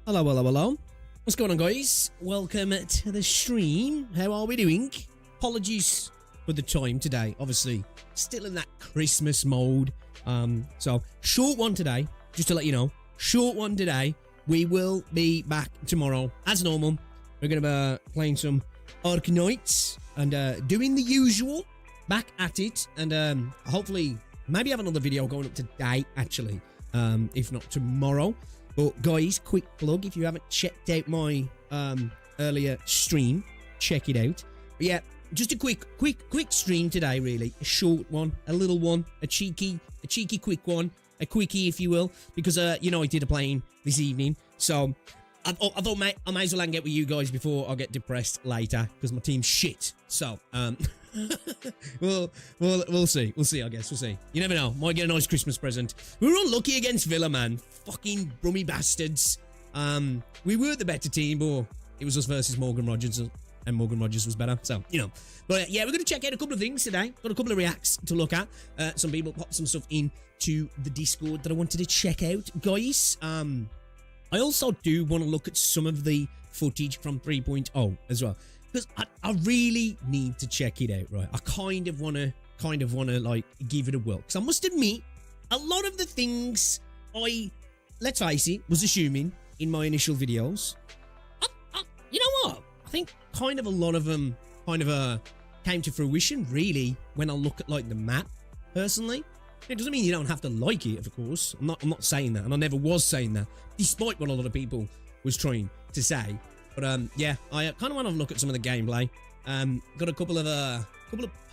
Hello, hello, hello. What's going on, guys? Welcome to the stream. How are we doing? Apologies for the time today. Obviously, still in that Christmas mode. So, short one today, just to let you know. Short one today. We will be back tomorrow, as normal. We're going to be playing some ARKNIGHTS and doing the usual. Back at it. And hopefully, maybe have another video going up today, actually. If not tomorrow. But guys, quick plug, if you haven't checked out my earlier stream, check it out. But yeah, just a quick stream today, really. A short one, a little one, a cheeky quick one, a quickie, if you will, because you know I did a playing this evening, so I thought I might as well hang out with you guys before I get depressed later because my team's shit. So we'll see. I guess we'll see. You never know. Might get a nice Christmas present. We were unlucky against Villa, man. Fucking brummy bastards. We were the better team, but it was us versus Morgan Rogers, and Morgan Rogers was better. So you know. But yeah, we're gonna check out a couple of things today. Got a couple of reacts to look at. Some people popped some stuff into the Discord that I wanted to check out, guys. I also do want to look at some of the footage from 3.0 as well. Because I really need to check it out, right? I kind of want to like give it a whirl. Because I must admit, a lot of the things let's face it, was assuming in my initial videos, you know what? I think kind of a lot of them kind of came to fruition, really, when I look at like the map, personally. It doesn't mean you don't have to like it, of course. I'm not saying that, and I never was saying that, despite what a lot of people was trying to say. But yeah, I kind of want to look at some of the gameplay. Got a couple of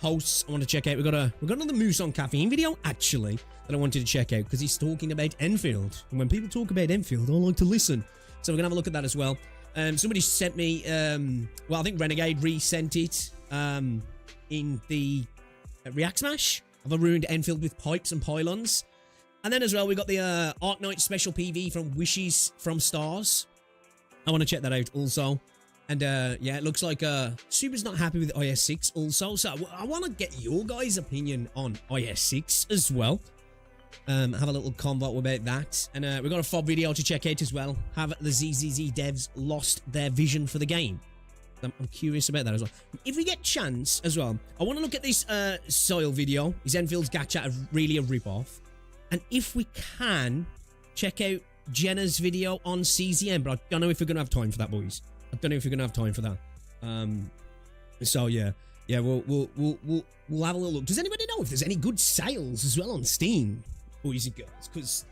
posts I want to check out. We got another Moose on Caffeine video actually that I wanted to check out because he's talking about Enfield, and when people talk about Enfield, I like to listen. So we're gonna have a look at that as well. Somebody sent me, well, I think Renegade resent it in the React Smash. I've ruined Enfield with pipes and pylons. And then as well, we got the ARKNIGHTS special PV from Wishes from Stars. I want to check that out also. And yeah, it looks like Super's not happy with IS6 also. So I want to get your guys' opinion on IS6 as well. Have a little convo about that. And we've got a FOB video to check out as well. Have the ZZZ devs lost their vision for the game? I'm curious about that as well. If we get chance as well, I want to look at this Soil video. Is Enfield's Gacha really a rip-off? And if we can, check out Jenna's video on CZM, but I don't know if we're going to have time for that, boys. I don't know if we're going to have time for that. So yeah, we'll have a little look. Does anybody know if there's any good sales as well on Steam, boys and girls? Because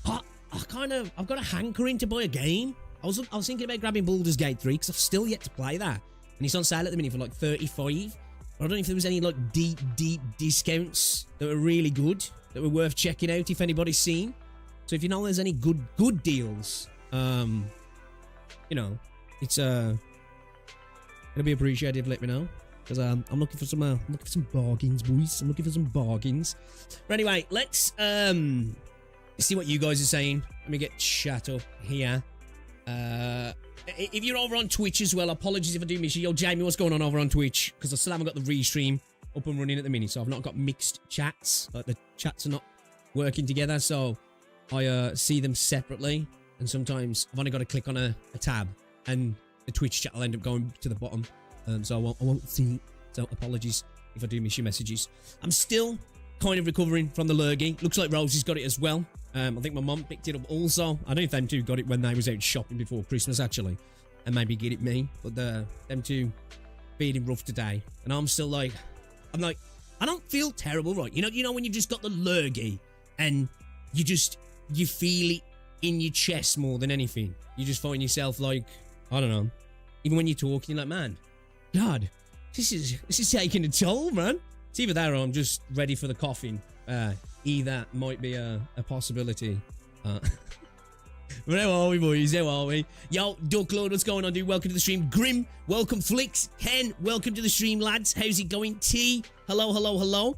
I've got a hankering to buy a game. I was thinking about grabbing Baldur's Gate 3 because I've still yet to play that, and it's on sale at the minute for like 35. But I don't know if there was any like deep discounts that were really good, that were worth checking out if anybody's seen. So if you know there's any good deals, you know, it's gonna be appreciated. Let me know, because I'm looking for some bargains, boys. I'm looking for some bargains. But anyway, let's see what you guys are saying. Let me get chat up here. If you're over on Twitch as well, apologies if I do miss you. Yo, Jamie, what's going on over on Twitch? Because I still haven't got the restream up and running at the minute, so I've not got mixed chats. Like the chats are not working together, so I see them separately, and sometimes I've only got to click on a tab, and the Twitch chat will end up going to the bottom, so I won't see. So apologies if I do miss your messages. I'm still kind of recovering from the lurgy. Looks like Rosie's got it as well. I think my mum picked it up also. I don't know if them two got it when they was out shopping before Christmas, actually, and maybe get it me, but them two feeling rough today, and I'm still like, I don't feel terrible, right? You know when you just got the lurgy, and you feel it in your chest more than anything. You just find yourself like, I don't know, even when you're talking, you're like, man, God, this is taking a toll, man. It's either that or I'm just ready for the coughing. Either might be a possibility. But how are we, boys? How are we? Yo, Ducklord, what's going on, dude? Welcome to the stream. Grim, welcome. Flicks, Ken, welcome to the stream, lads. How's it going? T, hello.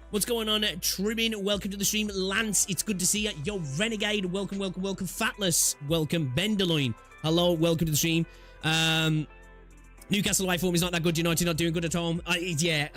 What's going on? Tribbin, welcome to the stream. Lance, it's good to see you. Yo, Renegade, welcome. Fatless, welcome. Benderloin, hello, welcome to the stream. Newcastle away form is not that good. United not doing good at home. Yeah,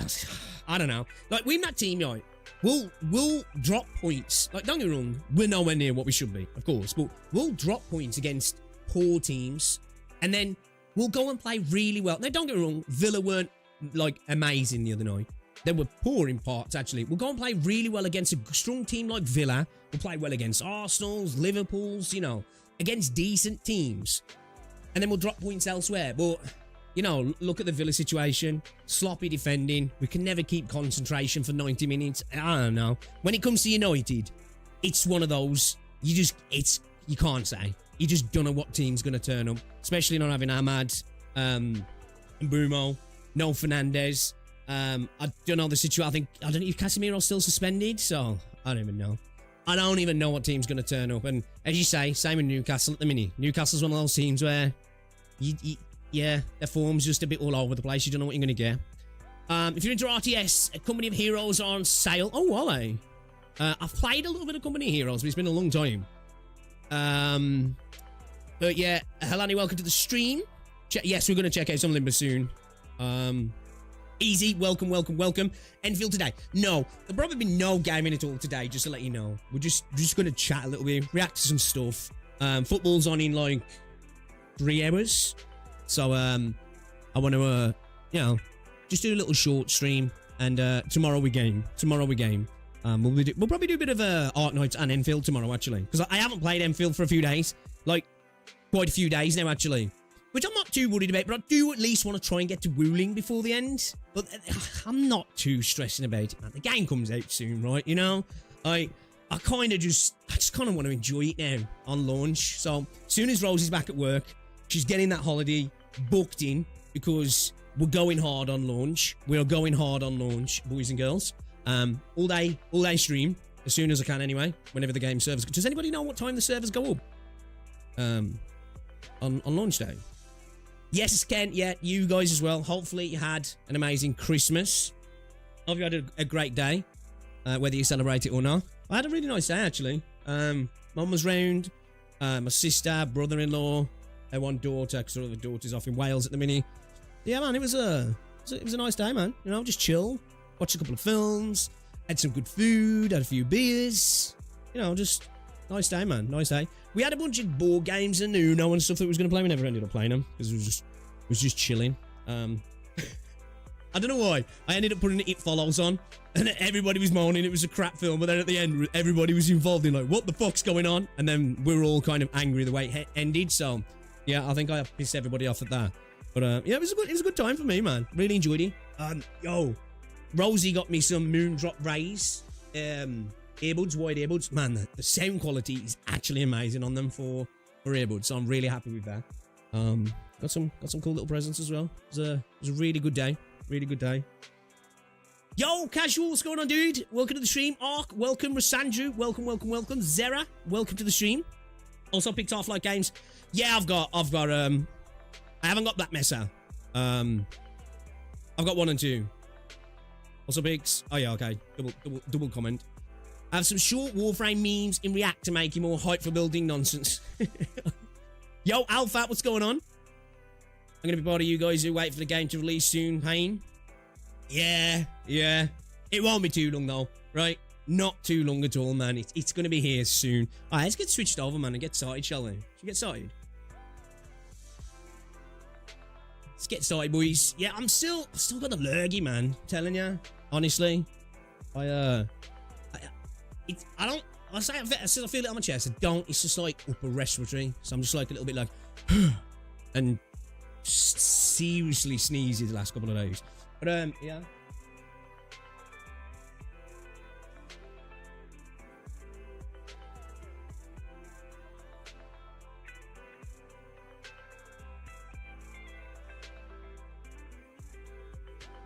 I don't know. Like, we're in that team, right? We'll drop points. Like, don't get me wrong, we're nowhere near what we should be, of course, but we'll drop points against poor teams, and then we'll go and play really well. Now, don't get me wrong, Villa weren't, like, amazing the other night. They were poor in parts, actually. We'll go and play really well against a strong team like Villa. We'll play well against Arsenal's, Liverpool's, you know, against decent teams. And then we'll drop points elsewhere. But, you know, look at the Villa situation. Sloppy defending. We can never keep concentration for 90 minutes. I don't know. When it comes to United, it's one of those, you can't say. You just don't know what team's going to turn up. Especially not having Ahmad, Brumo, no Fernandes. I don't know the situation. I don't know if Casemiro's still suspended, so I don't even know. I don't even know what team's going to turn up. And as you say, same with Newcastle at the minute. Newcastle's one of those teams where, yeah, their form's just a bit all over the place. You don't know what you're going to get. If you're into RTS, a Company of Heroes are on sale. Oh, are they? I've played a little bit of Company of Heroes, but it's been a long time. But yeah, Helani, welcome to the stream. Yes, we're going to check out some Limber soon. Easy, welcome. Enfield today. No, there'll probably be no gaming at all today, just to let you know. We're just going to chat a little bit, react to some stuff. Football's on in like 3 hours. So, I want to, you know, just do a little short stream. And tomorrow we game. We'll probably do a bit of ARKNIGHTS and Enfield tomorrow, actually. Because I haven't played Enfield for a few days. Like, quite a few days now, actually. Which I'm not too worried about, but I do at least want to try and get to Wuling before the end. But I'm not too stressing about it, man. The game comes out soon, right? You know? I just kind of want to enjoy it now on launch. So, as soon as Rosie's back at work, she's getting that holiday booked in because we're going hard on launch. We're going hard on launch, boys and girls. All day stream, as soon as I can anyway, whenever the game servers. Does anybody know what time the servers go up? On launch day? Yes, Ken, yeah, you guys as well. Hopefully you had an amazing Christmas. Hope you had a great day, whether you celebrate it or not. I had a really nice day, actually. Mum was round, my sister, brother-in-law, their one daughter, because the daughter's off in Wales at the minute. Yeah, man, it was a nice day, man. You know, just chill, watched a couple of films, had some good food, had a few beers. You know, just nice day, man, nice day. We had a bunch of board games and Uno and stuff that we was going to play. We never ended up playing them because it was just chilling. I don't know why. I ended up putting It Follows on and everybody was moaning it was a crap film. But then at the end, everybody was involved in like, what the fuck's going on? And then we were all kind of angry the way it ended. So, yeah, I think I pissed everybody off at that. But, yeah, it was a good time for me, man. Really enjoyed it. Yo, Rosie got me some Moondrop Rays. Earbuds, wide earbuds. Man, the sound quality is actually amazing on them for earbuds, so I'm really happy with that. Got some cool little presents as well. It was a really good day. Really good day. Yo, Casual, what's going on, dude? Welcome to the stream. Ark, welcome. Rasandru, welcome. Zera, welcome to the stream. Also picked off like games. Yeah, I've got I haven't got Black Mesa. I've got 1 and 2. Also pics. Oh yeah, okay. Double comment. I have some short Warframe memes in React to make you more hype for building nonsense. Yo, Alpha, what's going on? I'm going to be part of you guys who wait for the game to release soon, Pain. Yeah. It won't be too long, though, right? Not too long at all, man. It's going to be here soon. All right, let's get switched over, man, and get started, shall we? Should we get started? Let's get started, boys. Yeah, I've still got the lurgy, man. I'm telling you. Honestly. I feel it on my chest. I don't. It's just like upper respiratory. So I'm just like a little bit like, and seriously sneezy the last couple of days. But yeah.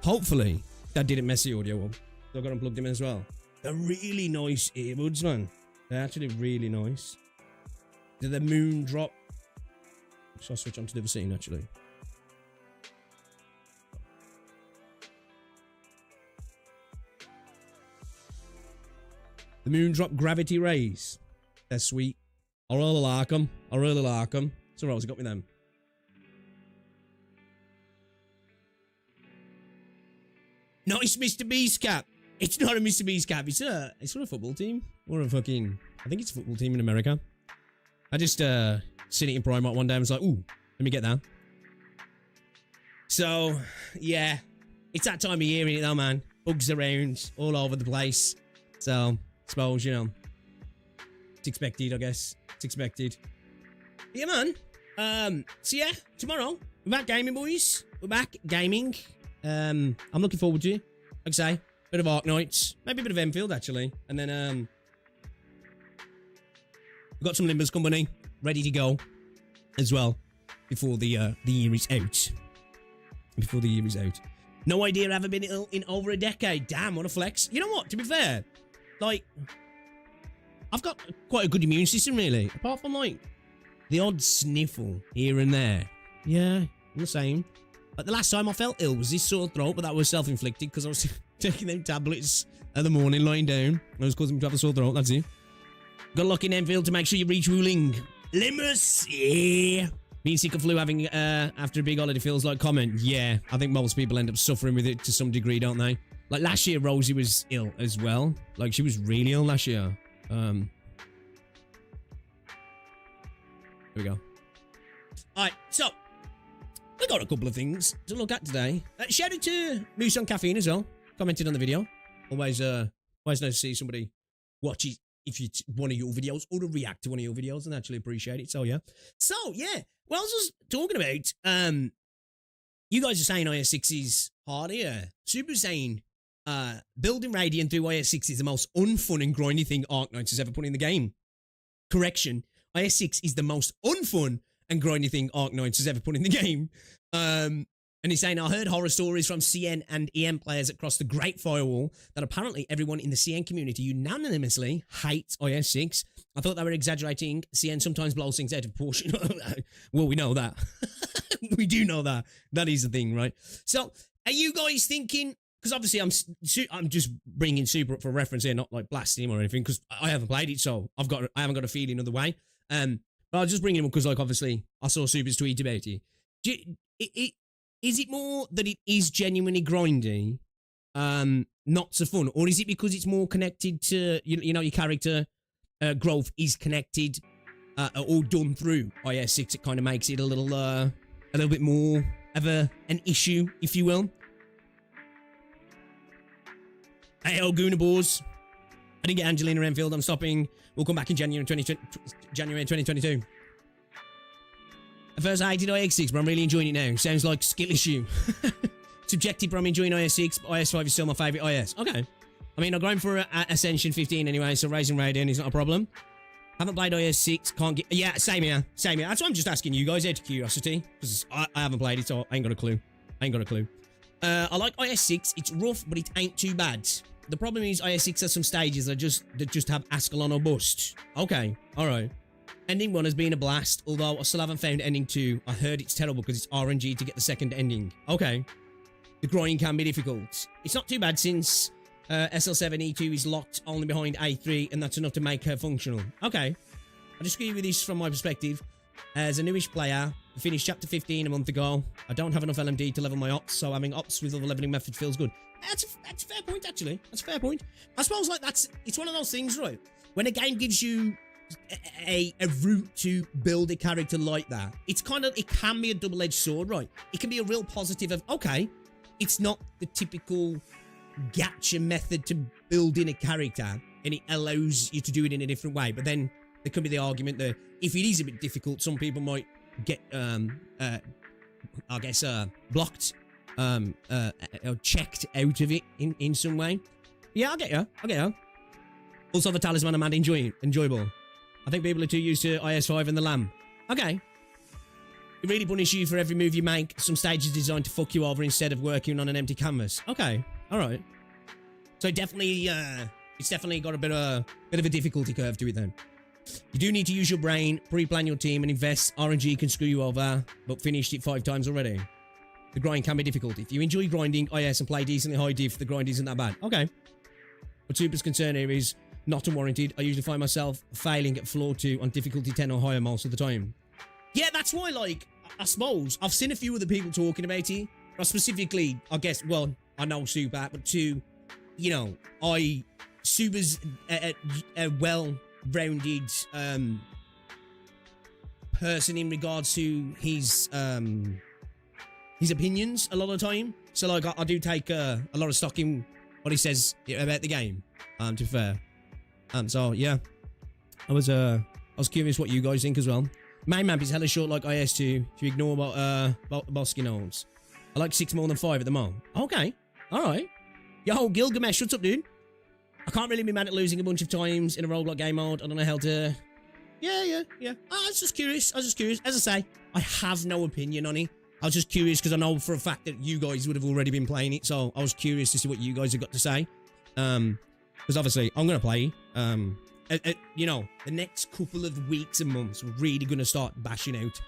Hopefully that didn't mess the audio up. So I got unplugged him in as well. They're really nice earbuds, man. They're actually really nice. They're the Moondrop. So I'll switch on to the other scene, actually. The Moondrop Gravity Rays. They're sweet. I really like them. It's alright, I got me them. Nice Mr. Beast cap. It's not a Mr. Beast cap. It's for a football team. Or a fucking... I think it's a football team in America. I just seen it in Primark one day and was like, ooh, let me get that. So, yeah. It's that time of year, innit, though, man? Bugs around all over the place. So, I suppose, you know, it's expected, I guess. It's expected. Yeah, man. So, yeah, tomorrow, we're back gaming, boys. We're back gaming. I'm looking forward to it. Like I say, bit of ARKNIGHTS. Maybe a bit of Enfield, actually. And then, we've got some Limbers Company ready to go as well before the year is out. Before the year is out. No idea I've ever been ill in over a decade. Damn, what a flex. You know what? To be fair, like, I've got quite a good immune system, really. Apart from, like, the odd sniffle here and there. Yeah, I'm the same. Like, the last time I felt ill was this sore throat, but that was self-inflicted because I was taking them tablets in the morning, lying down. I was causing me to have a sore throat, that's it. Got to lock in Enfield to make sure you reach ruling. Limbers, yeah. Being sick of flu having after a big holiday feels like comment. Yeah, I think most people end up suffering with it to some degree, don't they? Like last year, Rosie was ill as well. Like she was really ill last year. Here we go. Alright, so we got a couple of things to look at today. Shout out to Moose on Caffeine as well. Commented on the video. Always nice to see somebody watch it. If it's one of your videos or to react to one of your videos and actually appreciate it. So, yeah. So, yeah. Well, I was just talking about, you guys are saying IS6 is hard here. Super saying, building Radiant through IS6 is the most unfun and grindy thing ARKNIGHTS has ever put in the game. Correction. IS6 is the most unfun and grindy thing ARKNIGHTS has ever put in the game. And he's saying, I heard horror stories from CN and EM players across the Great Firewall that apparently everyone in the CN community unanimously hates IS6. I thought they were exaggerating. CN sometimes blows things out of proportion. Well, we know that. We do know that. That is the thing, right? So, are you guys thinking... Because obviously I'm just bringing Super up for reference here, not like blasting him or anything, because I haven't played it, so I haven't got a feeling other way. But I was just bringing him up because, like, obviously, I saw Super's tweet about it. Is it more that it is genuinely grindy, not so fun, or is it because it's more connected to you know your character growth is connected or done through IS6? It kind of makes it a little bit more of an issue, if you will. Hey, Goonabores. I didn't get Angelina Enfield. I'm stopping. We'll come back in January 2022. At first, I hated IS6, but I'm really enjoying it now. Sounds like skill issue. Subjective, but I'm enjoying IS6, but IS5 is still my favourite IS. Okay. I mean, I'm going for Ascension 15 anyway, so Raising Radiant is not a problem. Haven't played IS6, can't get... Yeah, same here. Same here. That's why I'm just asking you guys out of curiosity, because I haven't played it, so I ain't got a clue. I like IS6. It's rough, but it ain't too bad. The problem is IS6 has some stages that just have Ascalon or Bust. Okay, alright. Ending 1 has been a blast, although I still haven't found ending 2. I heard it's terrible because it's RNG to get the second ending. Okay. The grind can be difficult. It's not too bad since SL7E2 is locked only behind A3, and that's enough to make her functional. Okay. I just agree with this from my perspective. As a newish player, I finished chapter 15 a month ago. I don't have enough LMD to level my ops, so having ops with other leveling methods feels good. That's a fair point, actually. That's a fair point. I suppose, like, it's one of those things, right? When a game gives you a route to build a character like that, it can be a double-edged sword, right? It can be a real positive of, okay, it's not the typical gacha method to build in a character, and it allows you to do it in a different way. But then there could be the argument that if it is a bit difficult, some people might get, I guess, blocked, or checked out of it in some way. Yeah, I get you. Also, the talisman I'm enjoyable. I think people are too used to IS5 and the lamb. Okay. It really punishes you for every move you make. Some stages designed to fuck you over instead of working on an empty canvas. Okay. Alright. So definitely, it's definitely got a bit of a difficulty curve to it then. You do need to use your brain, pre-plan your team, and invest. RNG can screw you over, but finished it 5 times already. The grind can be difficult. If you enjoy grinding IS and play decently high diff, the grind isn't that bad. Okay. What Super's concern here is not unwarranted. I usually find myself failing at floor 2 on difficulty 10 or higher most of the time. Yeah, that's why, like, I suppose I've seen a few other people talking about it. Specifically, I guess, well, I know Super, but two, you know, Super's a well-rounded person in regards to his opinions a lot of the time. So like I do take a lot of stock in what he says about the game. To be fair. So yeah, I was curious what you guys think as well. Main map is hella short like IS2. If you ignore about Bosky Knolls. I like 6 more than 5 at the moment. Okay, all right. Yo, Gilgamesh, what's up, dude? I can't really be mad at losing a bunch of times in a roguelike game mode. I don't know how to... Yeah. I was just curious. As I say, I have no opinion on it. I was just curious because I know for a fact that you guys would have already been playing it. So I was curious to see what you guys have got to say. Because obviously, I'm going to play. You know, the next couple of weeks and months, we're really going to start bashing out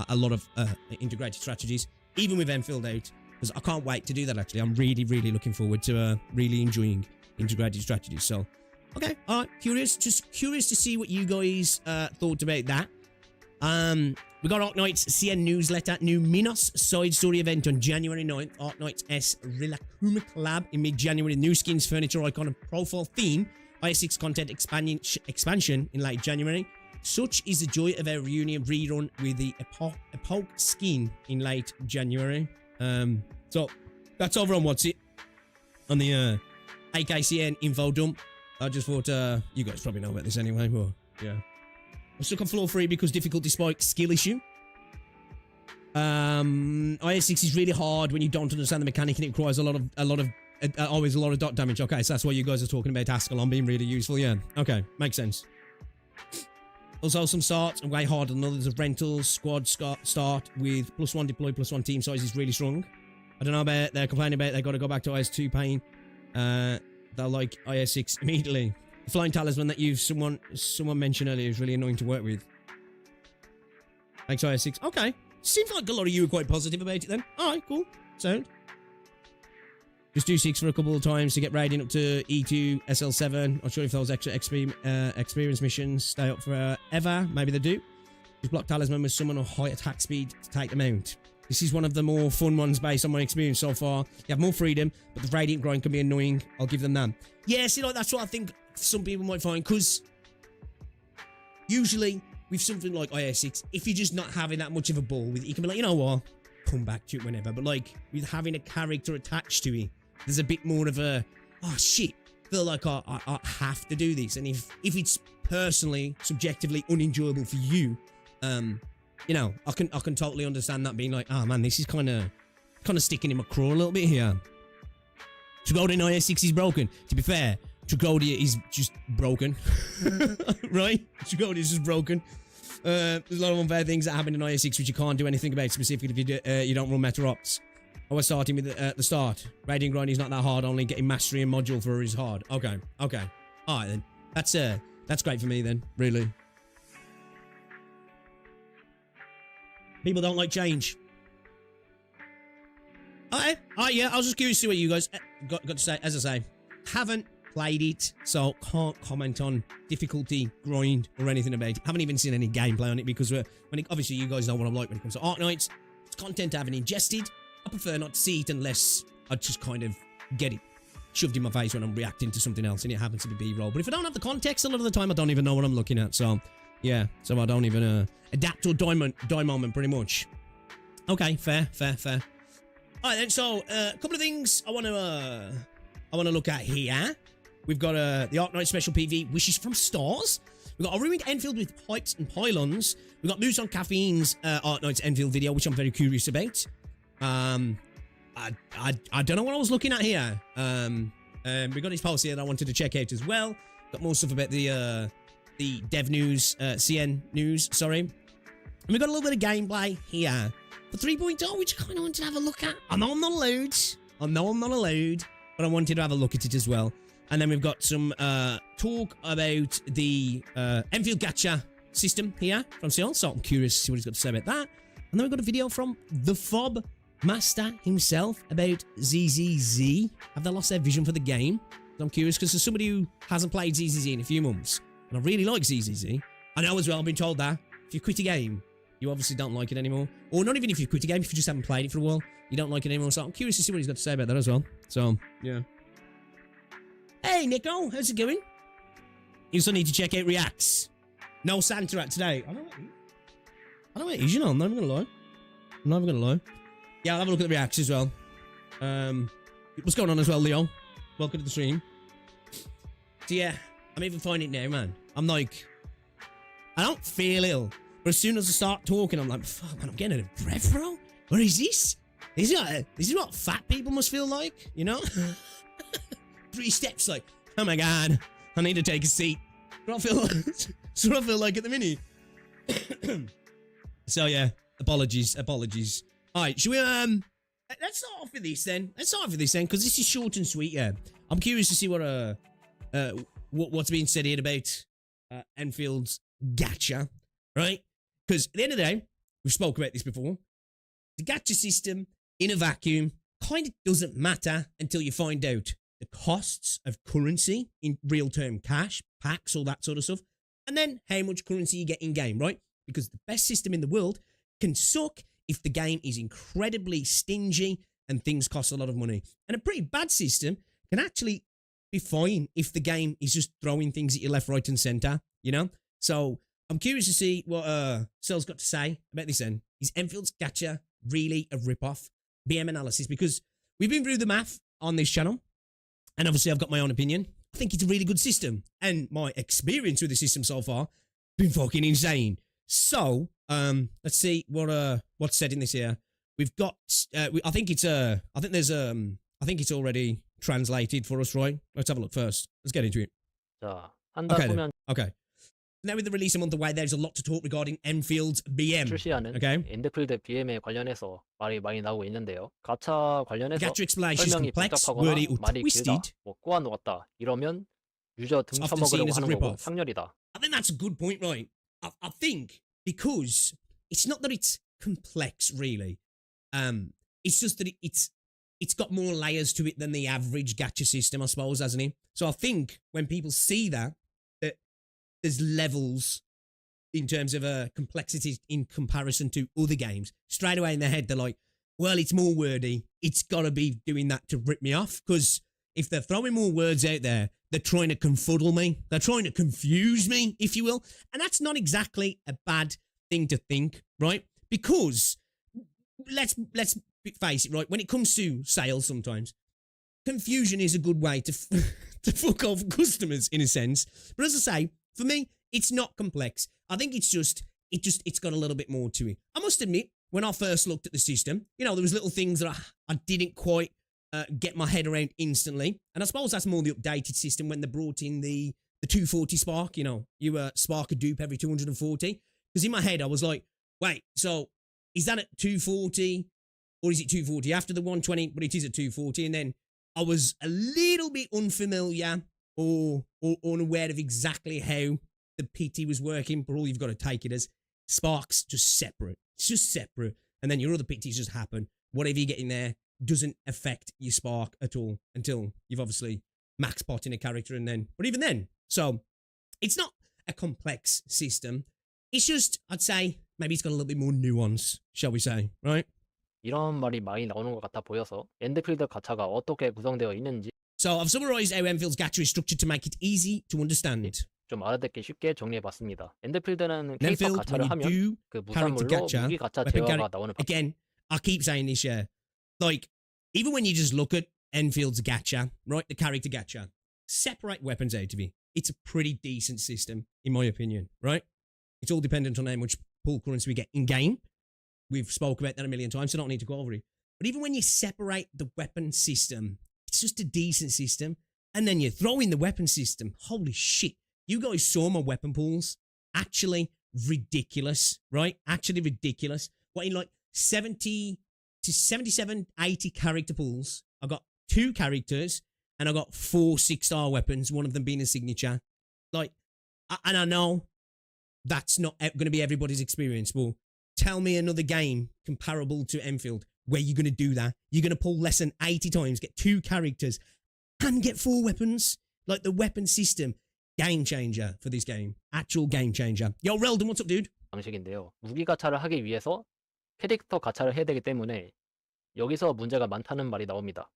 a lot of integrated strategies. Even with Enfield out. Because I can't wait to do that, actually. I'm really, really looking forward to really enjoying integrated strategies. So, okay, all right, just curious to see what you guys thought about that. We got ARKNIGHTS CN newsletter, new Minos side story event on January 9th, ARKNIGHTS S Rilakuma Collab in mid-January, new skins, furniture, icon, and profile theme, IS6 content expansion in late January. Such is the joy of our reunion rerun with the Epoch skin in late January. So that's over on what's it on the AKCN info dump. I just thought you guys probably know about this anyway, but yeah. I'm stuck on floor 3 because difficulty spike skill issue. IS6 is really hard when you don't understand the mechanic and it requires always a lot of dot damage. Okay, so that's why you guys are talking about Ascalon being really useful. Yeah, okay, makes sense. Also, some starts are way harder than others of rentals. Squad start with +1 deploy, +1 team size is really strong. I don't know about, they're complaining about they got to go back to IS2 pain. They'll like IS6 immediately. The flying talisman that someone mentioned earlier is really annoying to work with. Thanks, IS6. Okay. Seems like a lot of you are quite positive about it then. Alright, cool. Sound. Just do 6 for a couple of times to get raiding up to E2, SL7. Not sure if those extra experience missions stay up forever. Maybe they do. Just block talisman with summon or high attack speed to take them out. This is one of the more fun ones based on my experience so far. You have more freedom, but the radiant grind can be annoying. I'll give them that. Yeah, see, like, that's what I think some people might find, because usually with something like IS6, if you're just not having that much of a ball with it, you can be like, you know what, come back to it whenever. But like, with having a character attached to it, there's a bit more of a, oh shit, I feel like I have to do this. And if it's personally, subjectively unenjoyable for you, you know, I can totally understand that being like, oh man, this is kind of sticking in my craw a little bit here. Tragodia in IS6 is broken. To be fair, Tragodia is just broken. Right? Tragodia is just broken. There's a lot of unfair things that happen in IS6 which you can't do anything about, specifically if you don't run meta ops. I was starting with the start. Radiant grind is not that hard, only getting mastery and module for her is hard. Okay. Alright then. That's great for me then, really. People don't like change. Okay. Yeah, I was just curious to see what you guys got to say. As I say, haven't played it, so can't comment on difficulty, grind, or anything about it. Haven't even seen any gameplay on it because obviously you guys know what I'm like when it comes to ARKNIGHTS. It's content I haven't ingested. I prefer not to see it unless I just kind of get it shoved in my face when I'm reacting to something else and it happens to be B-roll. But if I don't have the context, a lot of the time I don't even know what I'm looking at. So, yeah. So I don't even adapt or die moment pretty much. Okay, fair. Alright then, so a couple of things I want to look at here. We've got the ARKNIGHTS special PV, Wishes from Stars. We've got a ruined Enfield with pipes and pylons. We've got Moose on Caffeine's ARKNIGHTS Enfield video, which I'm very curious about. I don't know what I was looking at here. We got his post here that I wanted to check out as well. Got more stuff about the dev news, CN news, sorry. And we got a little bit of gameplay here for 3.0, which I kind of wanted to have a look at. I know I'm not allowed, but I wanted to have a look at it as well. And then we've got some talk about the Enfield Gacha system here from Sion, so I'm curious to see what he's got to say about that. And then we've got a video from the Fob Master himself about ZZZ. Have they lost their vision for the game? I'm curious because there's somebody who hasn't played ZZZ in a few months, and I really like ZZZ. I know as well, I've been told that if you quit a game, you obviously don't like it anymore. Or not even if you quit a game, if you just haven't played it for a while, you don't like it anymore. So I'm curious to see what he's got to say about that as well. So, yeah. Hey, Nico, how's it going? You also need to check out Reacts. No Santa at today. I know what I don't know what it is, you know. I'm not even gonna lie. I'm not even gonna lie. Yeah, I'll have a look at the reacts as well. What's going on as well, Leo? Welcome to the stream. So yeah, I'm even finding it now, man. I'm like, I don't feel ill, but as soon as I start talking, I'm like, fuck, man, I'm getting out of breath, bro. What is this? This is what fat people must feel like, you know? 3 steps, like, oh my god, I need to take a seat. That's what I feel like at the minute. So yeah, apologies. Alright, should we, let's start off with this then. Because this is short and sweet, yeah. I'm curious to see what's being said here about Enfield's gacha, right? Because at the end of the day, we've spoke about this before. The gacha system in a vacuum kind of doesn't matter until you find out the costs of currency in real-term cash, packs, all that sort of stuff, and then how much currency you get in-game, right? Because the best system in the world can suck if the game is incredibly stingy and things cost a lot of money. And a pretty bad system can actually be fine if the game is just throwing things at you left, right, and centre, you know? So I'm curious to see what Cell's got to say about this then. Is Enfield's gacha really a rip-off? BM analysis, because we've been through the math on this channel, and obviously I've got my own opinion. I think it's a really good system, and my experience with the system so far been fucking insane. So, let's see what's said in this here. We've got, I think it's already translated for us, right? Let's have a look first. Let's get into it. Okay. Now with the release a month away, there's a lot to talk regarding Enfield's BM. 출시하는 Okay. 엔드필드 BM에 관련해서 말이 많이 나오고 있는데요. 가차 관련해서 Gacha explanation is 설명이 complex, 복잡하거나 wordy, or 말이 길다, twisted. 뭐 꼬아놓았다 이러면 유저 It's often seen 등쳐먹으려고 as a 하는 거고 rip-off. 상렬이다. I think that's a good point, right? I think because it's not that it's complex, really. It's just that it's got more layers to it than the average gacha system, I suppose, hasn't it? So I think when people see that there's levels in terms of complexity in comparison to other games, straight away in their head they're like, well, it's more wordy. It's got to be doing that to rip me off, because if they're throwing more words out there, they're trying to confuddle me. They're trying to confuse me, if you will. And that's not exactly a bad thing to think, right? Because let's face it, right? When it comes to sales, sometimes confusion is a good way to to fuck off customers in a sense. But as I say, for me, it's not complex. I think it's got a little bit more to it. I must admit, when I first looked at the system, you know, there was little things that I didn't quite get my head around instantly. And I suppose that's more the updated system when they brought in the 240 spark, you know, you spark a dupe every 240. Because in my head, I was like, wait, so is that at 240 or is it 240 after the 120? But it is at 240. And then I was a little bit unfamiliar or unaware of exactly how the PT was working, but all you've got to take it as sparks just separate. It's just separate. And then your other PTs just happen. Whatever you get in there doesn't affect your spark at all until you've obviously max pot in a character, and then, but even then. So it's not a complex system. It's just, I'd say, maybe it's got a little bit more nuance, shall we say, right? 이런 말이 많이 나오는 것 같아 보여서 엔드필드 가차가 어떻게 구성되어 있는지 So I've summarized how Enfield's gacha is structured to make it easy to understand. 좀 알아듣기 쉽게 정리해봤습니다. 엔드필드는 캐릭터 Enfield, 가차를 when 하면 you do 그 character 무산물로 gacha, 무기 가차 weapon 제어가 나오는 again, I keep saying this, yeah. Like, even when you just look at Enfield's gacha, right, the character gacha, separate weapons out of it. It's a pretty decent system, in my opinion, right? It's all dependent on how much pull currency we get in-game. We've spoke about that a million times, so I don't need to go over it. But even when you separate the weapon system, it's just a decent system. And then you throw in the weapon system. Holy shit. You guys saw my weapon pools. Actually ridiculous, right? Actually ridiculous. What, in like 70 to 77, 80 character pools, I got 2 characters and I got 4 6-star weapons, one of them being a signature. Like, and I know that's not going to be everybody's experience. Well, tell me another game comparable to Enfield where you're going to do that. You're going to pull less than 80 times, get 2 characters, and get 4 weapons. Like, the weapon system, game changer for this game. Actual game changer. Yo, Reldon, what's up, dude? 방식인데요. 무기 가차를 하기 위해서 캐릭터 가차를 해야 되기 때문에 여기서 문제가 많다는 말이 나옵니다.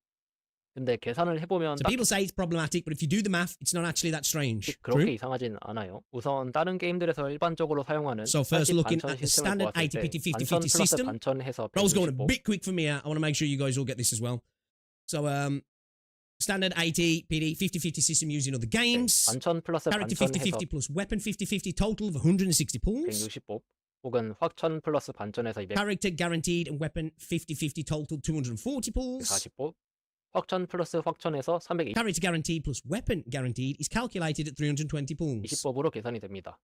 근데 계산을 해보면 So 딱 people say it's problematic, but if you do the math, it's not actually that strange. 그렇게 True? 이상하진 않아요. 우선 다른 게임들에서 일반적으로 사용하는 So first 80 looking 반천 at the 시스템을 standard 보았을 때 80, 50, 반천 50 플러스 system. 반천해서 Roll's going a 165 bit quick for me here. I want to make sure you guys all get this as well. So standard 80 PD 50-50 system using other games. 반천 플러스 Character 반천해서 50-50 plus weapon 50-50 total of 160 pulls. 160법 혹은 확천 플러스 반천해서 Character guaranteed and weapon 50-50 total 240 pulls. 240법 확천 플러스 확천해서 320 Character guaranteed plus weapon guaranteed is calculated at 320 pulls. 20법으로 계산이 됩니다.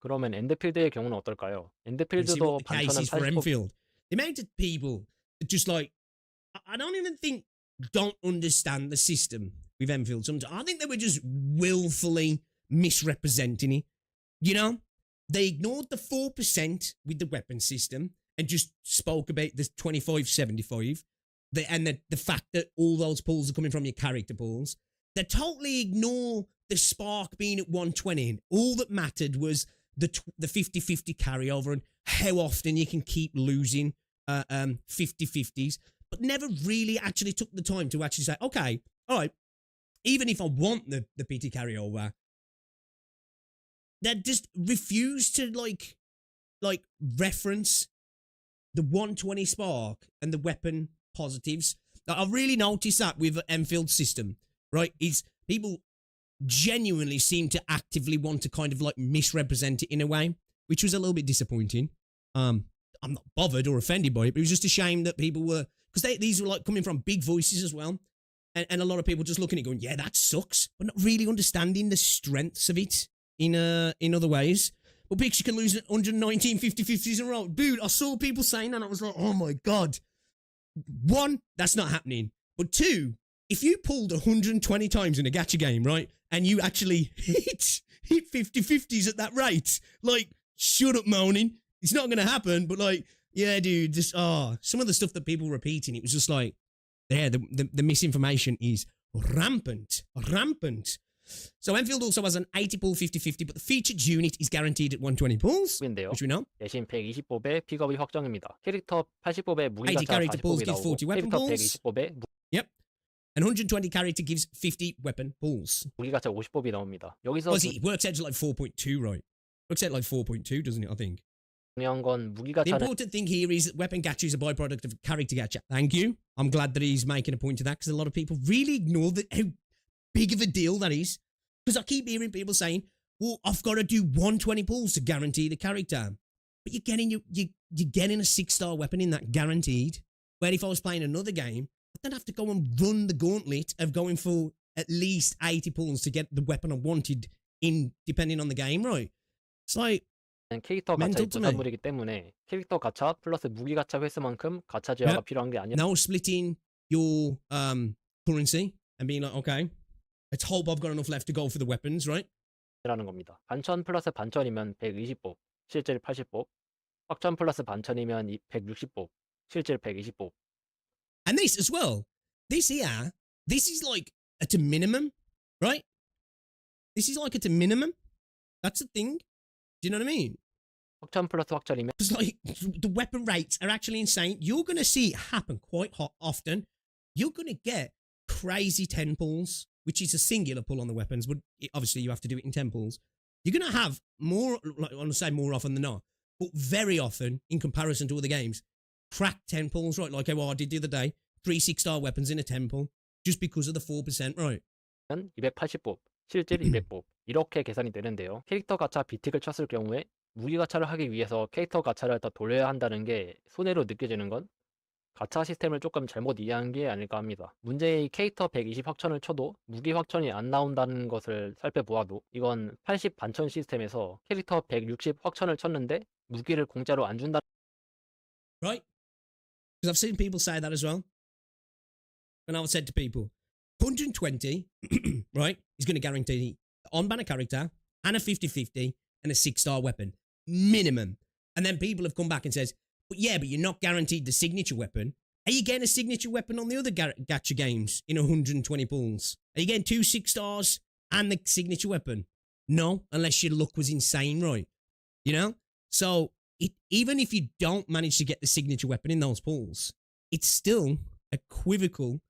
그러면 엔드필드의 경우는 어떨까요? You see 엔드필드도 what the case 반천은 is for 80법 Enfield. The amount of people that just like, I don't even think don't understand the system with Enfield. Sometimes I think they were just willfully misrepresenting it. You know, they ignored the 4% with the weapon system and just spoke about the 25-75. And the fact that all those pulls are coming from your character pulls. They totally ignore the spark being at 120. And all that mattered was the 50-50 carryover and how often you can keep losing 50-50s, but never really actually took the time to actually say, okay, all right, even if I want the PT carryover, they just refuse to like reference the 120 spark and the weapon positives. I've really noticed that with Enfield's system, right? Is people genuinely seem to actively want to kind of like misrepresent it in a way, which was a little bit disappointing. I'm not bothered or offended by it, but it was just a shame that people were, because these were like coming from big voices as well. And a lot of people just looking at it going, yeah, that sucks, but not really understanding the strengths of it in other ways. But Picture can lose 119 50-50s in a row. Dude, I saw people saying that and I was like, oh my God. One, that's not happening. But two, if you pulled 120 times in a gacha game, right, and you actually hit 50-50s at that rate, like, shut up moaning. It's not going to happen, but like, yeah, dude, just, some of the stuff that people were repeating, it was just like, yeah, the misinformation is rampant. So Enfield also has an 80 pull 50-50, but the featured unit is guaranteed at 120 pulls, 인데요. which we know. 대신 120법의 픽업이 확정입니다. 캐릭터 80법에 무기가차 80 character pulls 40법이 gives 나오고 40 weapon 캐릭터 pulls. 120법에 Yep. And 120 character gives 50 weapon pulls. 무기가차 50법이 나옵니다. 여기서 Obviously, it works out to like 4.2, right? Works out like 4.2, doesn't it, I think? 중요한 건 The 무기가차는 important thing here is that weapon gacha is a byproduct of character gacha. Thank you. I'm glad that he's making a point of that because a lot of people really ignore how big of a deal that is. Because I keep hearing people saying, well, I've got to do 120 pulls to guarantee the character. But you're getting a 6-star weapon in that guaranteed. Where if I was playing another game, I'd have to go and run the gauntlet of going for at least 80 pulls to get the weapon I wanted in, depending on the game, right? It's like, 캐릭터 가차의 mental to me. 부산물이기 때문에 캐릭터 가차 플러스 무기가차 횟수만큼 가차 제어가 필요한 게 아니라 now splitting your currency and being like, okay, let's hope I've got enough left to go for the weapons, right? 라는 겁니다. 반천 플러스 반천이면 120법, 실질 80법. 확천 플러스 반천이면 160법, 실질 120법. And this as well. This here, this is like at a minimum, right? This is like at a minimum. That's the thing. Do you know what I mean? 확천 플러스 확천이면 Because like the weapon rates are actually insane. You're going to see it happen quite often. You're going to get crazy 10 pulls, which is a singular pull on the weapons, but obviously you have to do it in 10 pulls. You're going to have more, like, I want to say more often than not, but very often in comparison to other games, crack 10 pulls, right? Like how I did the other day, 3 6-star weapons in a 10 pull, just because of the 4%, right? 280법, 실질 200법. 이렇게 계산이 되는데요. 캐릭터 가차 비틱을 쳤을 경우에 무기 가차를 하기 위해서 캐릭터 가차를 더 돌려야 한다는 게 손해로 느껴지는 건 가차 시스템을 조금 잘못 이해한 게 아닐까 합니다. 문제의 캐릭터 120 확천을 쳐도 무기 확천이 안 나온다는 것을 살펴보아도 이건 80 반천 시스템에서 캐릭터 160 확천을 쳤는데 무기를 공짜로 안 준다. Right? Because I've seen people say that as well. And I've said to people, 120, right, is going to guarantee on-banner character and a 50-50 and a 6-star weapon. Minimum. And then people have come back and says, but yeah, but you're not guaranteed the signature weapon. Are you getting a signature weapon on the other gacha games in 120 pulls? Are you getting 2 6-stars and the signature weapon? No, unless your luck was insane, right? You know? So even if you don't manage to get the signature weapon in those pulls, it's still equivocal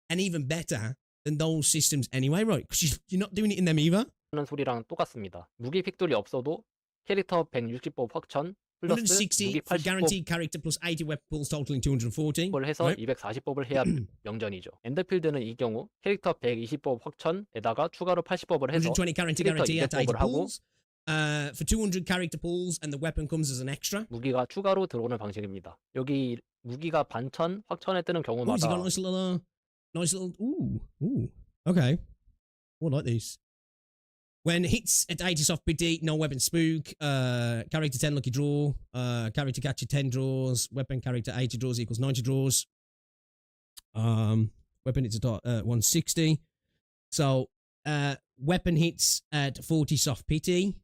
and even better than those systems anyway, right? Because you're not doing it in them either. 하는 소리랑 똑같습니다. 무기 픽돌이 없어도 캐릭터 160법 확천 플러스 160 무기 for 80법 guaranteed character plus 80 weapon pulls totaling 240. 을 해서 right? 240법을 해야 명전이죠. 엔더필드는 이 경우 캐릭터 120법 확천에다가 추가로 80법을 해서 120 character 캐릭터 guarantee at 80 200법을 하고 pulls. For 200 character pools, and the weapon comes as an extra. 무기가 추가로 들어오는 방식입니다. 여기 무기가 반천, 확천에 뜨는 Oh, has he 경우마다 got nice little, ooh, okay. I like these. When hits at 80 soft PD, no weapon spook, character 10 lucky draw, character catcher 10 draws, weapon character 80 draws equals 90 draws. Weapon hits at 160. So, weapon hits at 40 soft pity.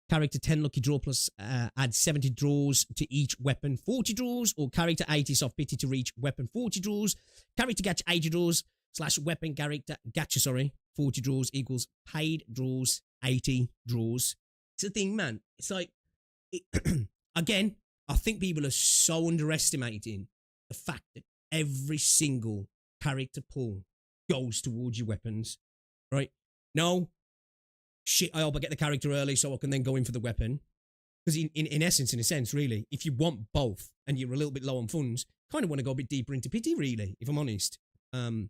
Character 10 lucky draw plus add 70 draws to each weapon 40 draws, or character 80 soft pity to reach weapon 40 draws. Character gacha 80 draws / weapon character gacha 40 draws equals paid draws 80 draws. It's a thing, man. It's like again, I think people are so underestimating the fact that every single character pull goes towards your weapons, right? No. Shit, I hope I get the character early so I can then go in for the weapon. Because in essence, in a sense, really, if you want both and you're a little bit low on funds, kind of want to go a bit deeper into pity, really, if I'm honest. But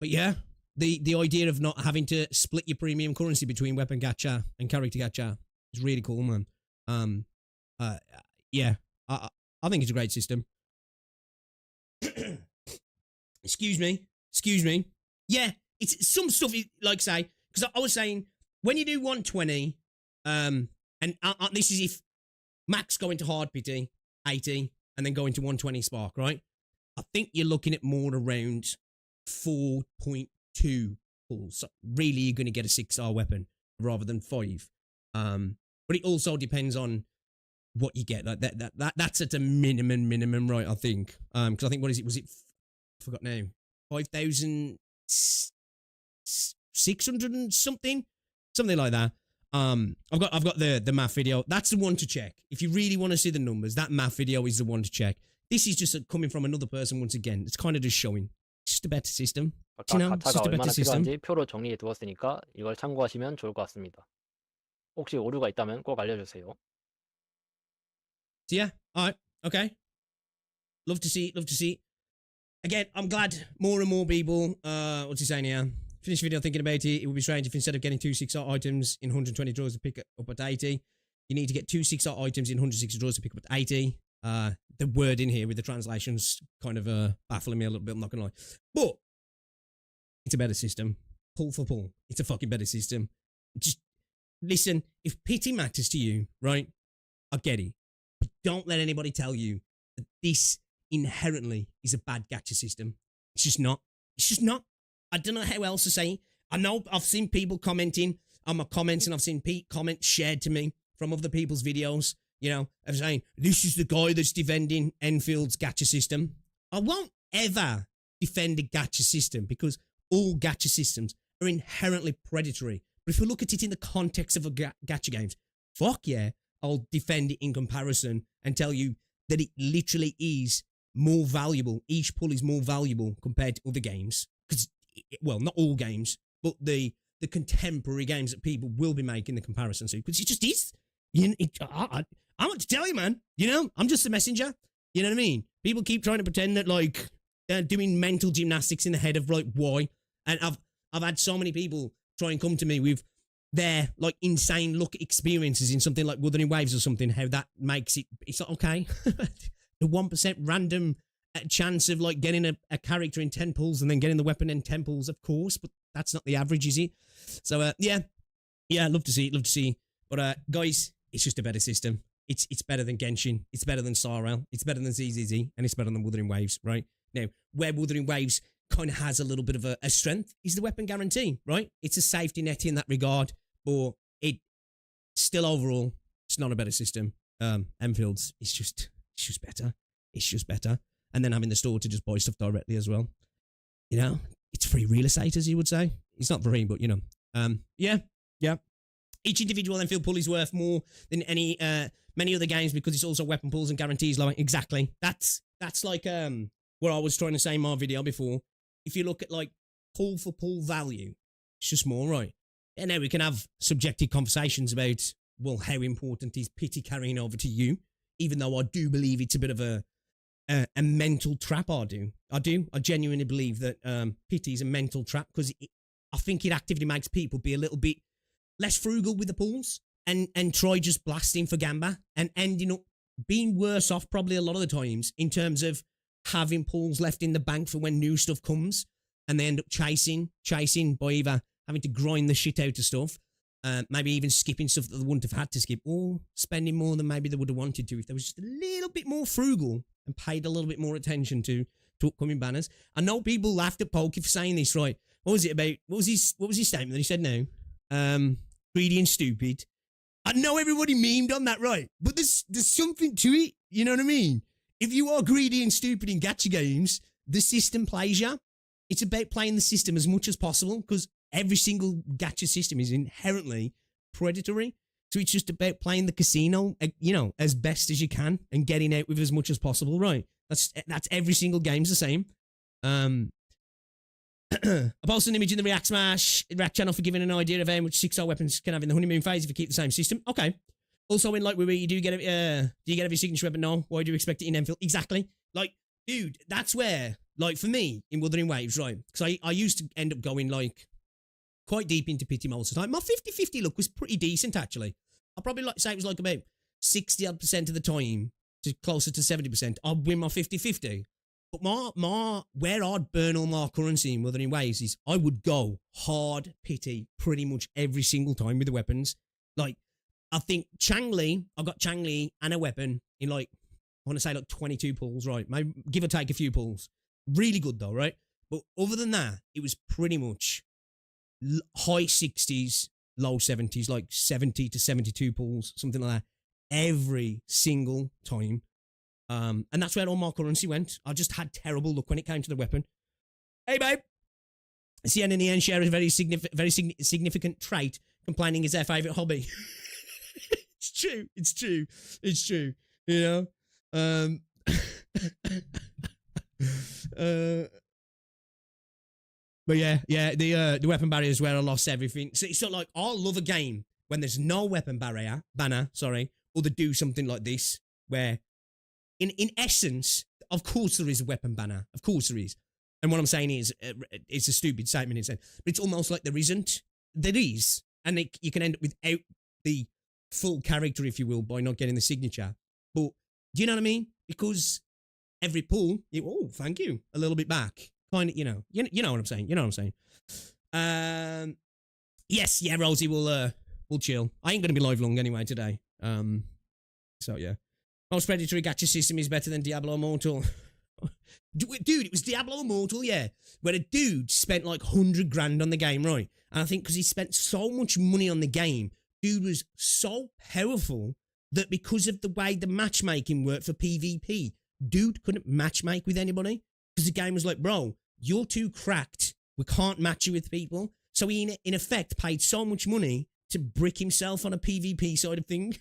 yeah, the idea of not having to split your premium currency between weapon gacha and character gacha is really cool, man. Yeah, I think it's a great system. Excuse me. Yeah, it's some stuff, like say, because I was saying, when you do 120, and this is if max going to hard pity, 80, and then going to 120 spark, right? I think you're looking at more around 4.2 pulls. So really, you're going to get a 6-star weapon rather than 5. But it also depends on what you get. Like that's at a minimum, right? I think. Because I think, what is it? Was it? I forgot now. 5,600 and something like that. I've got the math video. That's the one to check. If you really want to see the numbers, that math video is the one to check. This is just coming from another person once again. It's kind of just showing. It's just a better system. 아까 You know, it's 가차가 just a better 얼마나 system. 필요한지 표로 정리해 두었으니까 이걸 참고하시면 좋을 것 같습니다. 혹시 오류가 있다면 꼭 알려주세요. So yeah, alright, okay. Love to see. Again, I'm glad more and more people, what's he saying here? Finish the video thinking about it. It would be strange if instead of getting 2 6-star items in 120 draws to pick up at 80, you need to get 2 6-star items in 160 draws to pick up at 80. The word in here with the translations kind of baffling me a little bit, I'm not gonna lie. But it's a better system. Pull for pull. It's a fucking better system. Just listen, if pity matters to you, right? I get it. But don't let anybody tell you that this inherently is a bad gacha system. It's just not. I don't know how else to say it. I know I've seen people commenting on my comments, and I've seen comments shared to me from other people's videos, you know, of saying, this is the guy that's defending Enfield's gacha system. I won't ever defend a gacha system, because all gacha systems are inherently predatory. But if we look at it in the context of a gacha games, fuck yeah, I'll defend it in comparison and tell you that it literally is more valuable. Each pull is more valuable compared to other games. Because, well, not all games, but the contemporary games that people will be making the comparison to. Because it just is. I want to tell you, man. You know, I'm just a messenger. You know what I mean? People keep trying to pretend that, like, they're doing mental gymnastics in the head of, like, why. And I've had so many people try and come to me with their, like, insane luck experiences in something like Wuthering Waves or something, how that makes it, it's like, okay, the 1% random chance of, like, getting a character in 10 pulls and then getting the weapon in 10 pulls, of course, but that's not the average, is it? So, yeah, love to see. But, guys, it's just a better system. It's better than Genshin, it's better than Sorrel, it's better than ZZZ, and it's better than Wuthering Waves, right? Now, where Wuthering Waves kind of has a little bit of a strength is the weapon guarantee, right? It's a safety net in that regard, but it still overall, it's not a better system. Enfield's, it's just better. It's just better. And then having the store to just buy stuff directly as well. You know, it's free real estate, as you would say. It's not free, but, you know, yeah. Each individual Enfield pull is worth more than any many other games, because it's also weapon pulls and guarantees lower. Exactly. That's like what I was trying to say in my video before. If you look at like pull for pull value, it's just more right. And now we can have subjective conversations about, well, how important is pity carrying over to you? Even though I do believe it's a bit of a mental trap. I genuinely believe that pity is a mental trap, because I think it actively makes people be a little bit less frugal with the pulls and try just blasting for gamba and ending up being worse off probably a lot of the times in terms of having pulls left in the bank for when new stuff comes, and they end up chasing by either having to grind the shit out of stuff, maybe even skipping stuff that they wouldn't have had to skip, or spending more than maybe they would have wanted to if they was just a little bit more frugal and paid a little bit more attention to upcoming banners. I know people laughed at Pokey for saying this, right? What was it about? What was his statement that he said now? Greedy and stupid. I know everybody memed on that, right? But there's something to it. You know what I mean? If you are greedy and stupid in gacha games, the system plays you. It's about playing the system as much as possible, because every single gacha system is inherently predatory. So it's just about playing the casino, as best as you can and getting out with as much as possible, right? That's every single game's the same. I posted an image in the React Smash React channel for giving an idea of how much 6-star weapons can have in the honeymoon phase if you keep the same system. Okay. Also, in like where you do you get every signature weapon? No. Why do you expect it in Enfield? Exactly. Like, dude, that's where, like, for me in Wuthering Waves, right? Because I used to end up going like quite deep into pity most of the time. My 50-50 look was pretty decent, actually. I'd probably like to say it was like about 60% of the time to closer to 70%. I'd win my 50-50. But where I'd burn all my currency in Wuthering Waves is I would go hard pity pretty much every single time with the weapons. Like, I think I've got Changli and a weapon in like, I want to say like 22 pulls, right? Maybe give or take a few pulls. Really good though, right? But other than that, it was pretty much high 60s, low 70s, like 70 to 72 pulls, something like that, every single time. And that's where all my currency went. I just had terrible luck when it came to the weapon. Hey, babe. CNN in the end share a very significant trait, complaining is their favourite hobby. It's true. You know? But yeah, the weapon barrier is where I lost everything. So it's not like I'll love a game when there's no weapon banner, or they do something like this, where in essence, of course there is a weapon banner. Of course there is. And what I'm saying is, it's a stupid statement in sense, but it's almost like there isn't. There is. And you can end up without the full character, if you will, by not getting the signature. But do you know what I mean? Because every pull, thank you, a little bit back. Kind of, you know what I'm saying. Yes, yeah, Rosie, we'll chill. I ain't gonna be live long anyway today. So yeah. Most predatory gacha system is better than Diablo Immortal. Dude, it was Diablo Immortal, yeah, where a dude spent like 100 grand on the game, right? And I think because he spent so much money on the game, dude was so powerful that because of the way the matchmaking worked for PvP, dude couldn't matchmake with anybody because the game was like, bro, you're too cracked. We can't match you with people. So he, in effect, paid so much money to brick himself on a PvP side of thing.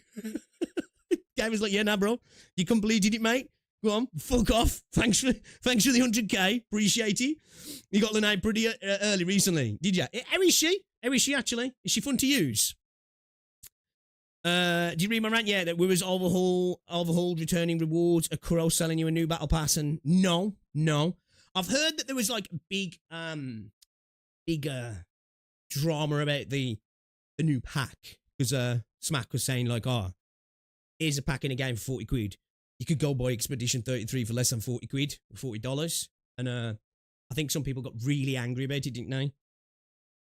Guy was like, yeah, nah, bro. You completed it, mate. Go on, fuck off. Thanks for the 100k. Appreciate it. You got the name pretty early recently, did you? How is she? How is she, actually? Is she fun to use? Did you read my rant? Yeah, that we was overhauled returning rewards, a Kuro selling you a new battle pass, and no. I've heard that there was like a big drama about the new pack, because Smack was saying like, here's a pack in a game for 40 quid. You could go buy Expedition 33 for less than 40 quid, $40. And I think some people got really angry about it, didn't they?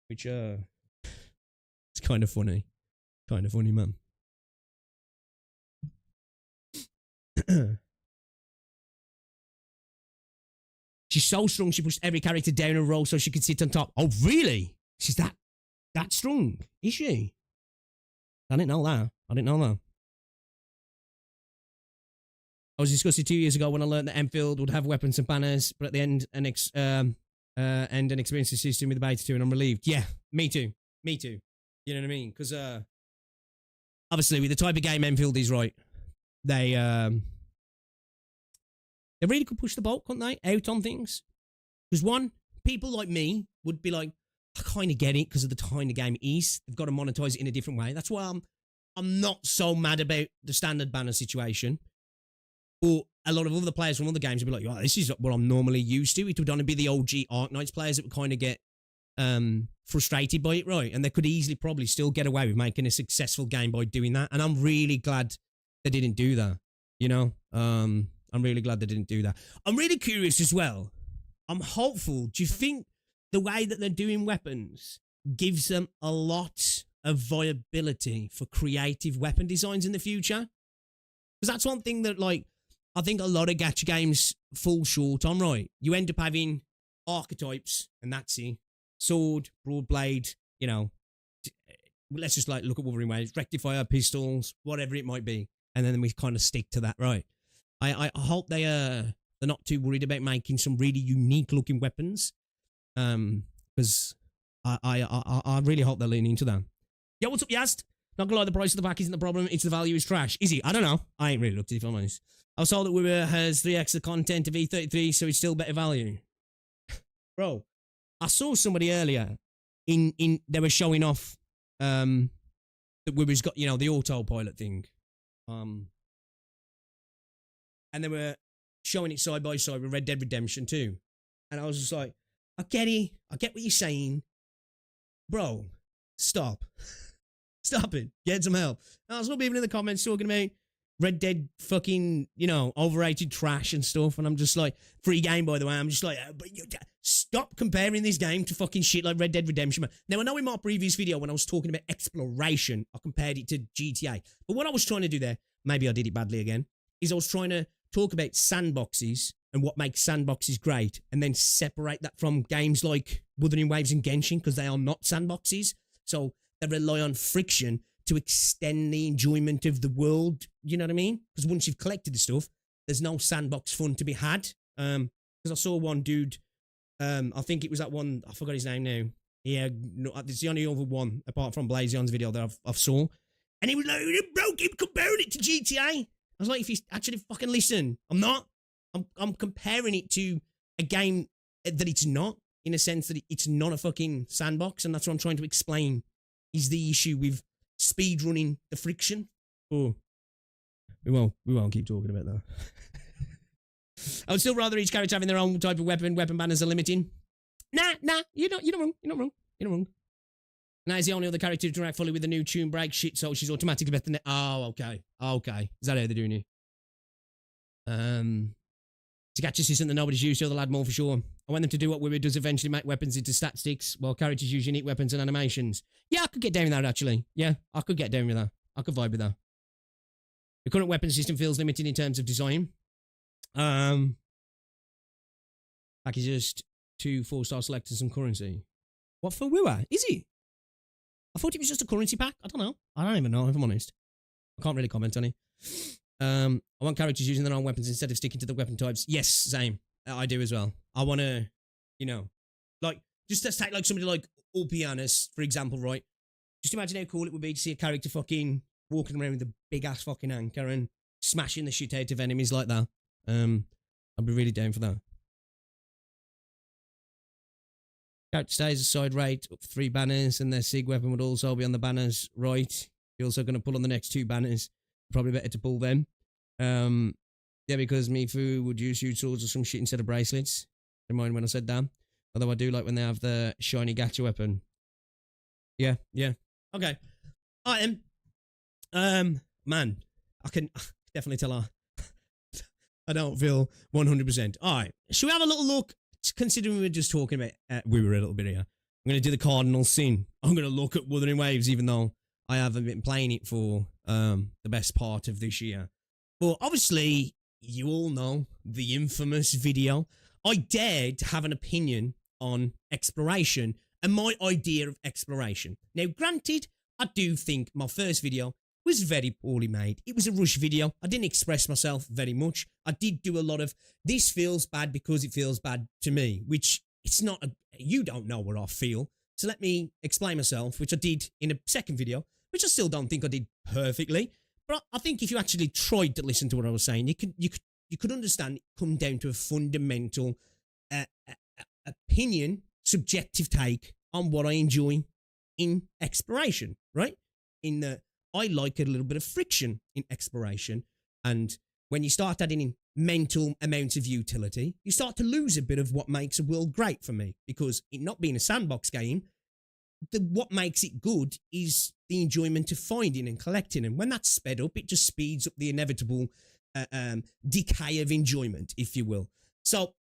Which it's kind of funny. Kind of funny, man. She's so strong, she pushed every character down a row so she could sit on top. Oh, really? She's that strong, is she? I didn't know that. I was discussing 2 years ago when I learned that Enfield would have weapons and banners, but at the end, an experience system with the beta 2, and I'm relieved. Yeah, me too. You know what I mean? Because obviously, with the type of game Enfield is, right, they They really could push the boat, couldn't they? Out on things. Because one, people like me would be like, I kind of get it because of the time the game is. They've got to monetize it in a different way. That's why I'm not so mad about the standard banner situation. But a lot of other players from other games would be like, oh, this is what I'm normally used to. It would only be the OG ARKNIGHTS players that would kind of get frustrated by it, right? And they could easily probably still get away with making a successful game by doing that. And I'm really glad they didn't do that, you know? I'm really glad they didn't do that. I'm really curious as well. I'm hopeful. Do you think the way that they're doing weapons gives them a lot of viability for creative weapon designs in the future? Because that's one thing that, like, I think a lot of gacha games fall short on, right? You end up having archetypes, and that's it. Sword, broad blade, you know. Let's just, like, look at Wuthering Waves, rectifier, pistols, whatever it might be. And then we kind of stick to that, right? I hope they're not too worried about making some really unique looking weapons. Because I really hope they're leaning into that. Yo, what's up, Yast? Not gonna lie, the price of the pack isn't the problem. It's the value is trash. Is it? I don't know. I ain't really looked at it, if I'm honest. I was told that Weaver has 3x the content of E33, so it's still better value. Bro, I saw somebody earlier they were showing off that Weaver's got, you know, the autopilot thing. And they were showing it side by side with Red Dead Redemption 2. And I was just like, I get it. I get what you're saying. Bro, stop. Stop it. Get some help. I saw people in the comments talking about Red Dead fucking, you know, overrated trash and stuff. And I'm just like, free game, by the way. I'm just like, but stop comparing this game to fucking shit like Red Dead Redemption. Now, I know in my previous video when I was talking about exploration, I compared it to GTA. But what I was trying to do there, maybe I did it badly again, is I was trying to talk about sandboxes and what makes sandboxes great, and then separate that from games like Wuthering Waves and Genshin, because they are not sandboxes. So they rely on friction to extend the enjoyment of the world. You know what I mean? Because once you've collected the stuff, there's no sandbox fun to be had. Because I saw one dude, I think it was that one, I forgot his name now. Yeah, no, it's the only other one apart from Blazion's video that I've saw. And he was like, bro, keep comparing it to GTA. I was like, if you actually fucking listen, I'm not. I'm comparing it to a game that it's not, in a sense that it's not a fucking sandbox, and that's what I'm trying to explain is the issue with speed running the friction. Oh, we won't keep talking about that. I would still rather each character having their own type of weapon. Weapon banners are limiting. Nah, you're not wrong. Now is the only other character to interact fully with the new tune break shit, so she's automatically better than it. Oh, okay. Is that how they're doing it? To catch a system that nobody's used to, they'll add more for sure. I want them to do what Weird does, eventually make weapons into stat sticks, while characters use unique weapons and animations. Yeah, I could get down with that, actually. Yeah, I could get down with that. I could vibe with that. The current weapon system feels limited in terms of design. Pack is just 2 4-star selectors and currency. What for Wua? Is it? I thought it was just a currency pack. I don't know. I don't even know, if I'm honest. I can't really comment on it. I want characters using their own weapons instead of sticking to the weapon types. Yes, same. I do as well. I want to, you know, like, just let's take like somebody like Ulpianus, for example, right? Just imagine how cool it would be to see a character fucking walking around with a big ass fucking anchor and smashing the shit out of enemies like that. I'd be really down for that. Character stays aside right, up 3 banners, and their SIG weapon would also be on the banners right. You're also going to pull on the next 2 banners. Probably better to pull them. Yeah, because Mifu would use huge swords or some shit instead of bracelets. Remind when I said that. Although I do like when they have the shiny gacha weapon. Yeah. Okay. Alright then. Man, I can definitely tell I don't feel 100%. Alright, should we have a little look? Considering we were just talking about, we were a little bit here. I'm going to do the cardinal sin. I'm going to look at Wuthering Waves, even though I haven't been playing it for the best part of this year. But obviously, you all know the infamous video. I dared to have an opinion on exploration and my idea of exploration. Now, granted, I do think my first video was very poorly made. It was a rush video. I didn't express myself very much. I did do a lot of, this feels bad because it feels bad to me, which it's not, you don't know what I feel. So let me explain myself, which I did in a second video, which I still don't think I did perfectly. But I think if you actually tried to listen to what I was saying, you could you could understand it come down to a fundamental opinion, subjective take on what I enjoy in exploration, right? In that I like a little bit of friction in exploration, and when you start adding in mental amounts of utility, you start to lose a bit of what makes a world great for me, because it not being a sandbox game, what makes it good is the enjoyment of finding and collecting, and when that's sped up, it just speeds up the inevitable decay of enjoyment, if you will. So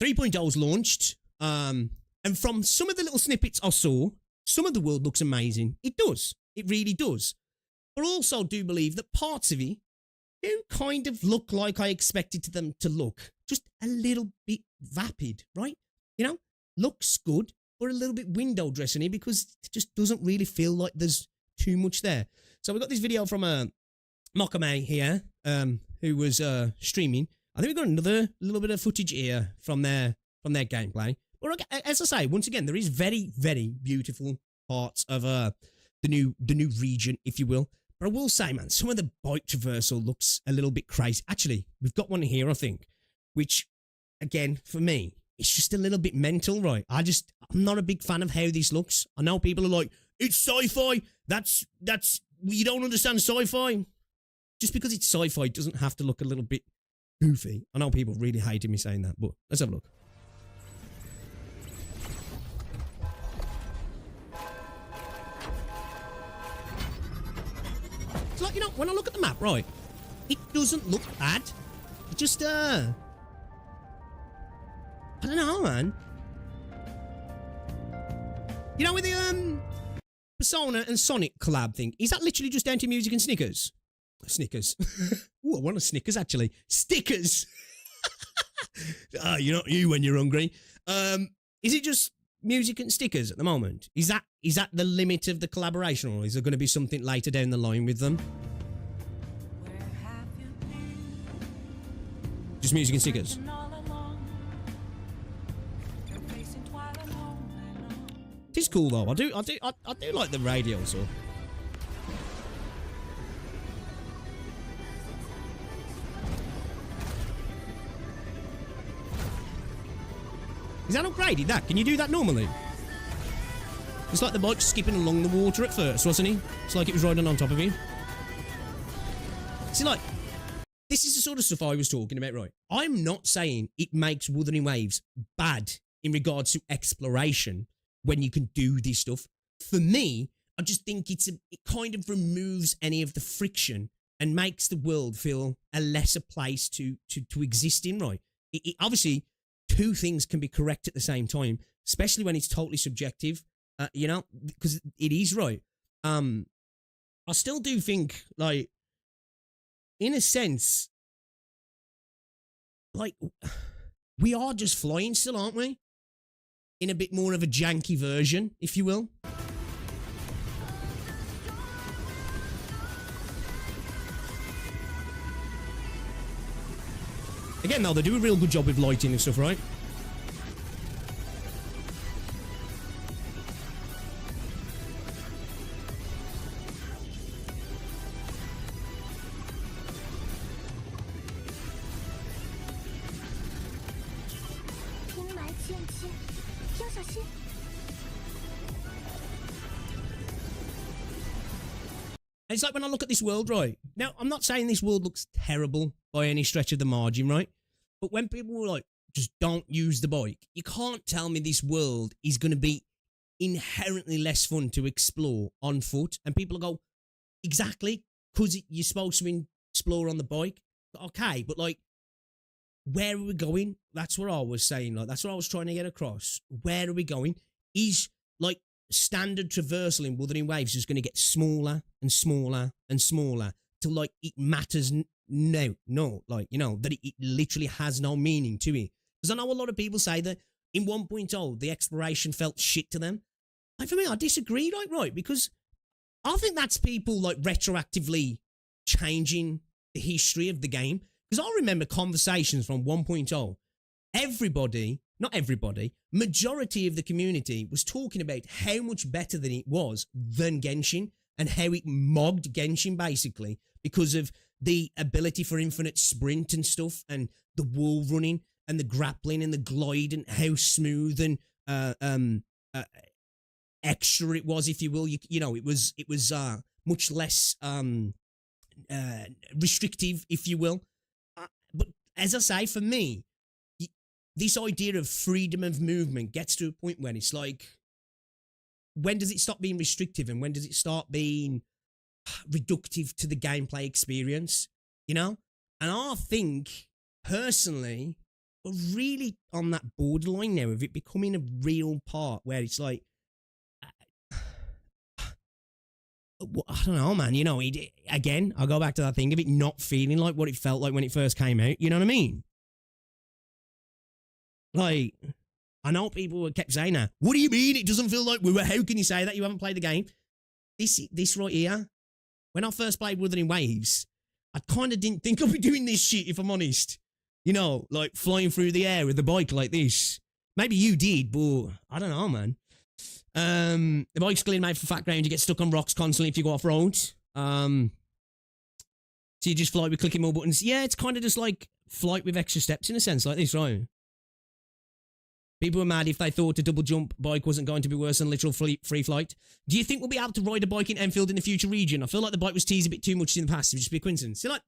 3.0's launched, and from some of the little snippets I saw, some of the world looks amazing. It does. It really does. But I also do believe that parts of it do kind of look like I expected them to look. Just a little bit vapid, right? You know, looks good, but a little bit window dressing it, because it just doesn't really feel like there's too much there. So we got this video from Mokame here, who was streaming. I think we've got another little bit of footage here from their gameplay. But as I say, once again, there is very, very beautiful parts of the new region, if you will. But I will say, man, some of the bike traversal looks a little bit crazy. Actually, we've got one here, I think, which, again, for me, it's just a little bit mental, right? I'm not a big fan of how this looks. I know people are like, it's sci-fi. That's you don't understand sci-fi. Just because it's sci-fi doesn't have to look a little bit goofy. I know people really hated me saying that, but let's have a look. It's like, you know, when I look at the map, right, it doesn't look bad. It just, I don't know, man. You know, with the, Persona and Sonic collab thing, is that literally just down to music and Snickers? Snickers. Ooh, I want a Snickers, actually. Stickers! You're not you when you're hungry. Is it just music and stickers at the moment? Is that the limit of the collaboration, or is there going to be something later down the line with them? Just music and stickers. It is cool though. I do like the radio, so. Is that upgraded? That can you do that normally? It's like the bike skipping along the water at first, wasn't he? It's like it was riding on top of you. See, like, this is the sort of stuff I was talking about, right? I'm not saying it makes Wuthering Waves bad in regards to exploration when you can do this stuff. For me, I just think it kind of removes any of the friction and makes the world feel a lesser place to exist in, right? It obviously, two things can be correct at the same time, especially when it's totally subjective, you know, because it is, right. I still do think, like, in a sense, like, we are just flying still, aren't we? In a bit more of a janky version, if you will. Again, though, they do a real good job with lighting and stuff, right? It's like when I look at this world, right? Now, I'm not saying this world looks terrible by any stretch of the margin, right? But when people were like, just don't use the bike, you can't tell me this world is going to be inherently less fun to explore on foot. And people go, exactly, because you're supposed to explore on the bike. Okay, but like, where are we going? That's what I was saying. Like, that's what I was trying to get across. Where are we going? Is, like, standard traversal in Wuthering Waves is going to get smaller and smaller and smaller till, like, it matters no, like, you know, that it literally has no meaning to it. Because I know a lot of people say that in 1.0 the exploration felt shit to them. Like, for me, I disagree, like, right, because I think that's people, like, retroactively changing the history of the game. Because I remember conversations from 1.0. Everybody, not everybody, majority of the community was talking about how much better than it was than Genshin, and how it mogged Genshin, basically, because of the ability for infinite sprint and stuff, and the wall running, and the grappling, and the glide, and how smooth and extra it was, if you will. You know, it was much less restrictive, if you will. But as I say, for me, this idea of freedom of movement gets to a point when it's like, when does it stop being restrictive, and when does it start being reductive to the gameplay experience? You know? And I think, personally, we're really on that borderline now of it becoming a real part where it's like, I don't know, man. You know, again, I'll go back to that thing of it not feeling like what it felt like when it first came out. You know what I mean? Like, I know people kept saying that. What do you mean it doesn't feel like how can you say that? You haven't played the game. This right here, when I first played Wuthering Waves, I kind of didn't think I'd be doing this shit, if I'm honest. You know, like flying through the air with the bike like this. Maybe you did, but I don't know, man. The bike's clearly made for fat ground. You get stuck on rocks constantly if you go off road. So you just fly with clicking more buttons. Yeah, it's kind of just like flight with extra steps in a sense, like this, right? People were mad if they thought a double jump bike wasn't going to be worse than literal free flight. Do you think we'll be able to ride a bike in Enfield in the future region? I feel like the bike was teased a bit too much in the past. It would just be a coincidence. So, like,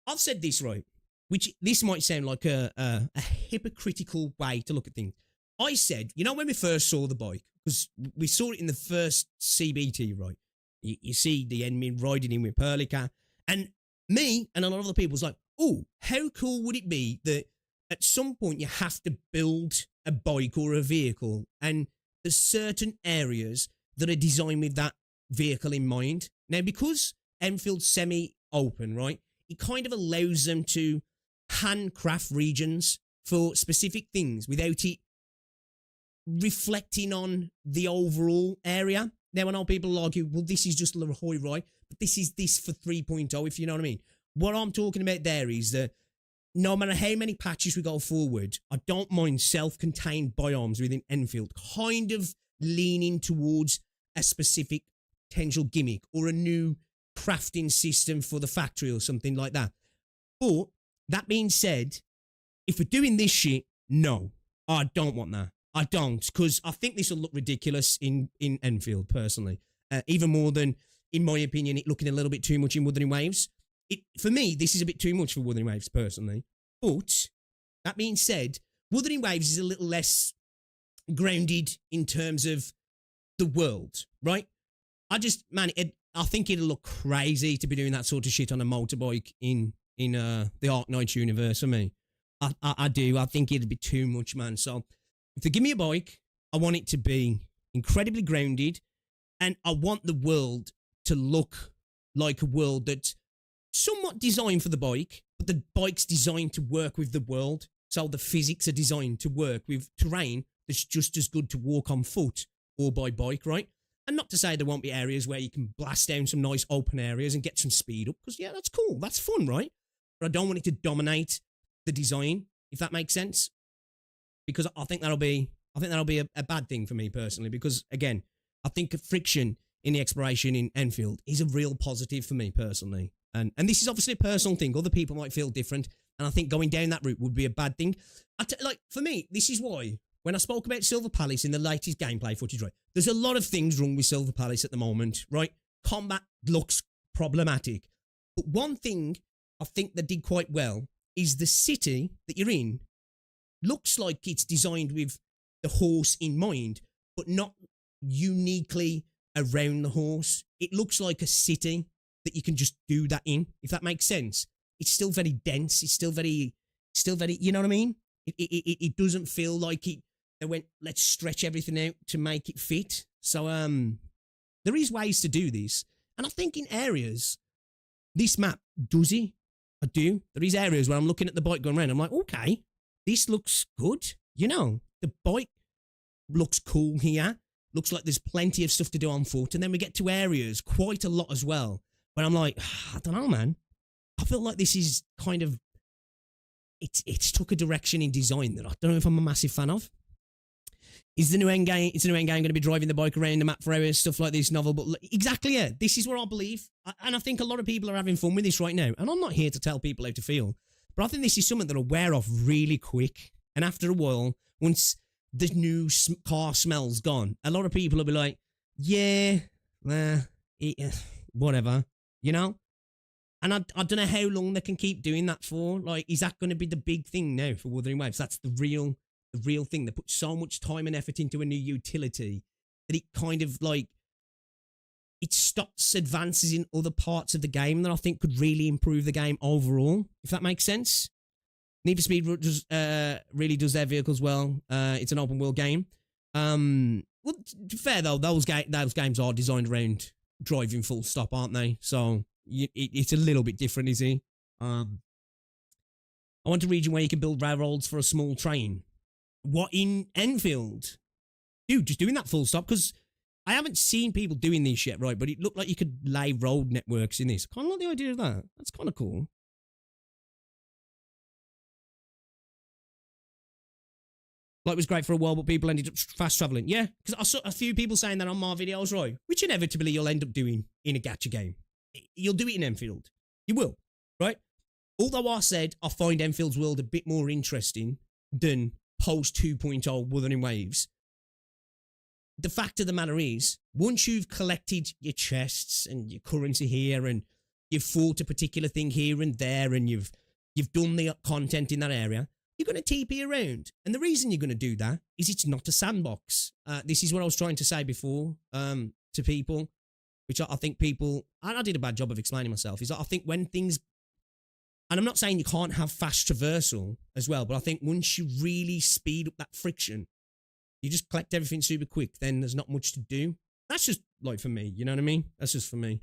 I've said this, right? Which, this might sound like a hypocritical way to look at things. I said, you know, when we first saw the bike, because we saw it in the first CBT, right? You see the enemy riding in with Perlica, and me and a lot of other people was like, oh, how cool would it be that at some point you have to build a bike or a vehicle, and there's certain areas that are designed with that vehicle in mind. Now, because Enfield's semi-open, right, it kind of allows them to handcraft regions for specific things without it reflecting on the overall area. Now, I know people argue, well, this is just La Hoi Rai, but this is this for 3.0, if you know what I mean. What I'm talking about there is that no matter how many patches we go forward, I don't mind self-contained biomes within Enfield kind of leaning towards a specific potential gimmick or a new crafting system for the factory or something like that. But that being said, if we're doing this shit, no, I don't want that. I don't, because I think this will look ridiculous in Enfield, personally. Even more than, in my opinion, it looking a little bit too much in Wuthering Waves. For me, this is a bit too much for Wuthering Waves, personally. But, that being said, Wuthering Waves is a little less grounded in terms of the world, right? I think it'll look crazy to be doing that sort of shit on a motorbike in the ARKNIGHTS universe for me. I do. I think it'd be too much, man. So, if they give me a bike, I want it to be incredibly grounded, and I want the world to look like a world that's somewhat designed for the bike, but the bike's designed to work with the world. So the physics are designed to work with terrain that's just as good to walk on foot or by bike, right? And not to say there won't be areas where you can blast down some nice open areas and get some speed up, because, yeah, that's cool. That's fun, right? But I don't want it to dominate the design, if that makes sense. Because I think that'll be a bad thing for me personally, because again, I think friction in the exploration in Enfield is a real positive for me personally. And this is obviously a personal thing. Other people might feel different, and I think going down that route would be a bad thing. Like, for me, this is why when I spoke about Silver Palace in the latest gameplay footage, right, there's a lot of things wrong with Silver Palace at the moment, right? Combat looks problematic. But one thing I think they did quite well is the city that you're in looks like it's designed with the horse in mind, but not uniquely around the horse. It looks like a city that you can just do that in, if that makes sense. It's still very dense. It's still very, you know what I mean? It doesn't feel like they went, let's stretch everything out to make it fit. So, there is ways to do this. And I think in areas, this map does it. I do. There is areas where I'm looking at the bike going around. I'm like, okay, this looks good. You know, the bike looks cool here. Looks like there's plenty of stuff to do on foot. And then we get to areas, quite a lot as well, where I'm like, I don't know, man. I feel like this is kind of, it's took a direction in design that I don't know if I'm a massive fan of. is the new end game, it's a new end game going to be driving the bike around the map for hours, stuff like this novel. But exactly, yeah, this is what I believe. And I think a lot of people are having fun with this right now. And I'm not here to tell people how to feel. But I think this is something that'll wear off really quick. And after a while, once the new car smell's gone, a lot of people will be like, yeah, whatever, you know? And I don't know how long they can keep doing that for. Like, is that going to be the big thing now for Wuthering Waves? That's the real thing. They put so much time and effort into a new utility that it kind of like, it stops advances in other parts of the game that I think could really improve the game overall, if that makes sense. Need for Speed really does their vehicles well. It's an open world game. Well, to be fair though, those games are designed around driving full stop, aren't they? So it's a little bit different, is it? I want a region where you can build railroads for a small train. What in Enfield? Dude, just doing that full stop, because I haven't seen people doing this yet, right? But it looked like you could lay road networks in this. Kind of like the idea of that. That's kind of cool. Like, it was great for a while, but people ended up fast traveling. Yeah, because I saw a few people saying that on my videos, right? Which inevitably you'll end up doing in a gacha game. You'll do it in Enfield. You will, right? Although I said I find Enfield's world a bit more interesting than post 2.0 Wuthering Waves. The fact of the matter is, once you've collected your chests and your currency here, and you've fought a particular thing here and there, and you've done the content in that area, you're going to TP around. And the reason you're going to do that is it's not a sandbox. This is what I was trying to say before to people, which I think people, and I did a bad job of explaining myself, is that I think when things, and I'm not saying you can't have fast traversal as well, but I think once you really speed up that friction, you just collect everything super quick, then there's not much to do. That's just like for me, you know what I mean? That's just for me.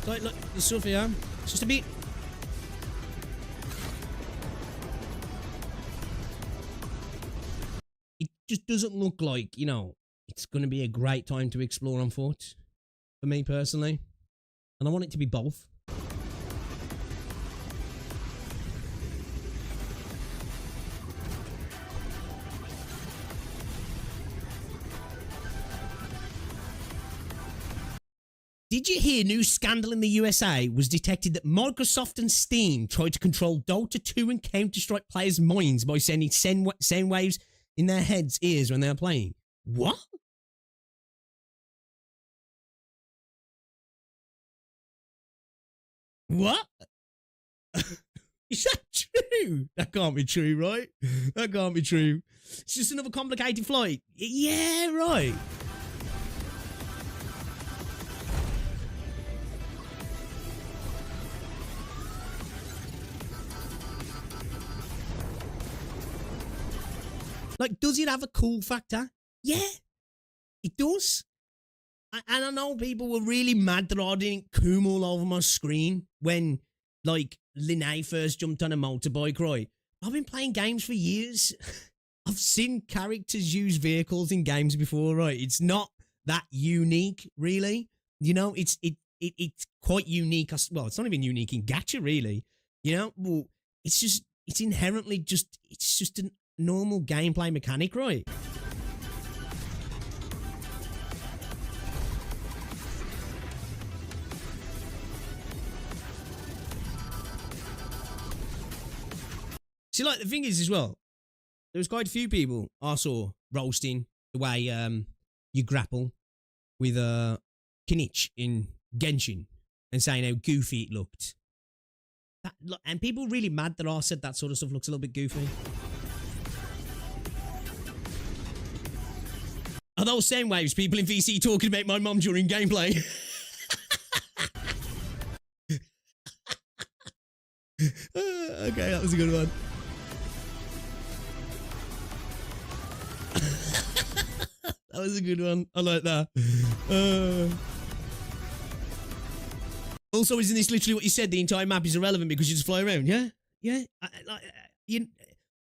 Like, look, the stuff here, it's just a bit. It just doesn't look like, you know, it's going to be a great time to explore on foot, for me personally. And I want it to be both. Did you hear new scandal in the USA was detected that Microsoft and Steam tried to control Dota 2 and Counter-Strike players' minds by sending sound waves in their heads' ears when they are playing? What? What? Is that true? That can't be true, right? That can't be true. It's just another complicated flight. Yeah, right. Like, does it have a cool factor? Yeah, it does. And I know people were really mad that I didn't coom all over my screen when, like, Linnea first jumped on a motorbike, right? I've been playing games for years. I've seen characters use vehicles in games before, right? It's not that unique, really. You know, it's quite unique. Well, it's not even unique in Gacha, really. You know, well, it's inherently just, it's just a normal gameplay mechanic, right? See, like, the thing is as well, there was quite a few people I saw roasting the way you grapple with Kinich in Genshin and saying how goofy it looked. And people really mad that I said that sort of stuff looks a little bit goofy. Are those same waves people in VC talking about my mum during gameplay? Okay, that was a good one. That was a good one. I like that. Also, isn't this literally what you said? The entire map is irrelevant because you just fly around. Yeah, yeah. You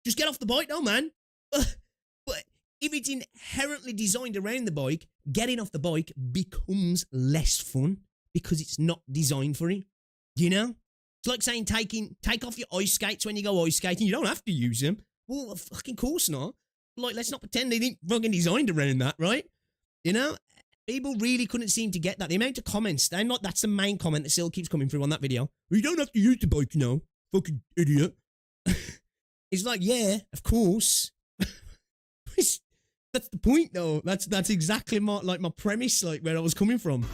just get off the bike, now, man. But if it's inherently designed around the bike, getting off the bike becomes less fun because it's not designed for it. You know? It's like saying take off your ice skates when you go ice skating. You don't have to use them. Well, fucking course not. Like, let's not pretend they didn't fucking designed around that, right? You know? People really couldn't seem to get that. The amount of comments, that's the main comment that still keeps coming through on that video. You don't have to use the bike now. Fucking idiot. It's like, yeah, of course. That's the point, though. That's exactly my premise, like where I was coming from.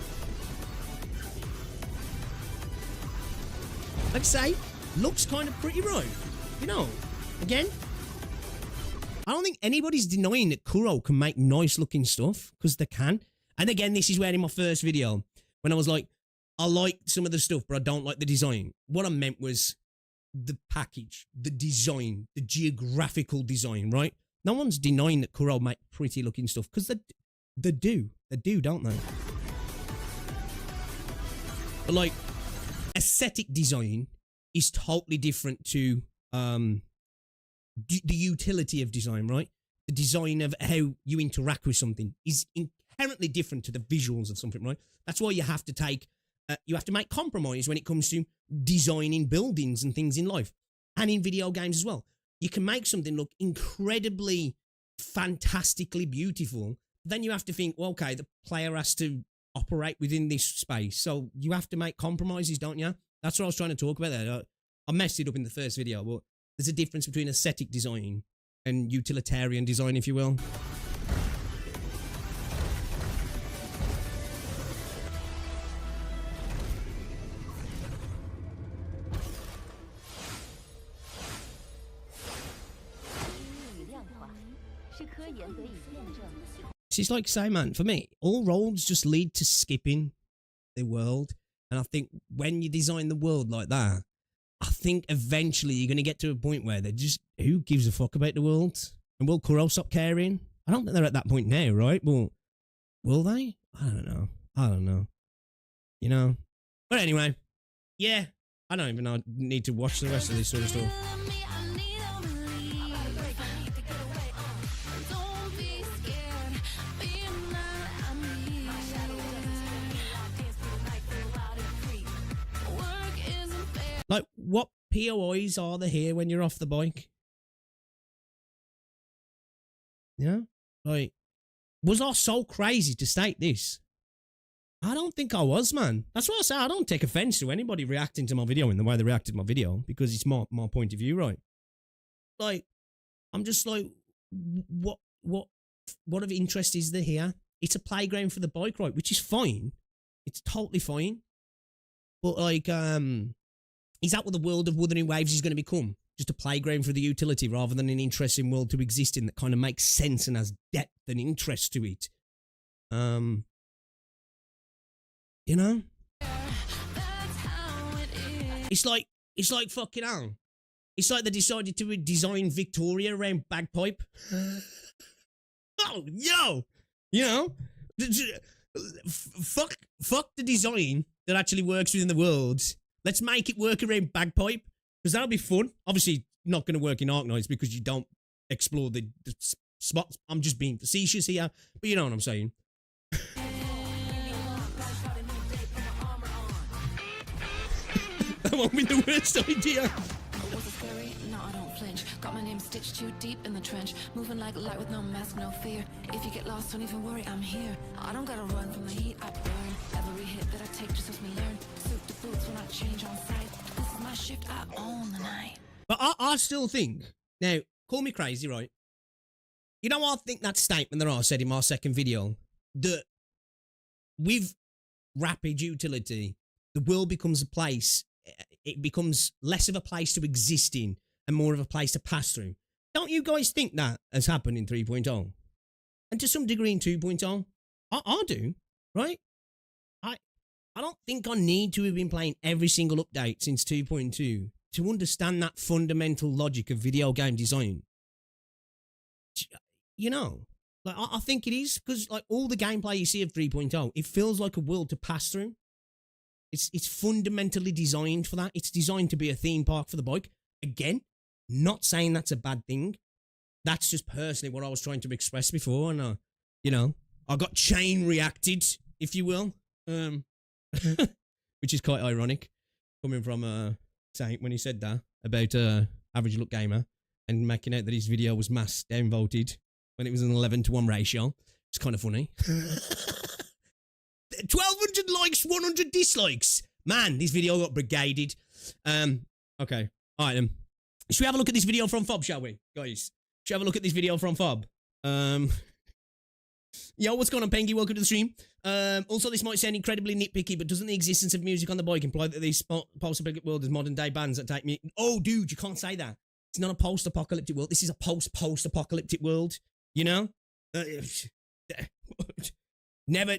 I'd say, looks kind of pretty, right? You know, again, I don't think anybody's denying that Kuro can make nice looking stuff, because they can. And again, this is where in my first video, when I was like, I like some of the stuff, but I don't like the design. What I meant was the package, the design, the geographical design, right? No one's denying that Kuro make pretty looking stuff, because they do, don't they? But like, aesthetic design is totally different to the utility of design, right? The design of how you interact with something is inherently different to the visuals of something, right? That's why you have to make compromise when it comes to designing buildings and things in life and in video games as well. You can make something look incredibly, fantastically beautiful. Then you have to think, well, okay, the player has to operate within this space. So you have to make compromises, don't you? That's what I was trying to talk about there. I messed it up in the first video, but there's a difference between aesthetic design and utilitarian design, if you will. It's like, say, man, for me, all roads just lead to skipping the world. And I think when you design the world like that, I think eventually you're going to get to a point where they're just, who gives a fuck about the world? And will Kuro stop caring? I don't think they're at that point now, right? But will they? I don't know. You know? But anyway, yeah, I don't even know. I need to watch the rest of this sort of stuff. Like, what POIs are there here when you're off the bike? Yeah? Like, was I so crazy to state this? I don't think I was, man. That's why I say I don't take offense to anybody reacting to my video in the way they reacted to my video, because it's my point of view, right? Like, I'm just like, what of interest is there here? It's a playground for the bike, right? Which is fine. It's totally fine. But, like, is that what the world of Wuthering Waves is going to become? Just a playground for the utility rather than an interesting world to exist in that kind of makes sense and has depth and interest to it. You know? It's like fucking hell. It's like they decided to design Victoria around bagpipe. Oh, yo! You know? Fuck the design that actually works within the world. Let's make it work around bagpipe, because that'll be fun. Obviously, not going to work in ARKNIGHTS because you don't explore the spots. I'm just being facetious here, but you know what I'm saying. That won't be the worst idea. Got my name stitched too deep in the trench. Moving like light with no mask, no fear. If you get lost, don't even worry, I'm here. I don't gotta run from the heat I burn. Every hit that I take just helps me learn. Suit the boots when I change on sight. This is my shift, I own the night. But I still think, now, call me crazy, right? You know, I think that statement that I said in my second video, that with rapid utility, the world becomes a place, it becomes less of a place to exist in and more of a place to pass through. Don't you guys think that has happened in 3.0? And to some degree in 2.0? I do, right? I don't think I need to have been playing every single update since 2.2 to understand that fundamental logic of video game design. You know, like I think it is, because like all the gameplay you see of 3.0, it feels like a world to pass through. It's fundamentally designed for that. It's designed to be a theme park for the bike. Again, not saying that's a bad thing, That's just personally what I was trying to express before, and you know, I got chain reacted, if you will, which is quite ironic, coming from Saint when he said that about average look gamer and making out that his video was mass downvoted when it was an 11-to-1 ratio. It's kind of funny. 1,200 likes, 100 dislikes. Man, this video got brigaded. Okay, all right then. Should we have a look at this video from Fob, shall we, guys? Should we have a look at this video from Fob? Yo, what's going on, Pengy? Welcome to the stream. Also, this might sound incredibly nitpicky, but doesn't the existence of music on the bike imply that these post-apocalyptic world is modern-day bands that take me? Oh, dude, you can't say that. It's not a post-apocalyptic world. This is a post-apocalyptic world. You know? Never.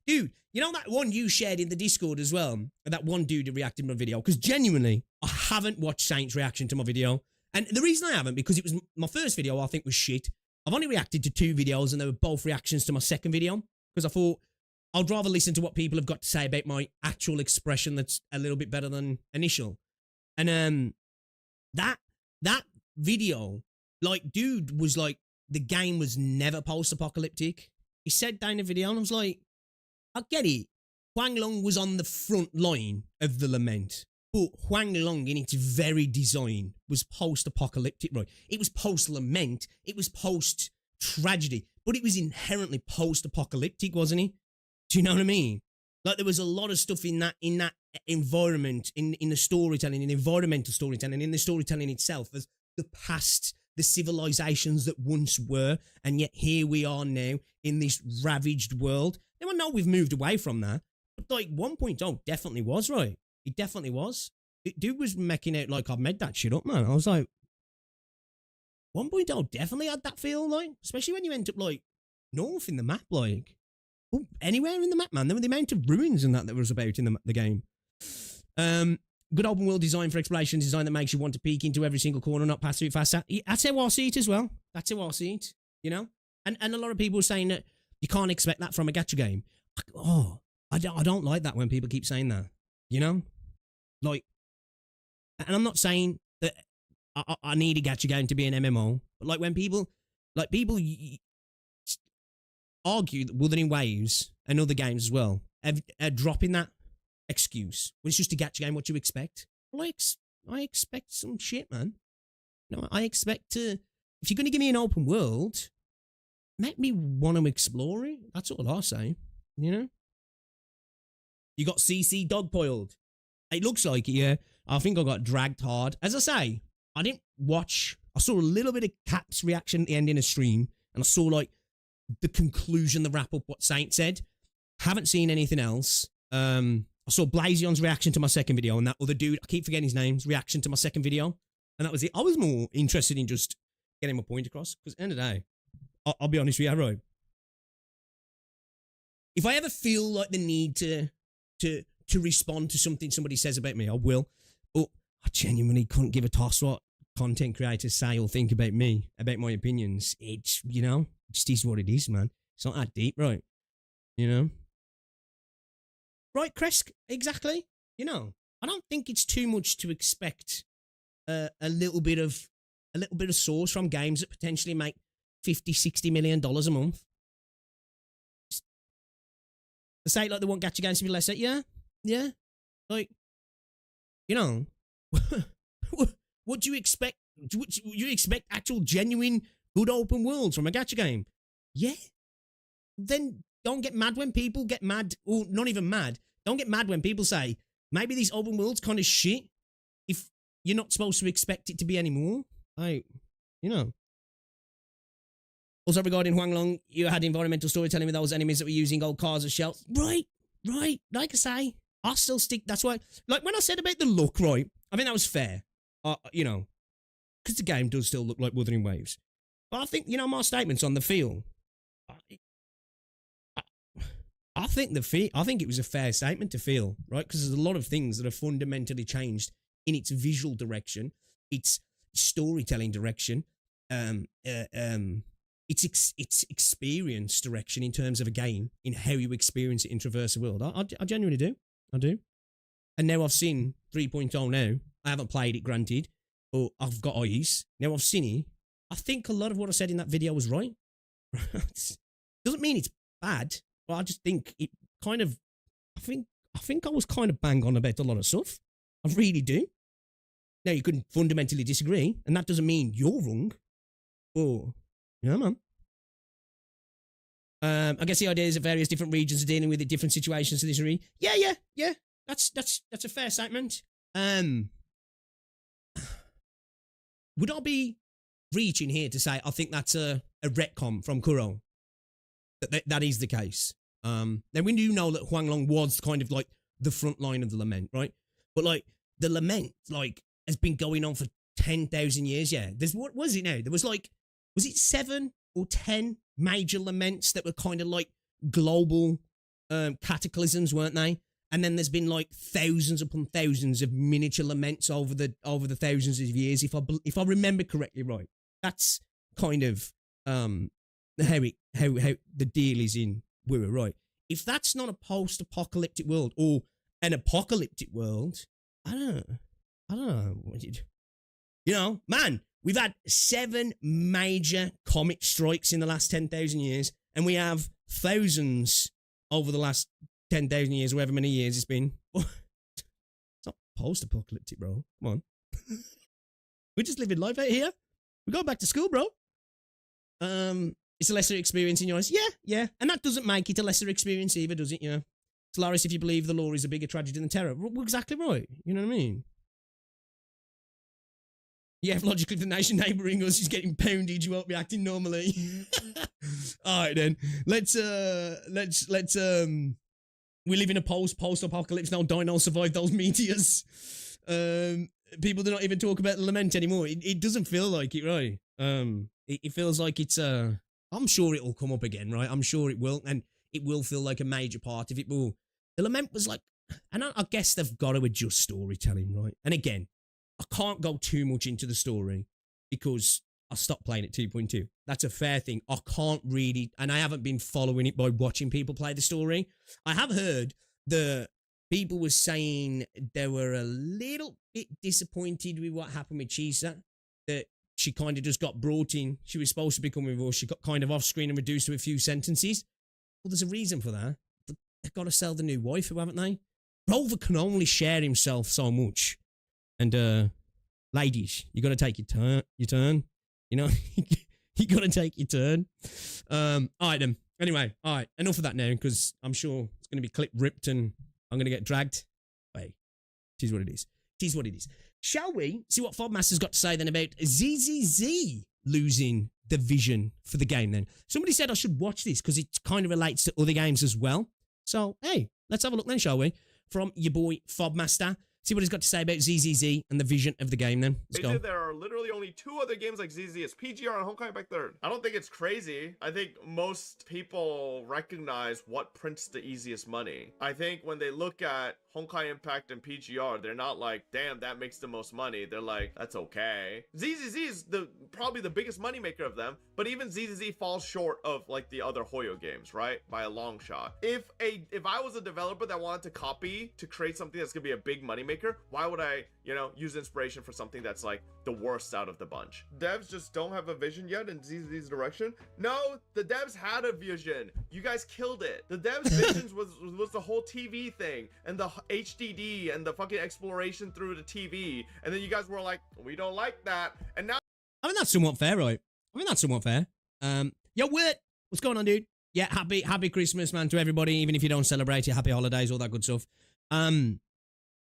Dude, you know that one you shared in the Discord as well? That one dude who reacted to my video? Because genuinely, I haven't watched Saint's reaction to my video. And the reason I haven't, because it was my first video I think was shit. I've only reacted to 2 videos and they were both reactions to my second video. Because I thought, I'd rather listen to what people have got to say about my actual expression that's a little bit better than initial. And that video, like, dude was like, the game was never post-apocalyptic. He said that in the video and I was like, I get it. Huang Long was on the front line of the lament. But Huang Long in its very design was post-apocalyptic, right? It was post-lament. It was post-tragedy. But it was inherently post-apocalyptic, wasn't it? Do you know what I mean? Like, there was a lot of stuff in that environment, in the storytelling, in environmental storytelling, in the storytelling itself, as the past, the civilizations that once were, and yet here we are now in this ravaged world. Now, I know we've moved away from that, but like 1.0 definitely was, right? It definitely was. Dude was making out like I've made that shit up, man. I was like, 1.0 definitely had that feel, like, especially when you end up like north in the map, like, anywhere in the map, man. There were the amount of ruins and that was about in the game. Good open world design for exploration, design that makes you want to peek into every single corner, not pass through it fast. That's how I see it as well. That's how I see it, you know? And a lot of people are saying that you can't expect that from a gacha game. Oh, I don't like that when people keep saying that, you know? Like, and I'm not saying that I need a gacha game to be an MMO, but like when people argue that Wuthering Waves and other games as well are dropping that excuse. Well, it's just a gacha game, what you expect? Like, I expect some shit, man. No, I expect to, if you're going to give me an open world, make me want to explore it. That's all I say, you know? You got CC dogpiled. It looks like it, yeah. I think I got dragged hard. As I say, I didn't watch, I saw a little bit of Cap's reaction at the end in a stream, and I saw like the conclusion, the wrap up, what Saint said. Haven't seen anything else. I saw Blazion's reaction to my second video, and that other dude, I keep forgetting his name's reaction to my second video, and that was it. I was more interested in just getting my point across, because at the end of the day, I'll be honest with you, right? If I ever feel like the need to respond to something somebody says about me, I will. But I genuinely couldn't give a toss what content creators say or think about me, about my opinions. It's, you know, it just is what it is, man. It's not that deep, right? You know? Right, Kresk, exactly. You know, I don't think it's too much to expect a little bit of source from games that potentially make $50-60 million a month. They say like they want gacha games to be less. Yeah. Like, you know, what do you expect? Do you expect actual genuine good open worlds from a gacha game? Yeah. Then don't get mad when people get mad, or not even mad. Don't get mad when people say, maybe these open worlds kind of shit if you're not supposed to expect it to be anymore. Like, you know. Also regarding Huang Long, you had environmental storytelling with those enemies that were using old cars as shells. Right. Like I say, I still stick, that's why, like when I said about the look, right, I think that was fair. You know, because the game does still look like Wuthering Waves. But I think, you know, my statements on the feel, I think it was a fair statement to feel, right? Because there's a lot of things that are fundamentally changed in its visual direction, its storytelling direction, its experience direction in terms of a game, in how you experience it in Traverse the World. I genuinely do. I do. And now I've seen 3.0 now. I haven't played it, granted, but I've got eyes. Now I've seen it. I think a lot of what I said in that video was right. Doesn't mean it's bad, but I just think it kind of, I think I was kind of bang on about a lot of stuff. I really do. Now, you couldn't fundamentally disagree, and that doesn't mean you're wrong. Oh, yeah, man. I guess the idea is that various different regions are dealing with different situations to this degree. Yeah. That's a fair statement. Would I be reaching here to say I think that's a retcon from Kuro? That is the case. Then we do know that Huanglong was kind of like the front line of the lament, right? But like the lament, like, has been going on for 10,000 years. Yeah, there's what was it now? There was like, was it 7 or 10 major laments that were kind of like global cataclysms, weren't they? And then there's been like thousands upon thousands of miniature laments over the thousands of years, if I remember correctly, right? That's kind of how the deal is in Wura, right? If that's not a post-apocalyptic world or an apocalyptic world, I don't know. You know, man, we've had 7 major comet strikes in the last 10,000 years, and we have thousands over the last 10,000 years, however many years it's been. It's not post-apocalyptic, bro. Come on. We're just living life out here. We're going back to school, bro. It's a lesser experience in your eyes. Yeah. And that doesn't make it a lesser experience either, does it? Yeah. Solaris, if you believe the law is a bigger tragedy than terror. We're exactly right. You know what I mean? Yeah, if logically the nation neighbouring us is getting pounded, you won't be acting normally. Alright then. Let's we live in a post-apocalypse now. Dinos survived those meteors. People do not even talk about the lament anymore. It doesn't feel like it, right? It feels like it's I'm sure it'll come up again, right? I'm sure it will, and it will feel like a major part of it. But the lament was like, and I guess they've got to adjust storytelling, right? And again, I can't go too much into the story because I stopped playing at 2.2. That's a fair thing. I can't really, and I haven't been following it by watching people play the story. I have heard the people were saying they were a little bit disappointed with what happened with Chisa, that she kind of just got brought in. She was supposed to become involved. She got kind of off screen and reduced to a few sentences. Well, there's a reason for that. They've got to sell the new wife, haven't they? Rover can only share himself so much. And, ladies, you got to take your turn. You know, you got to take your turn. All right, then. Anyway, all right. Enough of that now, because I'm sure it's going to be clip ripped and I'm going to get dragged. Hey, it is what it is. It is what it is. Shall we see what Fobmaster's got to say then about ZZZ losing the vision for the game then? Somebody said I should watch this because it kind of relates to other games as well. So, hey, let's have a look then, shall we? From your boy Fobmaster. See what he's got to say about ZZZ and the vision of the game then. Let's go. There are literally only 2 other games like ZZ. It's PGR and Honkai Impact 3rd. I don't think it's crazy. I think most people recognize what prints the easiest money. I think when they look at Honkai Impact and PGR, they're not like, damn, that makes the most money. They're like, that's okay. ZZZ is probably the biggest moneymaker of them, but even ZZZ falls short of like the other Hoyo games, right? By a long shot. If I was a developer that wanted to copy to create something that's gonna be a big moneymaker, why would I, use inspiration for something that's like the worst out of the bunch? Devs just don't have a vision yet in ZZZ's direction? No, the devs had a vision. You guys killed it. The devs' visions was the whole TV thing and the HDD and the fucking exploration through the TV. And then you guys were like, we don't like that. And now I mean, that's somewhat fair, right? Yo, Wirt, what's going on, dude? Yeah, happy Christmas, man, to everybody, even if you don't celebrate it. Happy holidays, all that good stuff.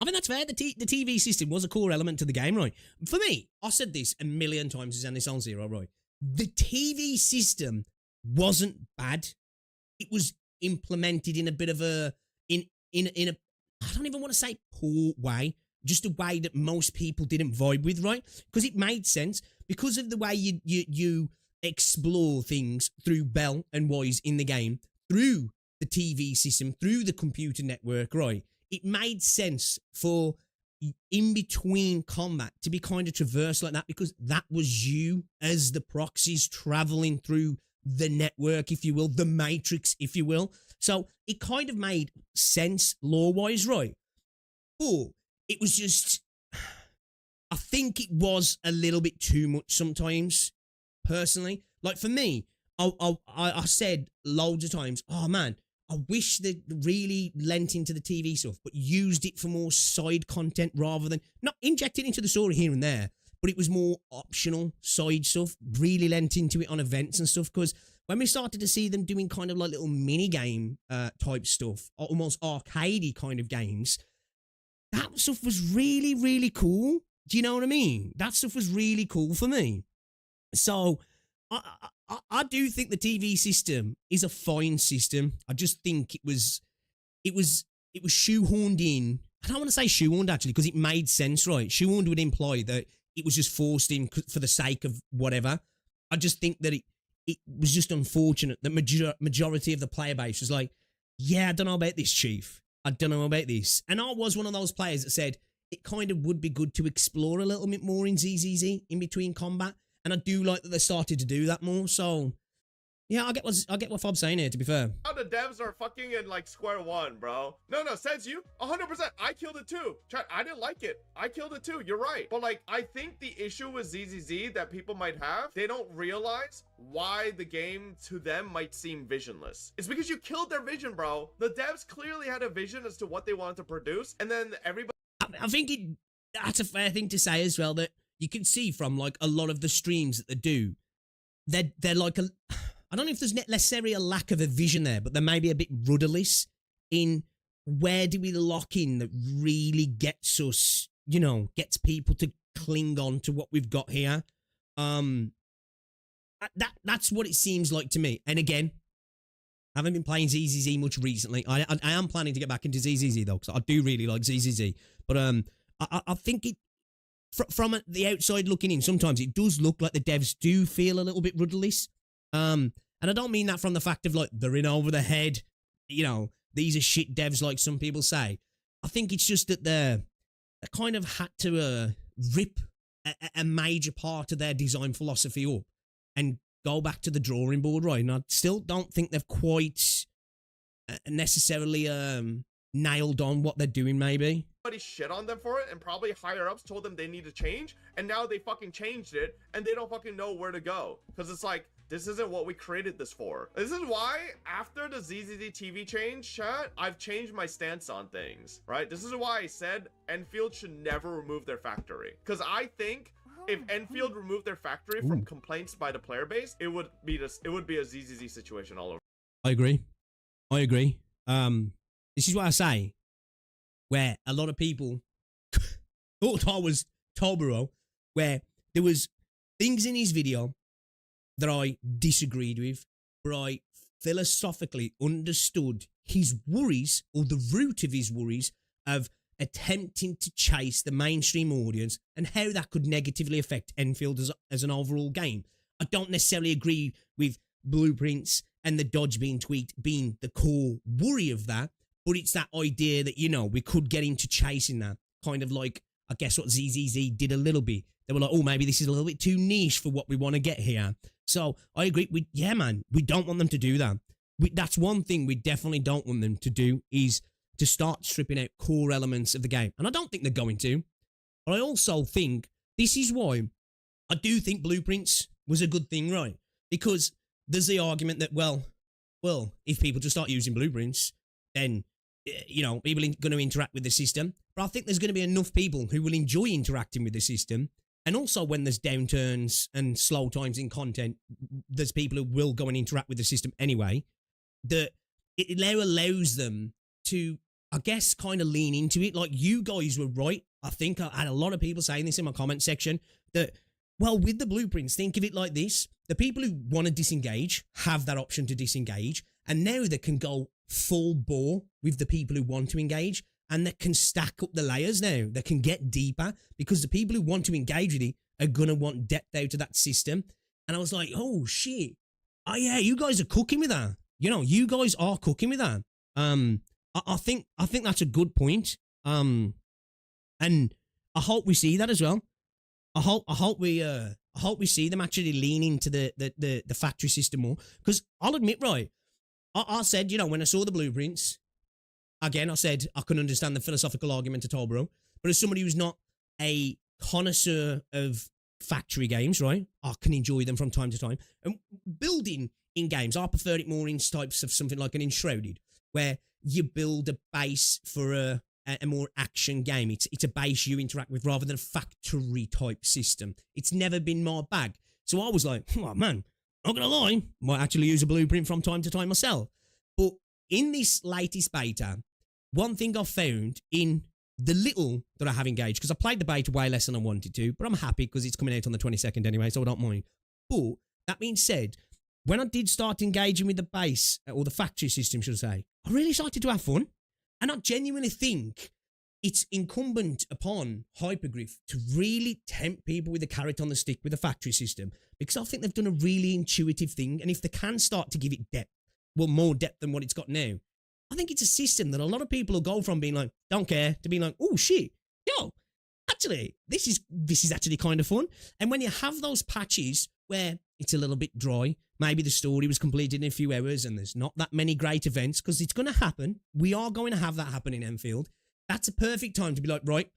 I think that's fair. The TV system was a core element to the game, right? For me, I said this a million times in this on Zero, right? The TV system wasn't bad. It was implemented in a bit of a in a I don't even want to say poor way, just a way that most people didn't vibe with, right? Because it made sense because of the way you explore things through Bell and Wise in the game, through the TV system, through the computer network, right? It made sense for in between combat to be kind of traversed like that because that was you as the proxies traveling through the network, if you will, the matrix, if you will. So it kind of made sense lore-wise, right? But it was just, I think it was a little bit too much sometimes, personally. Like for me, I said loads of times, oh man, I wish they really lent into the TV stuff, but used it for more side content rather than not injecting into the story here and there, but it was more optional side stuff, really lent into it on events and stuff. Because when we started to see them doing kind of like little mini game type stuff, almost arcadey kind of games, that stuff was really, really cool. Do you know what I mean? That stuff was really cool for me. So I do think the TV system is a fine system. I just think it was shoehorned in. I don't want to say shoehorned actually, because it made sense, right? Shoehorned would imply that it was just forced in for the sake of whatever. I just think that it was just unfortunate that majority of the player base was like, yeah, I don't know about this, Chief. I don't know about this. And I was one of those players that said it kind of would be good to explore a little bit more in ZZZ in between combat. And I do like that they started to do that more. So, yeah, I get what Fob's saying here, to be fair. Now the devs are fucking in like square one, bro. No, says you. 100%. I killed it too. Chat, I didn't like it. I killed it too. You're right. But like, I think the issue with ZZZ that people might have, they don't realize why the game to them might seem visionless. It's because you killed their vision, bro. The devs clearly had a vision as to what they wanted to produce. And then everybody... I think that's a fair thing to say as well, that you can see from like a lot of the streams that they do, they're like I don't know if there's necessarily a lack of a vision there, but there may be a bit rudderless in where do we lock in that really gets us, you know, gets people to cling on to what we've got here. That's what it seems like to me. And again, I haven't been playing ZZZ much recently. I am planning to get back into ZZZ though, because I do really like ZZZ. But I think it, from the outside looking in, sometimes it does look like the devs do feel a little bit rudderless. And I don't mean that from the fact of like they're in over the head, you know, these are shit devs like some people say. I think it's just that they kind of had to rip a major part of their design philosophy up and go back to the drawing board, right? And I still don't think they've quite necessarily nailed on what they're doing, maybe. Shit on them for it, and probably higher ups told them they need to change, and now they fucking changed it, and they don't fucking know where to go, because it's like, this isn't what we created this for. This is why after the ZZZ TV change, chat, I've changed my stance on things, right? This is why I said Enfield should never remove their factory, because I think if Enfield removed their factory from complaints by the player base, it would be a ZZZ situation all over. I agree. This is what I say, where a lot of people thought I was Tobero, where there was things in his video that I disagreed with, but I philosophically understood his worries, or the root of his worries, of attempting to chase the mainstream audience and how that could negatively affect Enfield as an overall game. I don't necessarily agree with blueprints and the dodge being tweaked being the core worry of that, but it's that idea that, you know, we could get into chasing that, kind of like, I guess what ZZZ did a little bit. They were like, oh, maybe this is a little bit too niche for what we want to get here. So I agree. We don't want them to do that. That's one thing we definitely don't want them to do, is to start stripping out core elements of the game. And I don't think they're going to. But I also think this is why I do think blueprints was a good thing, right? Because there's the argument that, well, if people just start using blueprints, then, you know, people are going to interact with the system. But I think there's going to be enough people who will enjoy interacting with the system. And also when there's downturns and slow times in content, there's people who will go and interact with the system anyway, that it now allows them to, I guess, kind of lean into it. Like, you guys were right. I think I had a lot of people saying this in my comment section, that, well, with the blueprints, think of it like this. The people who want to disengage have that option to disengage. And now they can go full bore with the people who want to engage. And they can stack up the layers now. They can get deeper, because the people who want to engage with it are going to want depth out of that system. And I was like, oh, shit. Oh, yeah, you guys are cooking with that. You know, you guys are cooking with that. I think that's a good point. And I hope we see that as well. I hope we see them actually lean into the factory system more. Because I'll admit, right, I said, you know, when I saw the blueprints, again, I said I can understand the philosophical argument to Tolbro, but as somebody who's not a connoisseur of factory games, right? I can enjoy them from time to time. And building in games, I prefer it more in types of something like an Enshrouded, where you build a base for a more action game. It's a base you interact with rather than a factory type system. It's never been my bag. So I was like, oh man, not gonna lie, might actually use a blueprint from time to time myself. But in this latest beta, one thing I found in the little that I have engaged, because I played the beta way less than I wanted to, but I'm happy because it's coming out on the 22nd anyway, so I don't mind. But that being said, when I did start engaging with the base, or the factory system, should I say, I really started to have fun. And I genuinely think it's incumbent upon Hypergriff to really tempt people with a carrot on the stick with the factory system, because I think they've done a really intuitive thing. And if they can start to give it depth, well, more depth than what it's got now, I think it's a system that a lot of people will go from being like, don't care, to being like, oh shit, yo, actually, this is actually kind of fun. And when you have those patches where it's a little bit dry, maybe the story was completed in a few hours and there's not that many great events, because it's going to happen. We are going to have that happen in Enfield. That's a perfect time to be like, right,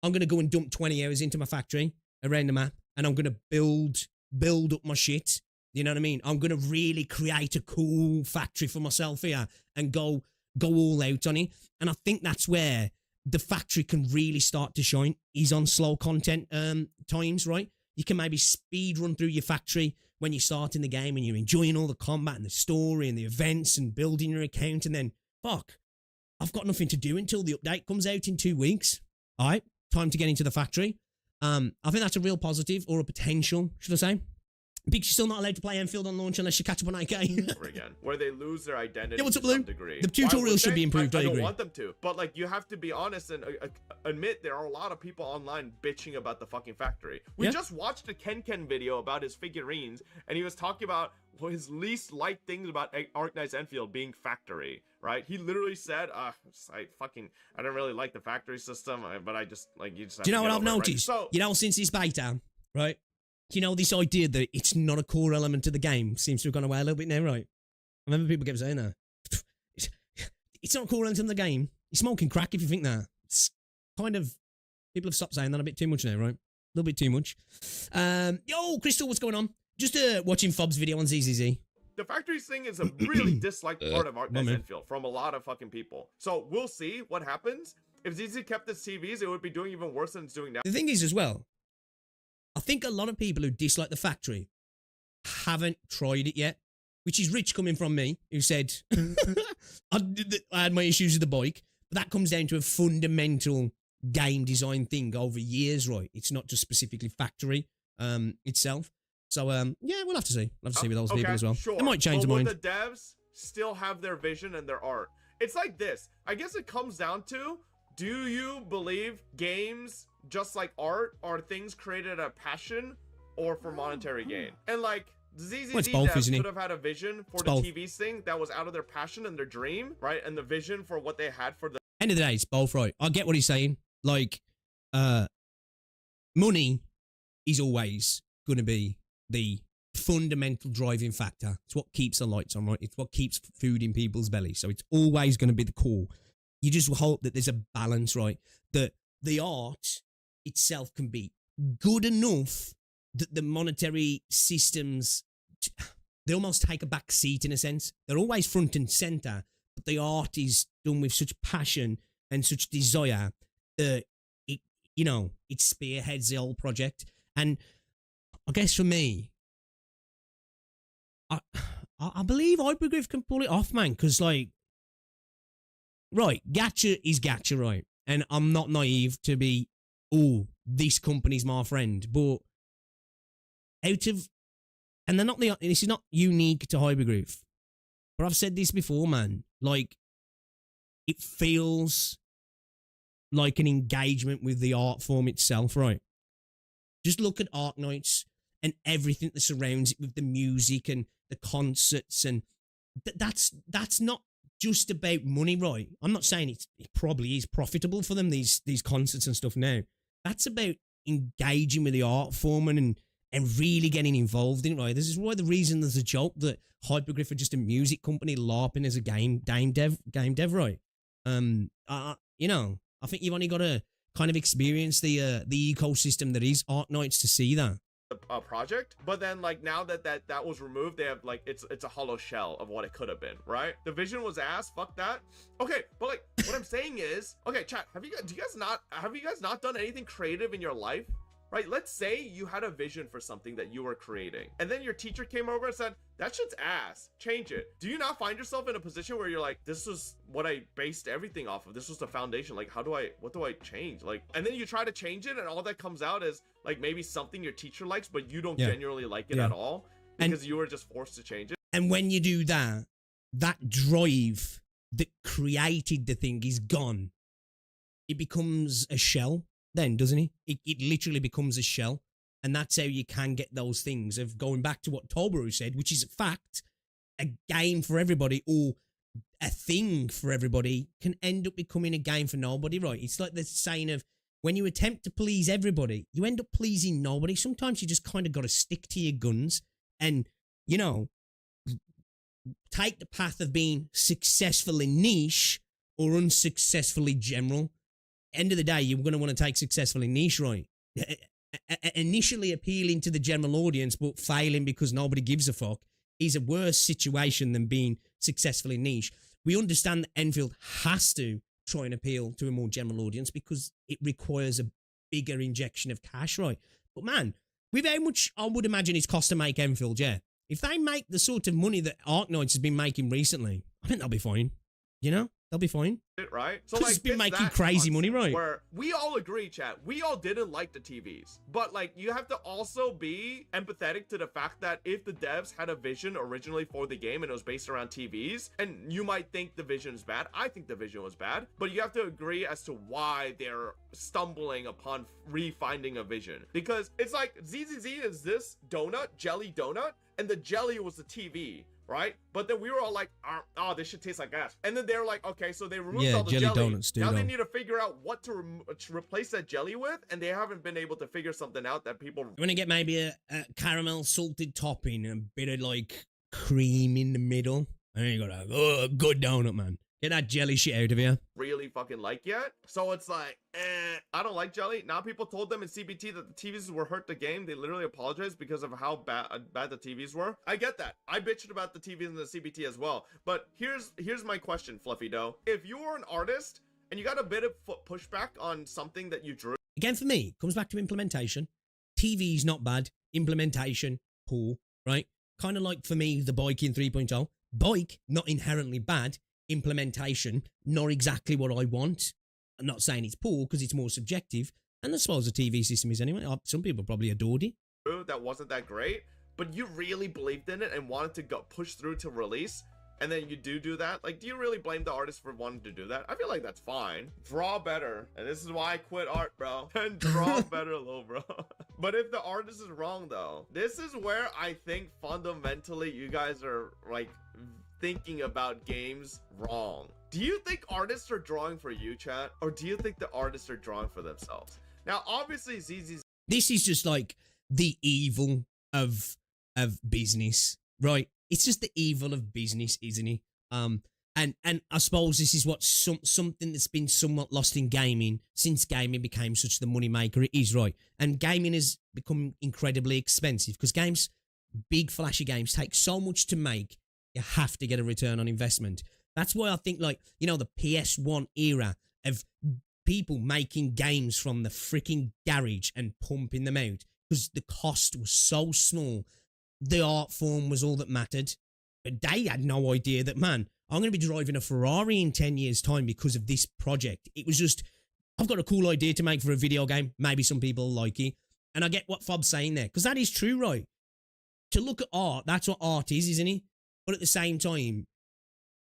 I'm going to go and dump 20 hours into my factory around the map, and I'm going to build up my shit. You know what I mean? I'm going to really create a cool factory for myself here and go all out on it. And I think that's where the factory can really start to shine, is on slow content times, right? You can maybe speed run through your factory when you start in the game and you're enjoying all the combat and the story and the events and building your account, and then, fuck, I've got nothing to do until the update comes out in 2 weeks. All right, time to get into the factory. I think that's a real positive, or a potential, should I say. Because you're still not allowed to play Enfield on launch unless you catch up on 8K. Over again, where they lose their identity. Yeah, what's up, to Lou? some degree. The tutorials should be improved. I I don't agree. want them to, but like, you have to be honest and admit there are a lot of people online bitching about the fucking factory. We just watched a Ken video about his figurines, and he was talking about his least liked things about ARKNIGHTS Enfield being factory. Right? He literally said, I don't really like the factory system, but I just like, you just. Do you know what I've over it, noticed? Right? So, you know, since this beta, right? You know, this idea that it's not a core element of the game seems to have gone away a little bit now, right? I remember people kept saying that. It's not a core element of the game. You're smoking crack if you think that. It's kind of, people have stopped saying that a bit too much now, right? A little bit too much. Yo, Crystal, what's going on? Just watching Fob's video on ZZZ. the factory thing is a really disliked part of ARKNIGHTS Enfield from a lot of fucking people. So we'll see what happens. If ZZ kept its TVs, it would be doing even worse than it's doing now. The thing is as well, I think a lot of people who dislike the factory haven't tried it yet, which is rich coming from me, who said I had my issues with the bike, but that comes down to a fundamental game design thing over years, right? It's not just specifically factory itself. So yeah, we'll have to see. We'll have to see with those people as well. Sure. They might change their will mind. the devs still have their vision and their art? It's like this. I guess it comes down to, do you believe games, just like art, are things created out of passion or for monetary gain? And like, ZZZ devs could have had a vision for the TVs thing that was out of their passion and their dream, right? And the vision for what they had for the end of the day, it's both, right? I get what he's saying. Like, money is always going to be the fundamental driving factor. It's what keeps the lights on, right? It's what keeps food in people's bellies. So it's always going to be the core. You just hope that there's a balance, right? That the art itself can be good enough that the monetary systems, they almost take a back seat in a sense. They're always front and center, but the art is done with such passion and such desire that it, you know, it spearheads the whole project. And I guess for me, I believe Hypergriff can pull it off, man, because like, right, Gacha is Gacha, right? And I'm not naive to be, oh, this company's my friend, but out of, and they're not the, this is not unique to Hypergriff, but I've said this before, man, like, it feels like an engagement with the art form itself, right? Just look at ARKNIGHTS and everything that surrounds it with the music and the concerts, and that's not just about money, right? I'm not saying it probably is profitable for them, these concerts and stuff now. That's about engaging with the art form and really getting involved in it, right? This is why the reason there's a joke that Hypergriff are just a music company LARPing as a game dev, right? You know, I think you've only got to kind of experience the ecosystem that is ARKNIGHTS to see that. Project, but then like now that was removed, they have like it's a hollow shell of what it could have been, right? The vision was ass, fuck that. Okay, but like what I'm saying is, okay, chat, have you guys not done anything creative in your life? Right? Let's say you had a vision for something that you were creating, and then your teacher came over and said, that shit's ass, change it. Do you not find yourself in a position where you're like, this was what I based everything off of, this was the foundation, like what do I change? Like, and then you try to change it, and all that comes out is like maybe something your teacher likes, but you don't genuinely like it at all because you were just forced to change it. And when you do that, that drive that created the thing is gone. It becomes a shell then, doesn't it? It literally becomes a shell. And that's how you can get those things of going back to what Tolburu said, which is a fact, a game for everybody or a thing for everybody can end up becoming a game for nobody, right? It's like the saying of when you attempt to please everybody, you end up pleasing nobody. Sometimes you just kind of got to stick to your guns and, you know, take the path of being successfully niche or unsuccessfully general. End of the day, you're going to want to take successfully niche, right? Initially appealing to the general audience, but failing because nobody gives a fuck is a worse situation than being successfully niche. We understand that Enfield has to try and appeal to a more general audience because it requires a bigger injection of cash, right? But man, with how much I would imagine it's cost to make Enfield, yeah. If they make the sort of money that ARKNIGHTS has been making recently, I think they'll be fine. You know? They'll be fine. Right? So like, it's been making crazy money, right? Where we all agree, chat. We all didn't like the TVs. But like, you have to also be empathetic to the fact that if the devs had a vision originally for the game and it was based around TVs, and you might think the vision is bad. I think the vision was bad. But you have to agree as to why they're stumbling upon refinding a vision. Because it's like, ZZZ is this donut, jelly donut, and the jelly was the TV. Right? But then we were all like, oh, this shit tastes like ass. And then they were like, okay, so they removed all the jelly. Donuts, now they need to figure out what to replace that jelly with, and they haven't been able to figure something out that people... You want to get maybe a caramel salted topping and a bit of like cream in the middle. And then you got a good donut, man. Get that jelly shit out of here. Really fucking like yet. So it's like, I don't like jelly. Now people told them in CBT that the TVs were hurt the game. They literally apologized because of how bad the TVs were. I get that. I bitched about the TVs in the CBT as well. But here's my question, Fluffy Dough. If you were an artist and you got a bit of pushback on something that you drew. Again, for me, it comes back to implementation. TV's not bad. Implementation, poor, right? Kind of like for me, the bike in 3.0. Bike, not inherently bad. Implementation, not exactly what I want. I'm not saying it's poor because it's more subjective, and I suppose the TV system is anyway. Some people probably adored it. That wasn't that great, but you really believed in it and wanted to go push through to release, and then you do that. Like, do you really blame the artist for wanting to do that? I feel like that's fine. Draw better, and this is why I quit art, bro. And draw better, little bro. But if the artist is wrong, though, this is where I think fundamentally you guys are like thinking about games wrong. Do you think artists are drawing for you, chat? Or do you think the artists are drawing for themselves? Now, obviously, ZZ's... This is just like the evil of business, right? It's just the evil of business, isn't it? And I suppose this is what something that's been somewhat lost in gaming since gaming became such the money maker it is, right? And gaming has become incredibly expensive because games, big flashy games, take so much to make. You have to get a return on investment. That's why I think, like, you know, the PS1 era of people making games from the freaking garage and pumping them out because the cost was so small. The art form was all that mattered. But they had no idea that, man, I'm going to be driving a Ferrari in 10 years' time because of this project. It was just, I've got a cool idea to make for a video game. Maybe some people like it. And I get what Fob's saying there because that is true, right? To look at art, that's what art is, isn't it? But at the same time,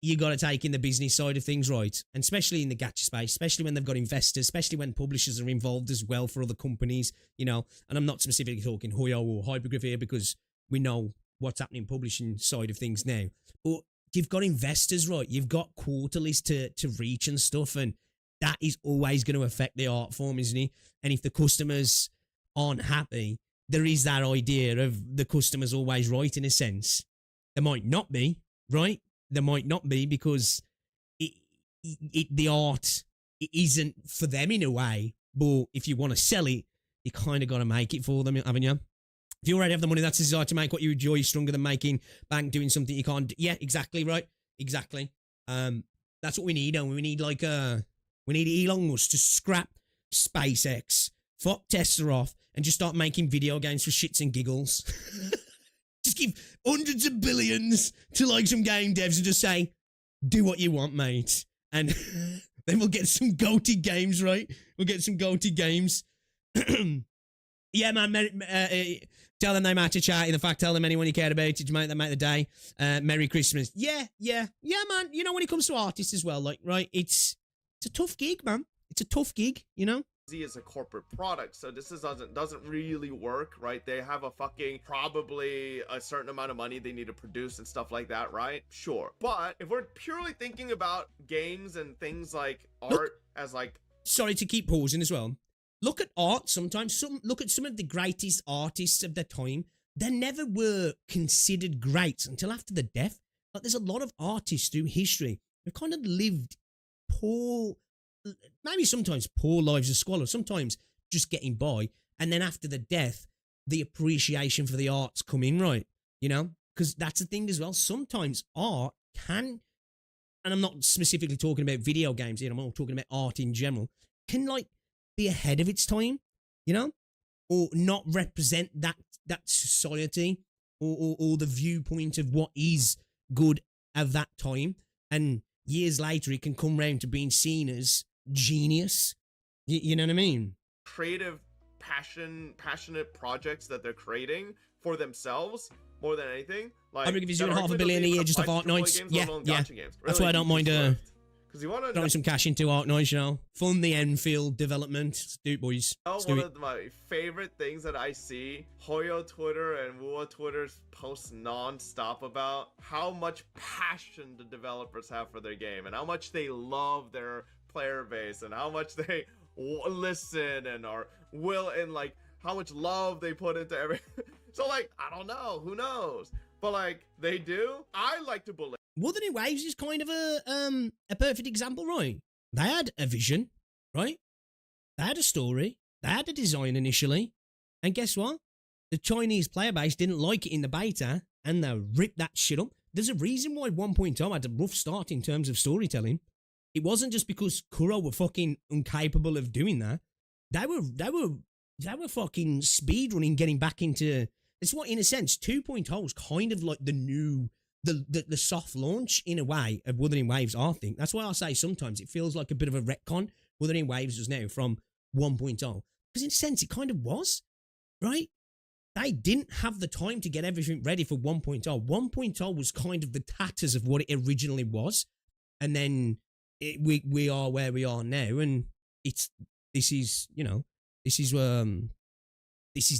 you got to take in the business side of things, right? And especially in the gacha space, especially when they've got investors, especially when publishers are involved as well for other companies, you know. And I'm not specifically talking Hoyo or Hypergraph here because we know what's happening in publishing side of things now. But you've got investors, right? You've got quarterlies to reach and stuff, and that is always going to affect the art form, isn't it? And if the customers aren't happy, there is that idea of the customer's always right in a sense. There might not be, right? There might not be because the art isn't for them in a way, But if you want to sell it, you kind of got to make it for them, haven't you? If you already have the money, that's the desire to make what you enjoy is stronger than making bank doing something you can't do. Yeah, exactly, right? Exactly. That's what we need, and we need we need Elon Musk to scrap SpaceX, fuck Tesla off, and just start making video games for shits and giggles. Just give hundreds of billions to like some game devs and just say, do what you want, mate. And then we'll get some goated games, right? We'll get some goated games. Yeah, man. Tell them they matter, chat. In fact, tell them anyone you care about. Did you make the day? Merry Christmas. Yeah, man. You know, when it comes to artists as well, like, right? It's a tough gig, man. It's a tough gig, you know? Is a corporate product, so this doesn't really work, right? They have a fucking probably a certain amount of money they need to produce and stuff like that, right? Sure, but if we're purely thinking about games and things like art as like, sorry to keep pausing as well. Look at art sometimes. Look at some of the greatest artists of their time. They never were considered great until after the death. Like, there's a lot of artists through history who kind of lived poor, maybe sometimes poor lives of squalor, sometimes just getting by. And then after the death, the appreciation for the arts come in, right? You know, because that's the thing as well. Sometimes art can, and I'm not specifically talking about video games here, I'm not talking about art in general, can like be ahead of its time, you know, or not represent that society or the viewpoint of what is good of that time. And years later, it can come round to being seen as genius. You know what I mean? Creative passionate projects that they're creating for themselves more than anything. Like, I'm gonna give you $500 million a year just off ARKNIGHTS. Yeah. That's why I don't mind because you want to throwing some cash into ARKNIGHTS, you know. Fund the Enfield development. Let's do it, boys. One of my favorite things that I see Hoyo Twitter and Wua Twitter's posts non-stop about how much passion the developers have for their game and how much they love their player base and how much they listen and are and like how much love they put into everything. So like, I don't know, who knows, but like they do. I like to believe. Wuthering Waves is kind of a perfect example, right? They had a vision, right? They had a story. They had a design initially, and guess what? The Chinese player base didn't like it in the beta, and they ripped that shit up. There's a reason why 1.0 had a rough start in terms of storytelling. It wasn't just because Kuro were fucking incapable of doing that. They were fucking speedrunning, getting back into. It's what, in a sense, 2.0 is kind of like the new, the soft launch in a way of Wuthering Waves. I think that's why I say sometimes it feels like a bit of a retcon. Wuthering Waves was now from 1.0 because in a sense it kind of was, right? They didn't have the time to get everything ready for 1.0. 1.0 was kind of the tatters of what it originally was, and then we are where we are now, and this is the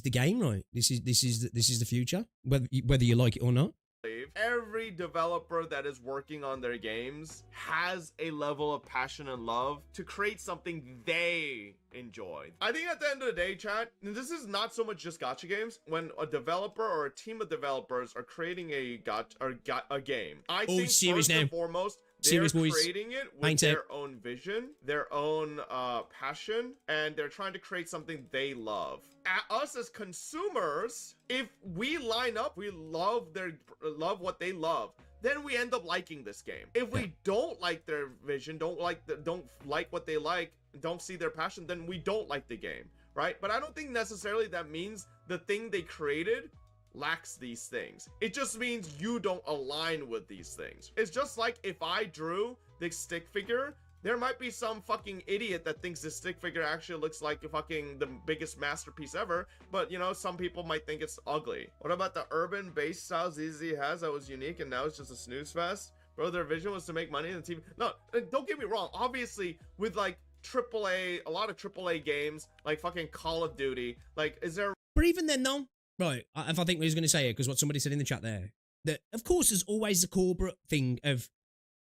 game, right? This is the future, whether you like it or not. Every developer that is working on their games has a level of passion and love to create something they enjoy. I think at the end of the day, chat, this is not so much just gacha games. When a developer or a team of developers are creating a game, I think first and foremost, they're creating it with their own vision, their own passion, and they're trying to create something they love. Us as consumers, if we line up, we love what they love, then we end up liking this game. If we don't like their vision, don't like what they like, don't see their passion, then we don't like the game, right? But I don't think necessarily that means the thing they created lacks these things. It just means you don't align with these things. It's just like if I drew the stick figure, there might be some fucking idiot that thinks this stick figure actually looks like fucking the biggest masterpiece ever, but you know, some people might think it's ugly. What about the urban bass style ZZ has that was unique and now it's just a snooze fest? Bro, their vision was to make money in the TV. No, don't get me wrong. Obviously, with like a lot of AAA games, like fucking Call of Duty, like is there... But even then though, right, if I think what he was going to say here, because what somebody said in the chat there, that of course there's always the corporate thing of,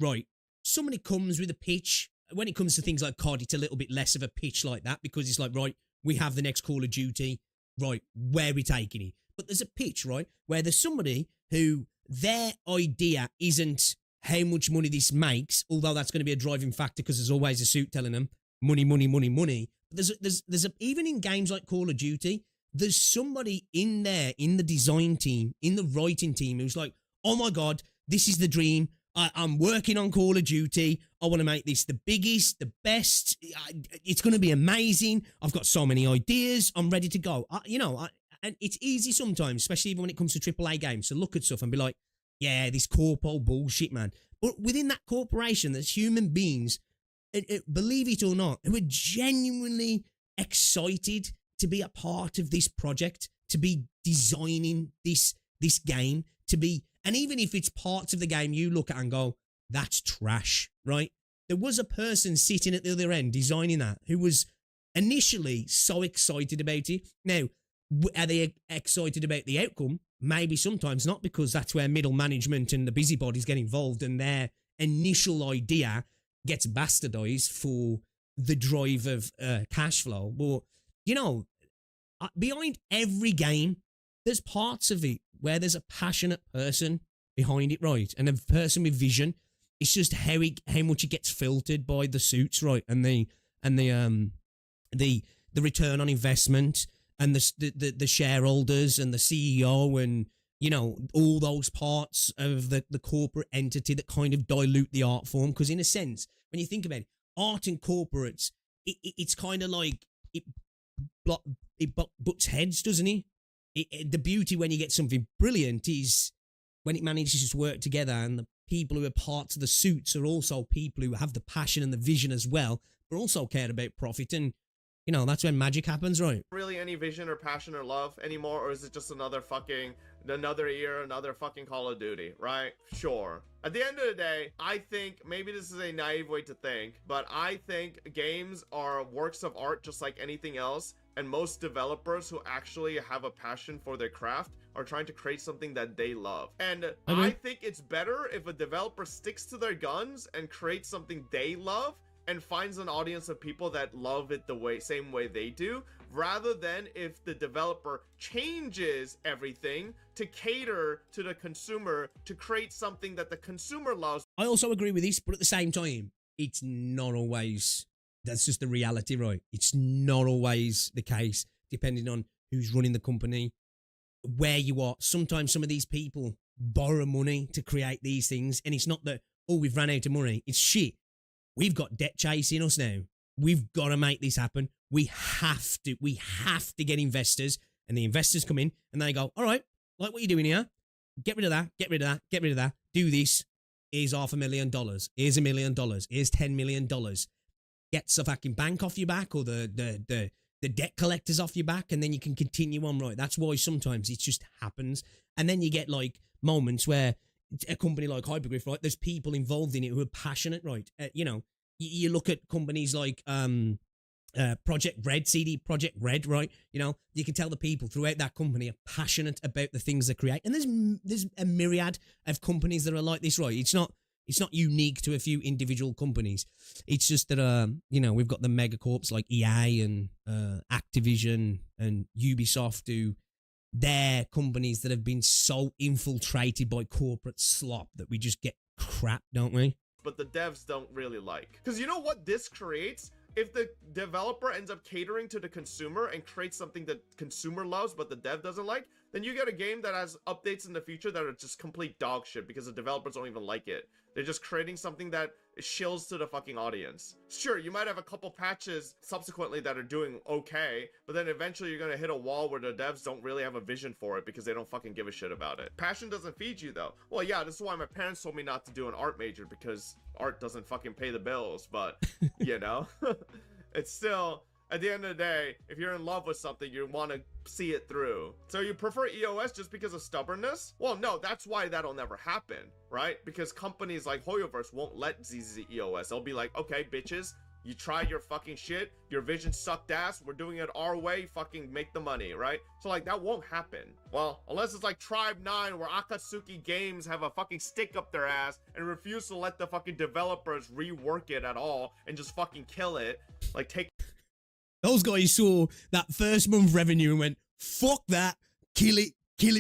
right, somebody comes with a pitch. When it comes to things like COD, it's a little bit less of a pitch like that because it's like, right, we have the next Call of Duty, right, where are we taking it? But there's a pitch, right, where there's somebody who their idea isn't how much money this makes, although that's going to be a driving factor because there's always a suit telling them money, money, money, money. even in games like Call of Duty, there's somebody in there, in the design team, in the writing team, who's like, oh my God, this is the dream. I'm working on Call of Duty. I want to make this the biggest, the best. It's going to be amazing. I've got so many ideas. I'm ready to go. And it's easy sometimes, especially even when it comes to AAA games, to look at stuff and be like, yeah, this corpo bullshit, man. But within that corporation, there's human beings, believe it or not, who are genuinely excited to be a part of this project, to be designing this game, and even if it's parts of the game you look at and go, that's trash, right? There was a person sitting at the other end designing that who was initially so excited about it. Now, are they excited about the outcome? Maybe sometimes not, because that's where middle management and the busybodies get involved and their initial idea gets bastardized for the drive of cash flow. But, behind every game, there's parts of it where there's a passionate person behind it, right? And a person with vision. It's just how much it gets filtered by the suits, right? And the return on investment and the shareholders and the CEO and, all those parts of the corporate entity that kind of dilute the art form. Because in a sense, when you think about it, art and corporates, it's kind of like it butts heads, doesn't it? The beauty when you get something brilliant is when it manages to work together, and the people who are parts of the suits are also people who have the passion and the vision as well, but also care about profit. And, that's when magic happens, right? Really any vision or passion or love anymore, or is it just another year, another fucking Call of Duty, right? Sure. At the end of the day, I think, maybe this is a naive way to think, but I think games are works of art just like anything else, and most developers who actually have a passion for their craft are trying to create something that they love. And I think it's better if a developer sticks to their guns and creates something they love and finds an audience of people that love it the same way they do, rather than if the developer changes everything to cater to the consumer to create something that the consumer loves. I also agree with this, but at the same time, it's not always, that's just the reality, right? It's not always the case, depending on who's running the company, where you are. Sometimes some of these people borrow money to create these things, and it's not that, oh, we've ran out of money. It's shit. We've got debt chasing us now. We've got to make this happen. We have to get investors, and the investors come in and they go, all right, like what you're doing here, get rid of that, get rid of that, get rid of that, do this. Here's $500,000. Here's $1 million. Here's $10 million. Gets the fucking bank off your back, or the debt collectors off your back, and then you can continue on, right? That's why sometimes it just happens. And then you get like moments where a company like Hypergriff, right? There's people involved in it who are passionate, right? You look at companies like Project Red, CD Project Red, right? You can tell the people throughout that company are passionate about the things they create. And there's a myriad of companies that are like this, right? It's not unique to a few individual companies. It's just that we've got the megacorps like EA and Activision and Ubisoft, who they're companies that have been so infiltrated by corporate slop that we just get crap, don't we? But the devs don't really like. Because you know what this creates? If the developer ends up catering to the consumer and creates something that consumer loves but the dev doesn't like, then you get a game that has updates in the future that are just complete dog shit because the developers don't even like it. They're just creating something that shills to the fucking audience. Sure, you might have a couple patches subsequently that are doing okay, but then eventually you're gonna hit a wall where the devs don't really have a vision for it because they don't fucking give a shit about it. Passion doesn't feed you though. Well, yeah, this is why my parents told me not to do an art major, because art doesn't fucking pay the bills, but it's still, at the end of the day, if you're in love with something, you want to see it through. So you prefer EOS just because of stubbornness? Well, no, that's why that'll never happen, right? Because companies like Hoyoverse won't let ZZ EOS. They'll be like, okay, bitches, you tried your fucking shit, your vision sucked ass, we're doing it our way, fucking make the money, right? So like, that won't happen. Well, unless it's like Tribe 9, where Akatsuki Games have a fucking stick up their ass and refuse to let the fucking developers rework it at all and just fucking kill it. Like, take... Those guys saw that first month revenue and went, fuck that, kill it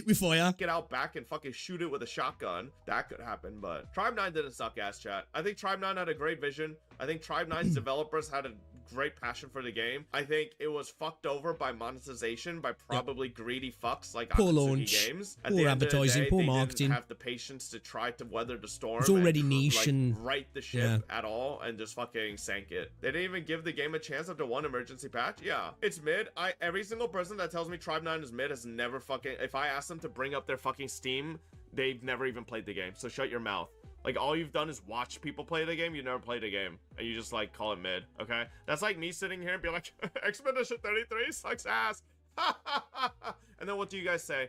with fire. Get out back and fucking shoot it with a shotgun. That could happen, but Tribe 9 didn't suck ass, chat. I think Tribe 9 had a great vision. I think Tribe 9's developers had a great passion for the game. I think it was fucked over by monetization by probably greedy fucks like Poor Akatsuki launch, Games. poor advertising, poor they marketing. didn't have the patience to try to weather the storm. It's already and, niche like, and right the ship at all, and just fucking sank it. They didn't even give the game a chance after one emergency patch. Yeah, it's mid. Every single person that tells me Tribe 9 is mid has never fucking. If I ask them to bring up their fucking Steam, they've never even played the game. So shut your mouth. Like, all you've done is watch people play the game. You never played the game, and you just like call it mid. Okay, that's like me sitting here and be like, Expedition 33 sucks ass. And then what do you guys say?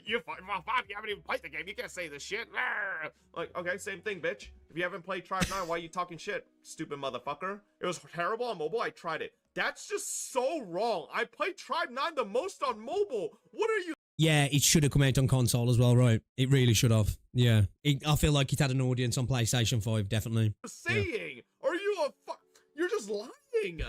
You haven't even played the game. You can't say this shit. Like, okay, same thing, bitch. If you haven't played Tribe 9, why are you talking shit? Stupid motherfucker. It was terrible on mobile. I tried it. That's just so wrong. I played Tribe 9 the most on mobile. What are you Yeah, it should have come out on console as well, right? It really should have. Yeah. I feel like it had an audience on PlayStation 5, definitely. saying? Are you You're just lying.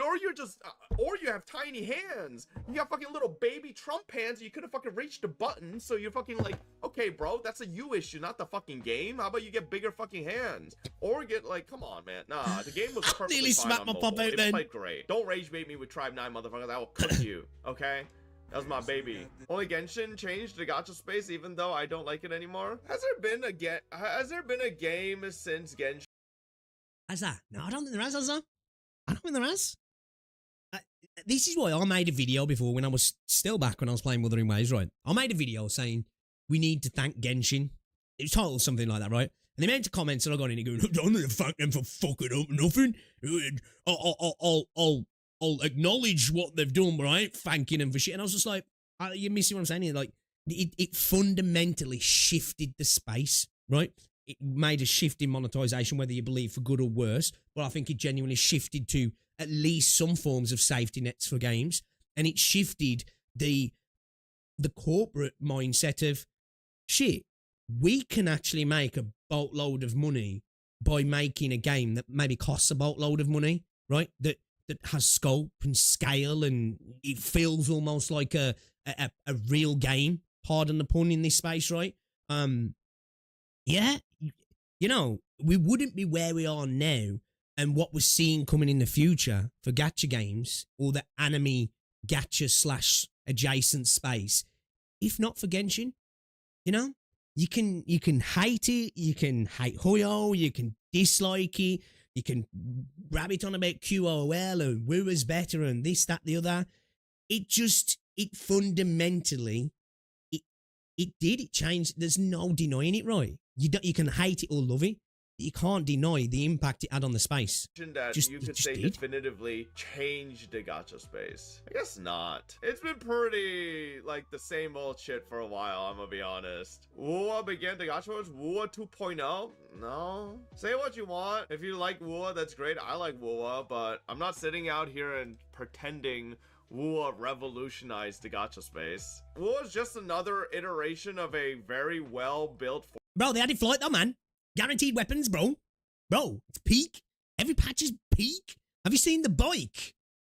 Or you're just, or you have tiny hands. You got fucking little baby Trump hands. You could have fucking reached the button. So you're fucking like, okay, bro, that's a you issue, not the fucking game. How about you get bigger fucking hands? Or get like, come on, man. Nah, the game was perfectly nearly fine smacked on my mobile. pop out It then. played great. Don't rage bait me with Tribe 9, motherfuckers. I will cook you, okay? That was my baby. Only Genshin changed the gacha space, even though I don't like it anymore. Has there been a game since Genshin? Has that? No, I don't think there has that? I don't think there has. This is why I made a video before when I was still back when I was playing Wuthering Waves, right? I made a video saying we need to thank Genshin. It was titled something like that, right? And the amount of comments that I got in it going, I don't need to thank them for fucking up nothing. I'll acknowledge what they've done, right? Thanking them for shit. And I was just like, you're missing what I'm saying here. Like, it fundamentally shifted the space, right? It made a shift in monetization, whether you believe for good or worse. But I think it genuinely shifted to at least some forms of safety nets for games. And it shifted the corporate mindset of, shit, we can actually make a boatload of money by making a game that maybe costs a boatload of money, right? That has scope and scale, and it feels almost like a real game, pardon the pun, in this space, right? Yeah, you know, we wouldn't be where we are now and what we're seeing coming in the future for gacha games or the anime gacha / adjacent space, if not for Genshin. You know, you can hate it, you can hate Hoyo, you can dislike it, you can rabbit on about QOL and Wooer's better and this, that, the other. It fundamentally, it changed. There's no denying it, right? You can hate it or love it. You can't deny the impact it had on the space. That you could say definitively changed the gacha space. I guess not. It's been pretty like the same old shit for a while, I'm gonna be honest. Wuwa began the gacha wars. Wuwa 2.0? No. Say what you want. If you like Wuwa, that's great. I like Wuwa, but I'm not sitting out here and pretending Wuwa revolutionized the gacha space. Wuwa is just another iteration of a very well-built... Bro, they added flight though, man. Guaranteed weapons, bro. Bro, it's peak. Every patch is peak. Have you seen the bike?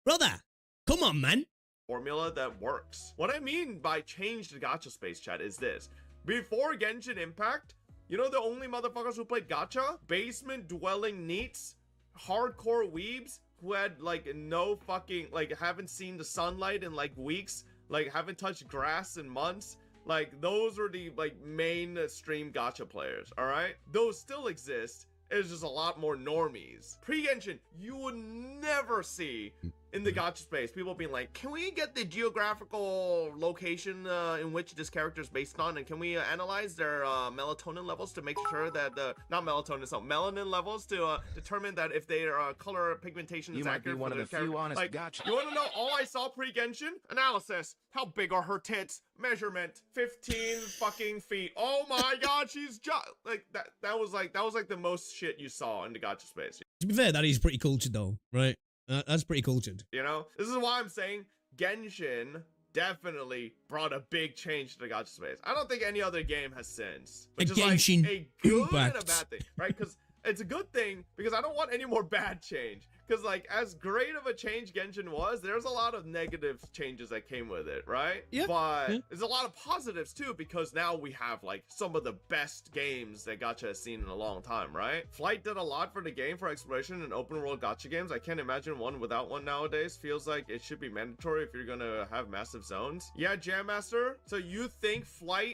Brother, come on, man. Formula that works. What I mean by change the gacha space, chat, is this. Before Genshin Impact, you know the only motherfuckers who played gacha? Basement-dwelling neats, hardcore weebs, who had, like, no fucking, like, haven't seen the sunlight in, like, weeks, like, haven't touched grass in months. Like, those were the, like, mainstream gacha players, alright? Those still exist. It's just a lot more normies. Pre-Genshin, you would never see in the gacha space people being like, can we get the geographical location in which this character is based on, and can we analyze their melatonin levels to make sure that not melatonin, so melanin levels to determine that if their color pigmentation is accurate. You might be one of the few honest gacha. You want to know all I saw pre-Genshin? Analysis. How big are her tits? Measurement. 15 fucking feet. Oh my god, she's just like that. That was like the most shit you saw in the gacha space. To be fair, that is pretty cultured though, right? That's pretty cultured. You know, this is why I'm saying Genshin definitely brought a big change to the gacha space. I don't think any other game has since. Which is Genshin like a good impact. and a bad thing, right? Because it's a good thing because I don't want any more bad change. Because like as great of a change Genshin was, there's a lot of negative changes that came with it, right? Yeah. But there's a lot of positives too, because now we have like some of the best games that Gacha has seen in a long time, right? Flight did a lot for the game for exploration and open world Gacha games. I can't imagine one without one nowadays. Feels like it should be mandatory if you're gonna have massive zones. Yeah, Jam Master. So you think Flight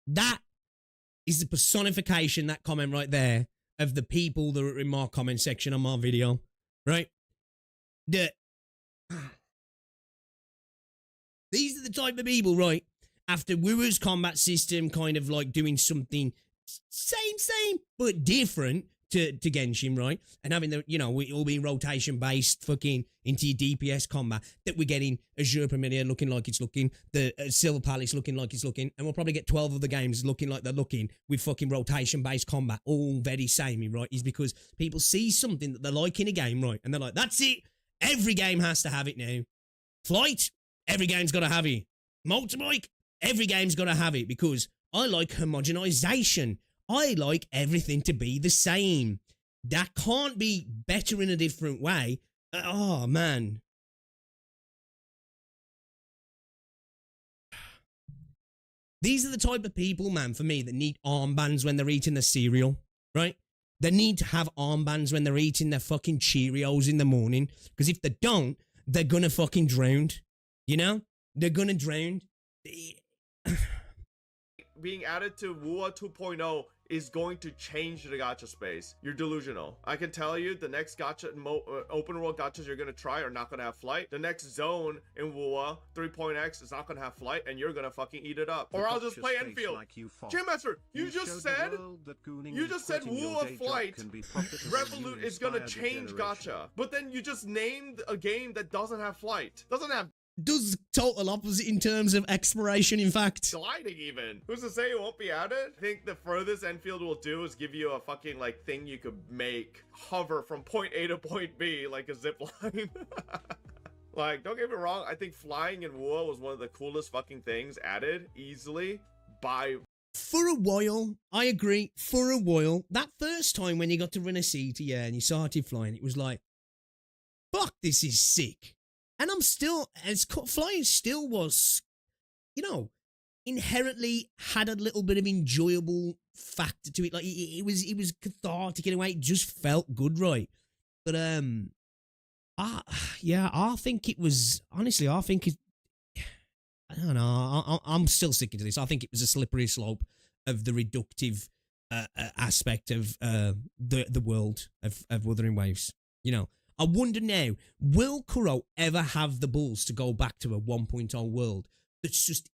That is the personification, that comment right there, of the people that are in my comment section on my video, right? These are the type of people, right? After Wu's combat system kind of like doing something same, but different to Genshin, right? And having the, you know, we all being rotation based fucking into your DPS combat, that we're getting Azure Premier looking like it's looking, the Silver Palace looking like it's looking, and we'll probably get 12 of the games looking like they're looking with fucking rotation based combat, all very samey, right? Is because people see something that they like in a game, right? And they're like, that's it. Every game has to have it now. Flight, every game's got to have it. Motorbike, every game's got to have it, because I like homogenization. I like everything to be the same. That can't be better in a different way. Oh, man. These are the type of people, man, for me, that need armbands when they're eating their cereal, right? They need to have armbands when they're eating their fucking Cheerios in the morning, because if they don't, they're gonna fucking drown. You know? They're gonna drown. being added to Wua 2.0 is going to change the gacha space. You're delusional. I can tell you the next gacha open world gachas you're gonna try are not gonna have flight. The next zone in Wua 3.x is not gonna have flight, and you're gonna fucking eat it up. Or I'll just play Enfield. Like Jim Master, you just said Wua flight Revolut is gonna change gacha, but then you just named a game that doesn't have flight, doesn't have Does total opposite in terms of exploration, in fact. gliding even. Who's to say it won't be added? I think the furthest Enfield will do is give you a fucking like thing you could make hover from point A to point B like a zip line. Like, don't get me wrong, I think flying in Wua was one of the coolest fucking things added easily by... For a while, I agree, for a while, that first time when you got to run a city, yeah, and you started flying, it was like, fuck, this is sick. And I'm still, flying still was, you know, inherently had a little bit of enjoyable factor to it. Like, it was cathartic in a way. It just felt good, right? But, yeah, I think it was, honestly, I think it, I don't know, I'm still sticking to this. I think it was a slippery slope of the reductive aspect of the world of Wuthering Waves, you know. I wonder now, will Kuro ever have the balls to go back to a 1.0 world that's just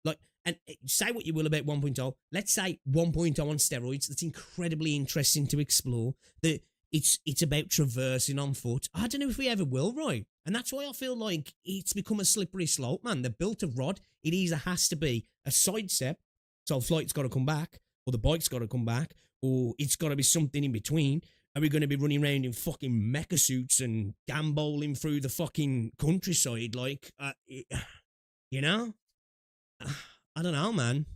like, and say what you will about 1.0, let's say 1.0 on steroids, that's incredibly interesting to explore, that it's about traversing on foot. I don't know if we ever will, right? And that's why I feel like it's become a slippery slope, man. They built a rod, it either has to be a sidestep, so flight's got to come back, or the bike's got to come back, or it's got to be something in between. Are we going to be running around in fucking mecha suits and gamboling through the fucking countryside? Like, you know? I don't know, man.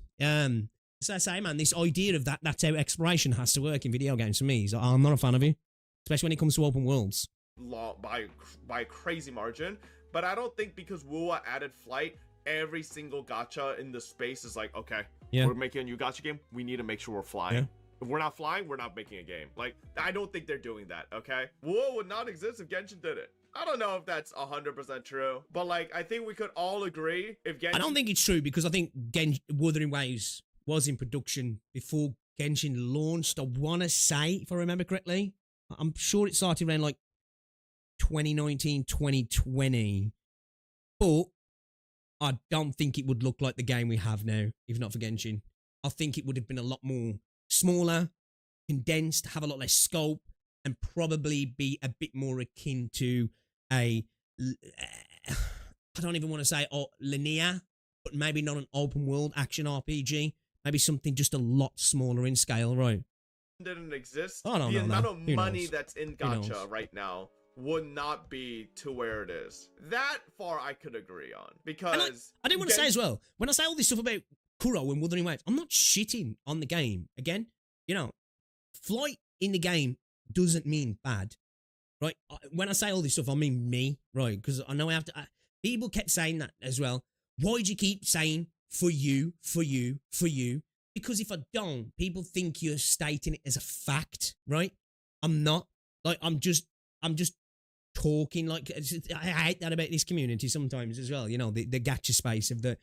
So I say, man, this idea of that's how exploration has to work in video games for me, I'm not a fan of it. Especially when it comes to open worlds. By a crazy margin. But I don't think because Wua added flight, every single gacha in the space is like, okay, yeah, we're making a new gacha game, we need to make sure we're flying. Yeah. If we're not flying, we're not making a game. Like, I don't think they're doing that, okay? Whoa would not exist if Genshin did it. I don't know if that's 100% true, but like, I think we could all agree if Genshin... I don't think it's true, because I think Wuthering Waves was in production before Genshin launched, I want to say, if I remember correctly. I'm sure it started around like 2019, 2020, but I don't think it would look like the game we have now, if not for Genshin. I think it would have been a lot more smaller, condensed, have a lot less scope, and probably be a bit more akin to a, I don't even want to say linear, but maybe not an open world action RPG, maybe something just a lot smaller in scale, right? Didn't exist. I don't know. The amount of money that's in Gacha right now would not be to where it is. That far I could agree on, because I didn't want to say as well, when I say all this stuff about Kuro and Wuthering Waves, I'm not shitting on the game. Again, you know, flight in the game doesn't mean bad, right? When I say all this stuff, I mean me, right? Because I know I have to. People kept saying that as well. Why'd you keep saying for you, for you, for you? Because if I don't, people think you're stating it as a fact, right? I'm not. Like, I'm just talking. Like, I hate that about this community sometimes as well. You know, the gacha space of the,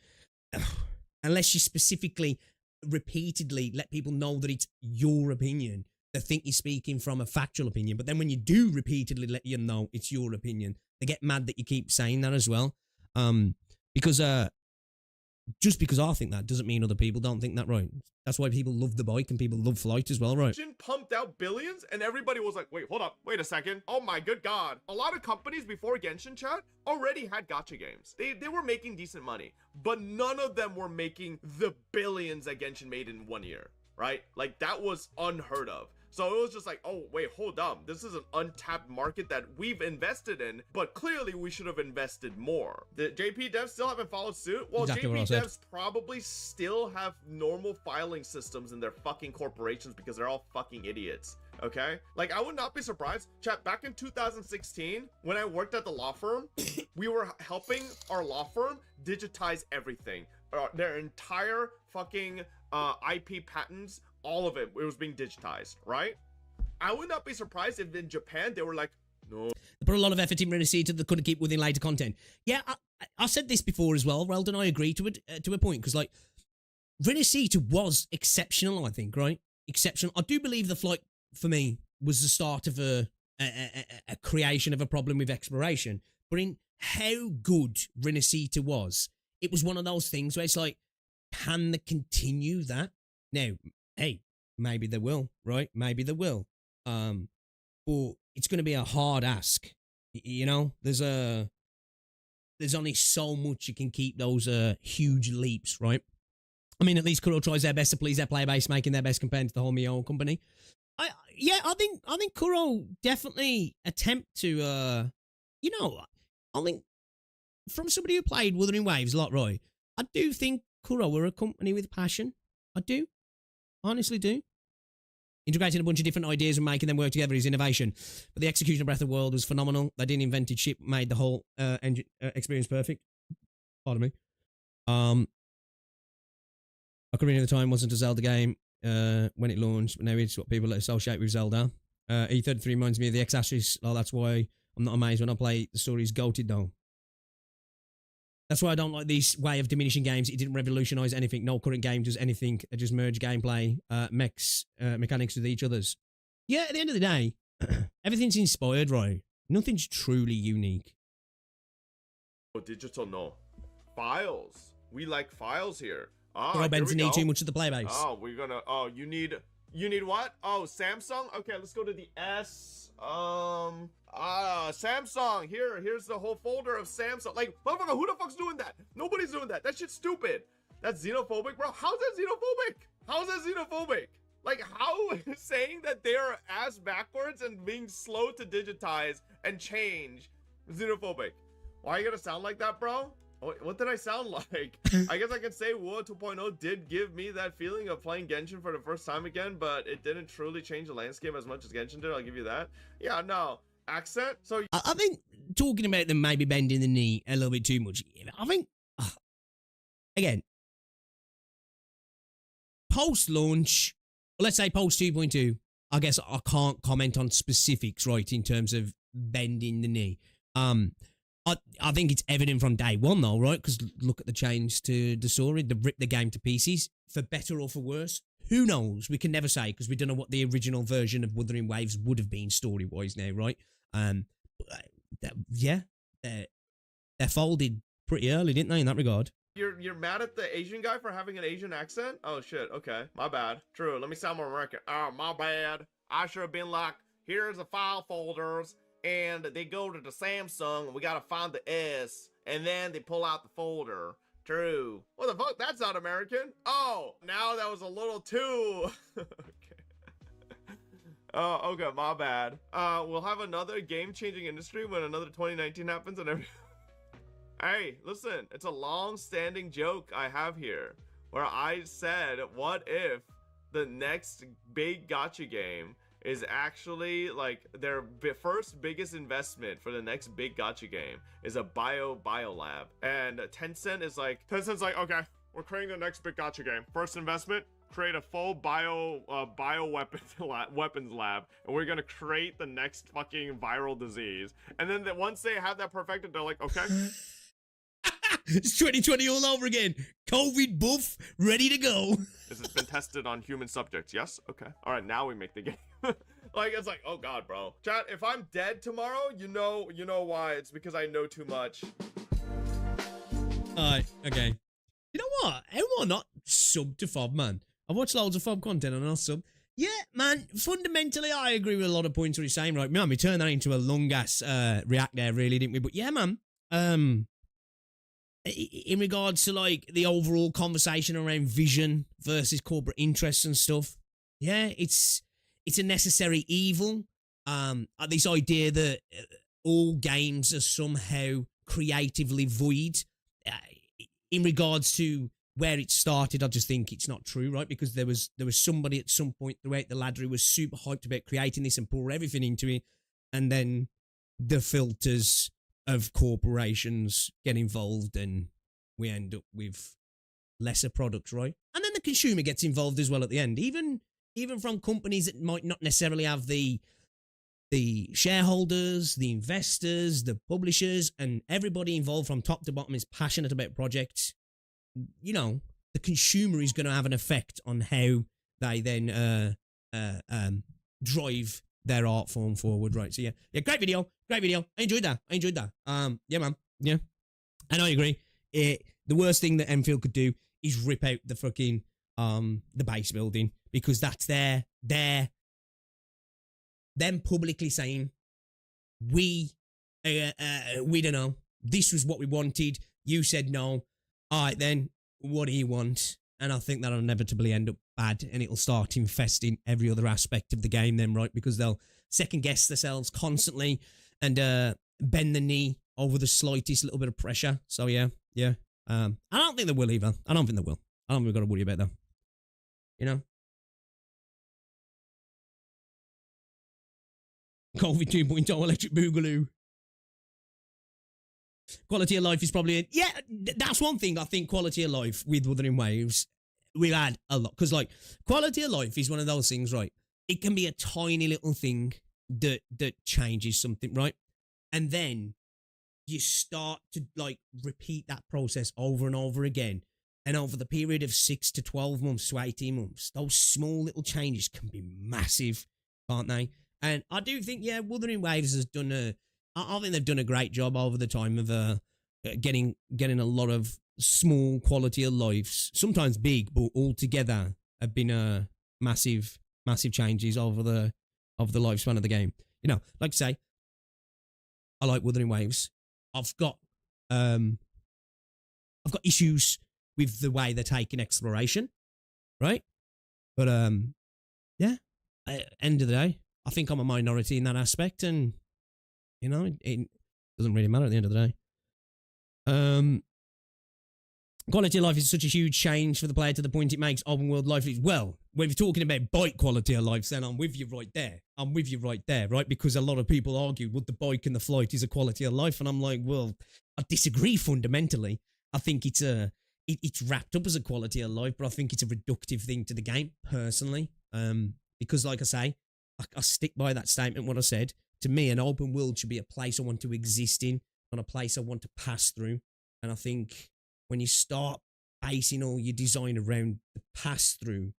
unless you specifically, repeatedly let people know that it's your opinion, they think you're speaking from a factual opinion. But then when you do repeatedly let you know it's your opinion, they get mad that you keep saying that as well. Because just because I think that doesn't mean other people don't think that, right? That's why people love the bike and people love flight as well, right? Genshin pumped out billions and everybody was like, wait, hold up, wait a second. Oh my good God. A lot of companies before Genshin, chat, already had gacha games. They were making decent money, but none of them were making the billions that Genshin made in 1 year, right? Like, that was unheard of. So it was just like, oh, wait, hold up. This is an untapped market that we've invested in, but clearly we should have invested more. The JP devs still haven't followed suit? Well, Exactly JP what I said. devs probably still have normal filing systems in their fucking corporations because they're all fucking idiots. Okay? Like, I would not be surprised. Chat, back in 2016, when I worked at the law firm, we were helping our law firm digitize everything. Their entire fucking IP patents, all of it was being digitized, right? I would not be surprised if in Japan they were like, no. They put a lot of effort in Renacita that couldn't keep within later content. Yeah, I said this before as well, Weldon. I agree to it to a point, because, like, Renacita was exceptional, I think, right? Exceptional. I do believe the flight, for me, was the start of a creation of a problem with exploration. But in how good Renacita was, it was one of those things where it's like, can they continue that? Now, hey, maybe they will, right? Maybe they will. But it's going to be a hard ask. You know, there's only so much you can keep those huge leaps, right? I mean, at least Kuro tries their best to please their player base, making their best compared to the whole Mio company. I think Kuro definitely attempt to, you know, I think from somebody who played Wuthering Waves a lot, Roy, I do think Kuro are a company with passion. I do. Honestly do. Integrating a bunch of different ideas and making them work together is innovation. But the execution of Breath of the World was phenomenal. They didn't invent shit, made the whole engine experience perfect. Pardon me. Ocarina of Time wasn't a Zelda game when it launched, but now it's what people associate with Zelda. E33 reminds me of the X-Ashes. Oh, that's why I'm not amazed when I play the story's goated though. That's why I don't like this way of diminishing games. It didn't revolutionize anything. No current game does anything. It just merge gameplay, mechanics with each other's. Yeah, at the end of the day, everything's inspired, right? Nothing's truly unique. Oh, digital, no. Files. We like files here. Ah, Kuro bends here the we knee go. too much to the play base. Oh, we're gonna. Oh, you need what? Oh, Samsung. Okay, let's go to the S. Samsung. Here's the whole folder of Samsung. Like, motherfucker, who the fuck's doing that? Nobody's doing that. That shit's stupid. That's xenophobic, bro. How's that xenophobic? How's that xenophobic? Like, how saying that they're ass backwards and being slow to digitize and change xenophobic? Why you gonna sound like that, bro? What did I sound like? I guess I can say War 2.0 did give me that feeling of playing Genshin for the first time again, but it didn't truly change the landscape as much as Genshin did. I'll give you that. Yeah, no. Accent? So I think talking about them maybe bending the knee a little bit too much. I think, again, post-launch, let's say post 2.2, I guess I can't comment on specifics, right, in terms of bending the knee. I think it's evident from day one, though, right? Because look at the change to the story. They ripped the game to pieces, for better or for worse. Who knows? We can never say, because we don't know what the original version of Wuthering Waves would have been story-wise now, right? Yeah, they folded pretty early, didn't they, in that regard? you're mad at the Asian guy for having an Asian accent? Oh, shit. Okay. My bad. True. Let me sound more American. Oh, my bad. I should have been like, here's the file folders. And they go to the Samsung, and we gotta find the S, and then they pull out the folder. True. What the fuck? That's not American. Oh, now that was a little too. Okay. Oh, okay, my bad. We'll have another game-changing industry when another 2019 happens and every. Hey, listen, it's a long-standing joke I have here, where I said, what if the next big gacha game is actually like their first biggest investment for the next big gacha game is a bio lab, and Tencent's like, okay, we're creating the next big gacha game. First investment, create a full bio weapons lab, and we're gonna create the next fucking viral disease. And then once they have that perfected, they're like, okay. It's 2020 all over again. COVID buff, ready to go. This has been tested on human subjects. Yes? Okay. All right, now we make the game. Like, it's like, oh god, bro. Chat, if I'm dead tomorrow, you know why. It's because I know too much. Alright, okay. You know what? How am I not sub to Fob, man? I've watched loads of Fob content and I'll sub. Yeah, man, fundamentally, I agree with a lot of points what he's saying, right? Man, we turned that into a long-ass react there, really, didn't we? But yeah, man, in regards to, like, the overall conversation around vision versus corporate interests and stuff, yeah, it's a necessary evil. This idea that all games are somehow creatively void. In regards to where it started, I just think it's not true, right? Because there was somebody at some point throughout the ladder who was super hyped about creating this and pour everything into it, and then the filters of corporations get involved and we end up with lesser products, right? And then the consumer gets involved as well at the end, even from companies that might not necessarily have the shareholders, the investors, the publishers, and everybody involved from top to bottom is passionate about projects. You know, the consumer is going to have an effect on how they then drive their art form forward, right? So yeah, great video. I enjoyed that. Yeah, man, yeah, and I agree. The worst thing that Enfield could do is rip out the fucking the base building, because that's them publicly saying we don't know. This was what we wanted. You said no. All right, then what do you want? And I think that'll inevitably end up bad, and it'll start infesting every other aspect of the game then, right? Because they'll second guess themselves constantly and bend the knee over the slightest little bit of pressure. So yeah. I don't think they will either. I don't think we've got to worry about them. You know? COVID 2.0 electric boogaloo. Quality of life is probably yeah, that's one thing. I think quality of life with Wuthering Waves, we've had a lot, because like quality of life is one of those things, right? It can be a tiny little thing that changes something, right? And then you start to like repeat that process over and over again, and over the period of 6 to 12 months to 18 months, those small little changes can be massive, can't they? And I do think, yeah, Wuthering Waves has done I think they've done a great job over the time of getting a lot of small quality of lives, sometimes big, but all together have been massive changes over the lifespan of the game. You know, like I say, I like Wuthering Waves. I've got issues with the way they're taking exploration, right? But yeah, end of the day, I think I'm a minority in that aspect, and you know, it doesn't really matter at the end of the day. Quality of life is such a huge change for the player to the point it makes open world life. Well, when you're talking about bike quality of life, then I'm with you right there. Right? Because a lot of people argue, well, the bike and the flight is a quality of life. And I'm like, well, I disagree fundamentally. I think it's wrapped up as a quality of life, but I think it's a reductive thing to the game, personally. Because like I say, I stick by that statement, what I said. To me, an open world should be a place I want to exist in, not a place I want to pass through. And I think when you start basing all your design around the pass through,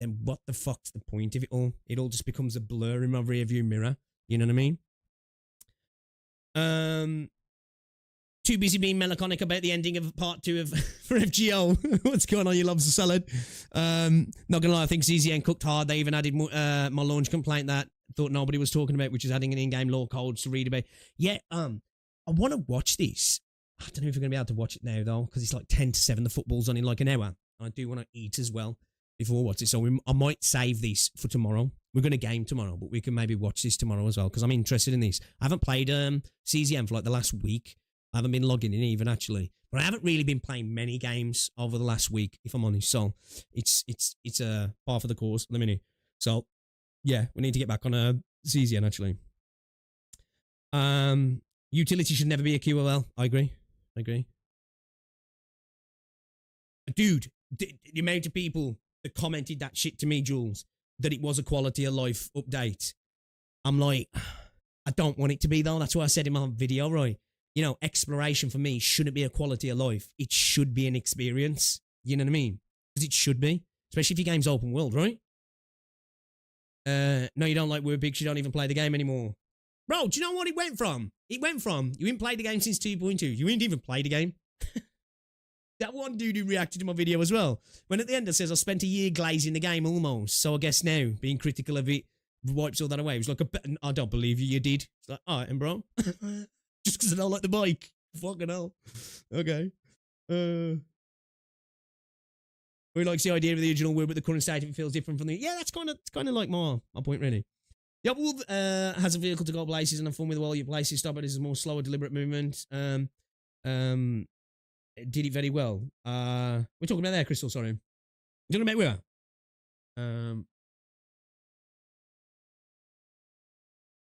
then what the fuck's the point of it all? It all just becomes a blur in my rearview mirror. You know what I mean? Too busy being melancholic about the ending of part 2 of for FGO. What's going on, you loves of salad? Not gonna lie, I think ZZN cooked hard. They even added my launch complaint that thought nobody was talking about, which is adding an in-game lore codes to read about. Yeah, I want to watch this. I don't know if we're going to be able to watch it now, though, because it's like 10 to 7. The football's on in like an hour. I do want to eat as well before I watch it, so I might save this for tomorrow. we're going to game tomorrow, but we can maybe watch this tomorrow as well because I'm interested in this. I haven't played CZM for like the last week. I haven't been logging in even actually, but I haven't really been playing many games over the last week, if I'm honest. So it's par for the course at the minute. So yeah, we need to get back on CZN actually. Utility should never be a QOL. I agree. Dude, the amount of people that commented that shit to me, Jules, that it was a quality of life update. I'm like, I don't want it to be though. That's what I said in my video, right? You know, exploration for me shouldn't be a quality of life. It should be an experience. You know what I mean? Because it should be. Especially if your game's open world, right? No, you don't like Word Pigs. You don't even play the game anymore. Bro, do you know what it went from? It went from, you didn't play the game since 2.2. You didn't even play the game. That one dude who reacted to my video as well. When at the end it says, I spent a year glazing the game almost. So I guess now, being critical of it, wipes all that away. It was like, I don't believe you did. It's like, all right, and bro. Just because I don't like the bike. Fucking hell. Okay. We likes the idea of the original word, but the current state of it feels different from the... Yeah, that's kind of like my point, really. The Wolf has a vehicle to go places and have fun with while your places stop, but it's a more slower, deliberate movement. Did it very well. We're talking about there, Crystal, sorry. You're talking about where?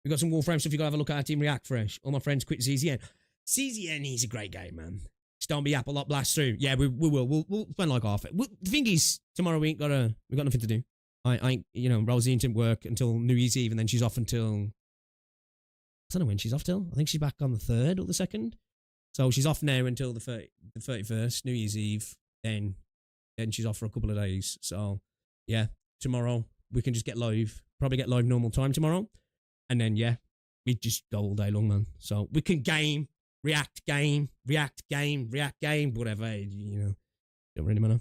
We got some Warframe stuff you gotta have a look at. Team React Fresh. All my friends quit CZN. CZN is a great game, man. Just don't be Apple lot blast through. Yeah, we will. We'll spend like half it. The thing is, tomorrow we got nothing to do. I you know, Rosie didn't work until New Year's Eve, and then she's off until, I don't know when she's off till. I think she's back on the 3rd or the 2nd. So she's off now until the 31st, New Year's Eve. Then she's off for a couple of days. So yeah, tomorrow we can just get live. Probably get live normal time tomorrow. And then yeah, we just go all day long, man. So we can game, react game, whatever, you know. Don't really matter.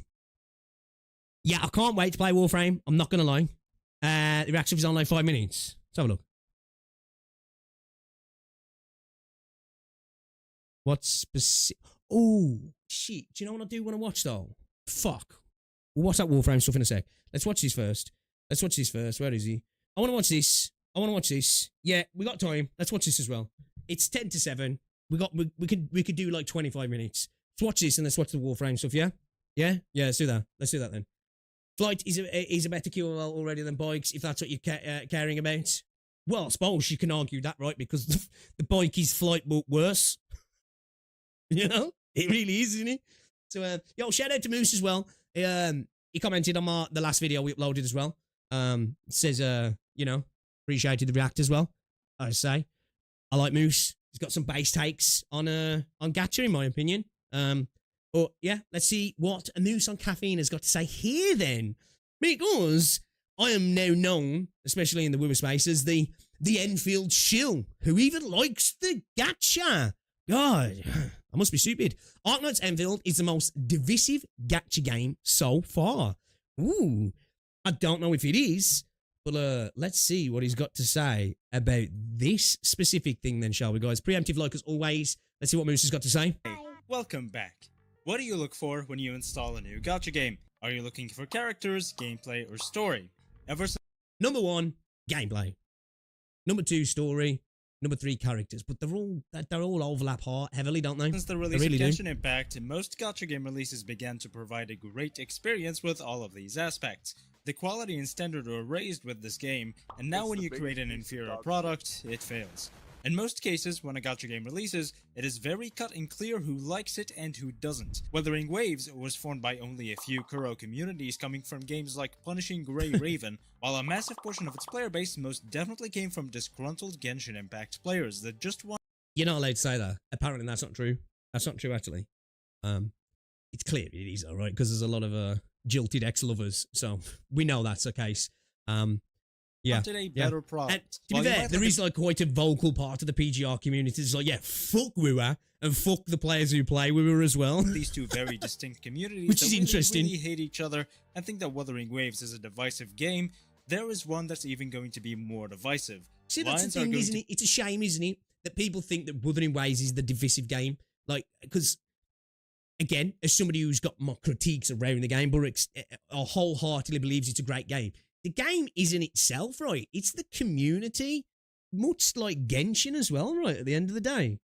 Yeah, I can't wait to play Warframe. I'm not going to lie. The reaction is on like 5 minutes. Let's have a look. What's specific? Oh, shit. Do you know what I do want to watch, though? Fuck. We'll watch that Warframe stuff in a sec. Let's watch this first. Where is he? I want to watch this. Yeah, we got time. Let's watch this as well. It's 10 to 7. We could do like 25 minutes. Let's watch this and let's watch the Warframe stuff, yeah? Yeah, let's do that. Let's do that then. Flight is a better QOL already than bikes, if that's what you're caring about. Well, I suppose you can argue that, right? Because the bike is flight, but worse. You know? It really is, isn't it? So, yo, shout out to Moose as well. He commented on the last video we uploaded as well. Says, you know, appreciated the react as well. I say, I like Moose. He's got some base takes on Gacha, in my opinion. But yeah, let's see what a Moose on Caffeine has got to say here then. Because I am now known, especially in the Wimmer space, as the Enfield shill, who even likes the Gacha. God, I must be stupid. ARKNIGHTS Enfield is the most divisive Gacha game so far. Ooh, I don't know if it is, but let's see what he's got to say about this specific thing then, shall we, guys? Preemptive like as always. Let's see what Moose has got to say. Hey, welcome back. What do you look for when you install a new gacha game? Are you looking for characters, gameplay, or story? Number 1, gameplay. Number 2, story. Number 3, characters. But they're all overlap heavily, don't they? Since the release really of Genshin Impact, most gacha game releases began to provide a great experience with all of these aspects. The quality and standard were raised with this game, and now when you create an inferior product, it fails. In most cases, when a gacha game releases, it is very cut and clear who likes it and who doesn't. Wuthering Waves was formed by only a few Kuro communities coming from games like Punishing Grey Raven, while a massive portion of its player base most definitely came from disgruntled Genshin Impact players that just want... You're not allowed to say that. Apparently that's not true. That's not true, actually. It's clear it is, alright, because there's a lot of jilted ex-lovers, so we know that's the case. Yeah, a better product. And to be fair, there is like quite a vocal part of the PGR community. It's like, yeah, fuck Wua and fuck the players who play Wua as well. These two very distinct communities which is that interesting. Really hate each other and think that Wuthering Waves is a divisive game. There is one that's even going to be more divisive. See, that's the thing, isn't it? It's a shame, isn't it, that people think that Wuthering Waves is the divisive game. Like, because, again, as somebody who's got more critiques around the game, but wholeheartedly believes it's a great game, the game isn't itself, right? It's the community, much like Genshin as well, right? At the end of the day.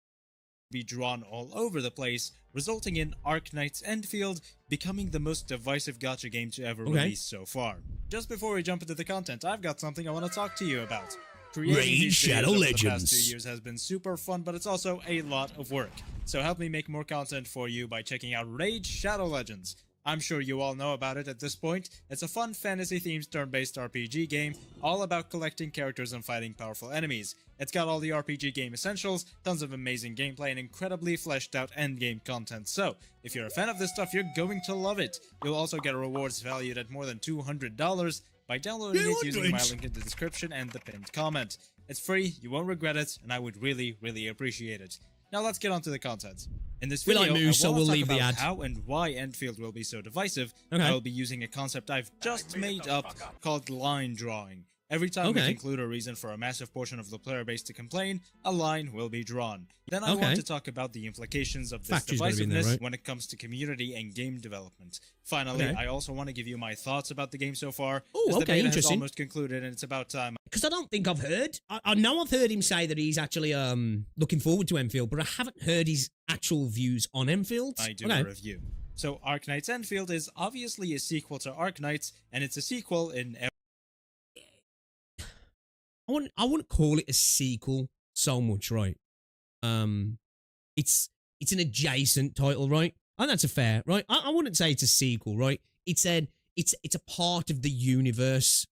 Be drawn all over the place, resulting in ARKNIGHTS Enfield becoming the most divisive gacha game to ever release so far. Just before we jump into the content, I've got something I want to talk to you about. Creating Raid these Shadow videos over Legends. the past 2 years has been super fun, but it's also a lot of work. So help me make more content for you by checking out Raid Shadow Legends. I'm sure you all know about it at this point. It's a fun fantasy-themed turn-based RPG game, all about collecting characters and fighting powerful enemies. It's got all the RPG game essentials, tons of amazing gameplay, and incredibly fleshed out endgame content. So, if you're a fan of this stuff, you're going to love it. You'll also get rewards valued at more than $200 by downloading it using my link in the description and the pinned comment. It's free, you won't regret it, and I would really, really appreciate it. Now let's get on to the content. In this We video, like news, I so want we'll to talk leave the about ad. how and why Enfield will be so divisive. Okay. I will be using a concept I've just made up called line drawing. Every time we Okay. conclude a reason for a massive portion of the player base to complain, a line will be drawn. Then I Okay. want to talk about the implications of this Factory's gotta be in there, divisiveness right? when it comes to community and game development. Finally, Okay. I also want to give you my thoughts about the game so far. Ooh, as the okay, beta has interesting. almost concluded and it's about time Because I don't think I've heard. I know I've heard him say that he's actually looking forward to Enfield, but I haven't heard his actual views on Enfield. I do Okay. a review. So ARKNIGHTS Enfield is obviously a sequel to ARKNIGHTS, and it's a sequel in I wouldn't call it a sequel so much, right? It's an adjacent title, right? And that's a fair, right? I wouldn't say it's a sequel, right? It's a part of the universe.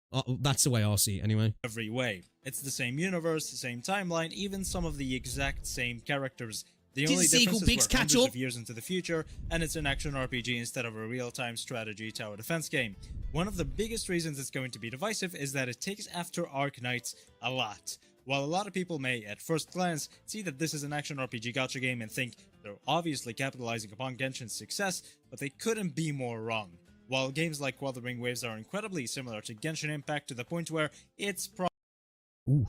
That's the way I see it, anyway. every way. It's the same universe, the same timeline, even some of the exact same characters. The It is only a sequel, difference is pigs, we're catch hundreds up. of years into the future, and it's an action RPG instead of a real-time strategy tower defense game. One of the biggest reasons it's going to be divisive is that it takes after ARKNIGHTS a lot. While a lot of people may, at first glance, see that this is an action RPG gacha game and think they're obviously capitalizing upon Genshin's success, but they couldn't be more wrong. While games like Wuthering Waves are incredibly similar to Genshin Impact to the point where it's Ooh,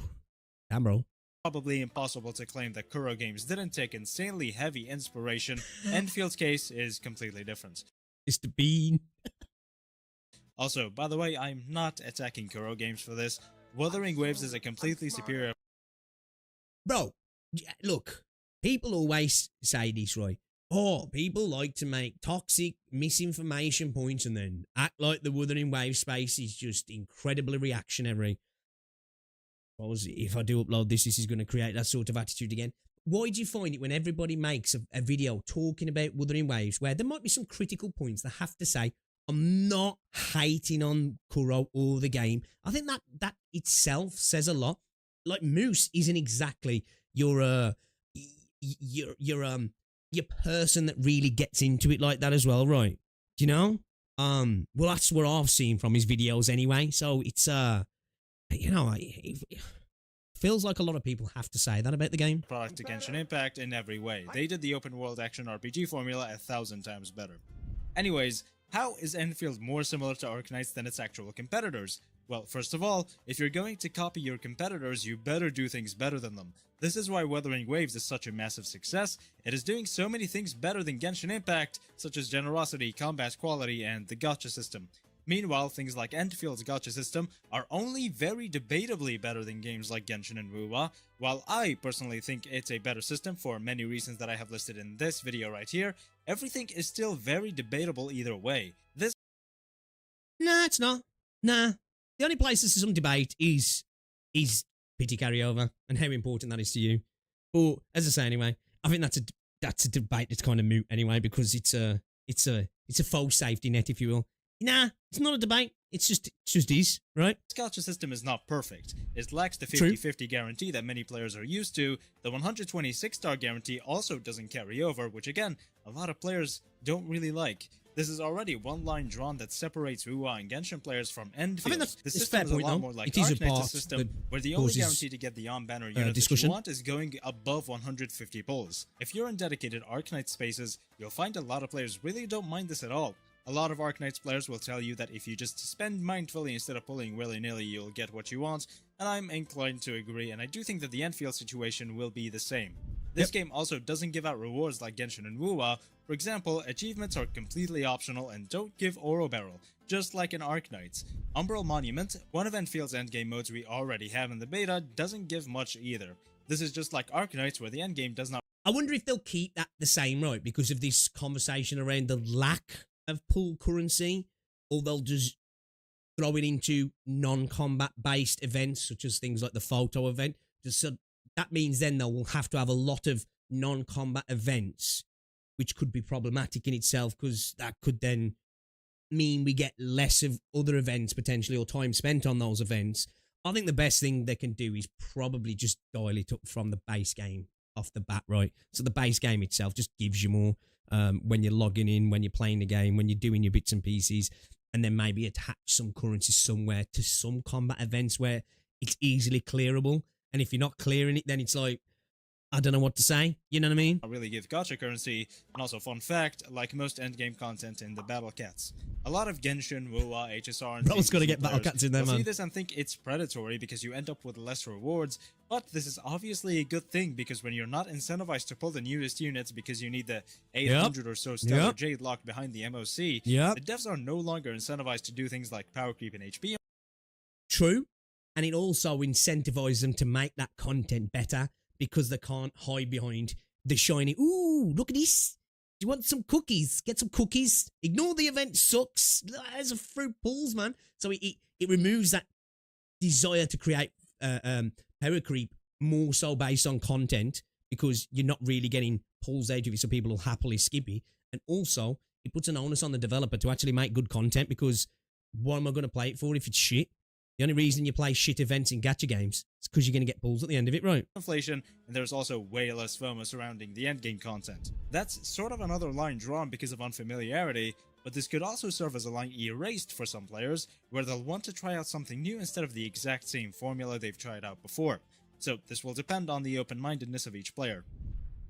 damn, bro. probably impossible to claim that Kuro Games didn't take insanely heavy inspiration, Enfield's case is completely different. Mr. Bean. Also, by the way, I'm not attacking Kuro Games for this. Wuthering Waves is a completely superior Bro, look, people always say this, right? Oh, people like to make toxic misinformation points and then act like the Wuthering Wave space is just incredibly reactionary. If I do upload this is going to create that sort of attitude again. Why do you find it when everybody makes a video talking about Wuthering Waves where there might be some critical points they have to say, I'm not hating on Kuro or the game. I think that itself says a lot. Like Moose isn't exactly your person that really gets into it like that as well, right? Do you know? Well, that's what I've seen from his videos anyway. So it's it feels like a lot of people have to say that about the game. product to Genshin Impact in every way. They did the open world action RPG formula 1,000 times better. Anyways, how is Enfield more similar to ARKNIGHTS than its actual competitors? Well, first of all, if you're going to copy your competitors, you better do things better than them. This is why Wuthering Waves is such a massive success. It is doing so many things better than Genshin Impact, such as generosity, combat quality, and the gacha system. Meanwhile, things like Enfield's gacha system are only very debatably better than games like Genshin and WoWA. While I personally think it's a better system for many reasons that I have listed in this video right here, everything is still very debatable either way. Nah, it's not. Nah. The only place there's some debate is pity carryover and how important that is to you. But as I say anyway, I think that's a debate that's kind of moot anyway because it's a faux safety net, if you will. Nah, it's not a debate. It just is, right? This gacha system is not perfect. It lacks the True. 50-50 guarantee that many players are used to. The 126-star guarantee also doesn't carry over, which again, a lot of players don't really like. This is already one line drawn that separates WoWA and Genshin players from Enfield. that's The it's a system fair is a point, lot though. more like It is a ARKNIGHTS' part system, that where the only causes, guarantee to get the on-banner unit that you discussion. want is going above 150 pulls. If you're in dedicated ARKNIGHTS spaces, you'll find a lot of players really don't mind this at all. A lot of ARKNIGHTS players will tell you that if you just spend mindfully instead of pulling willy-nilly, you'll get what you want, and I'm inclined to agree, and I do think that the Enfield situation will be the same. This game also doesn't give out rewards like Genshin and WoWa. For example, achievements are completely optional and don't give Oro Barrel, just like in ARKNIGHTS. Umbral Monument, one of Enfield's endgame modes we already have in the beta, doesn't give much either. This is just like ARKNIGHTS where the endgame does not. I wonder if they'll keep that the same, right? Because of this conversation around the lack of pool currency, or they'll just throw it into non-combat based events, such as things like the photo event. Just so that means then they'll have to have a lot of non-combat events, which could be problematic in itself, because that could then mean we get less of other events potentially, or time spent on those events. I think the best thing they can do is probably just dial it up from the base game off the bat, right? So the base game itself just gives you more when you're logging in, when you're playing the game, when you're doing your bits and pieces, and then maybe attach some currency somewhere to some combat events where it's easily clearable. And if you're not clearing it, then it's like, I don't know what to say. You know what I mean? Really give gacha currency. And also, fun fact, like most endgame content in the Battle Cats, a lot of Genshin, WoWa, HSR, and Bro's got to get Battle players Cats in there, will man. see this and think it's predatory because you end up with less rewards. But this is obviously a good thing, because when you're not incentivized to pull the newest units because you need the 800 or so stellar jade lock behind the MOC, the devs are no longer incentivized to do things like power creep and HP. True. And it also incentivizes them to make that content better, because they can't hide behind the shiny, ooh, look at this. Do you want some cookies? Get some cookies. Ignore the event sucks. There's a fruit pulls, man. So it removes that desire to create power creep more so based on content, because you're not really getting pulls out of it, so people will happily skip it. And also, it puts an onus on the developer to actually make good content, because what am I going to play it for if it's shit? The only reason you play shit events in gacha games is because you're going to get pulls at the end of it, right? Inflation, and there's also way less FOMO surrounding the endgame content. That's sort of another line drawn because of unfamiliarity, but this could also serve as a line erased for some players, where they'll want to try out something new instead of the exact same formula they've tried out before. So this will depend on the open-mindedness of each player.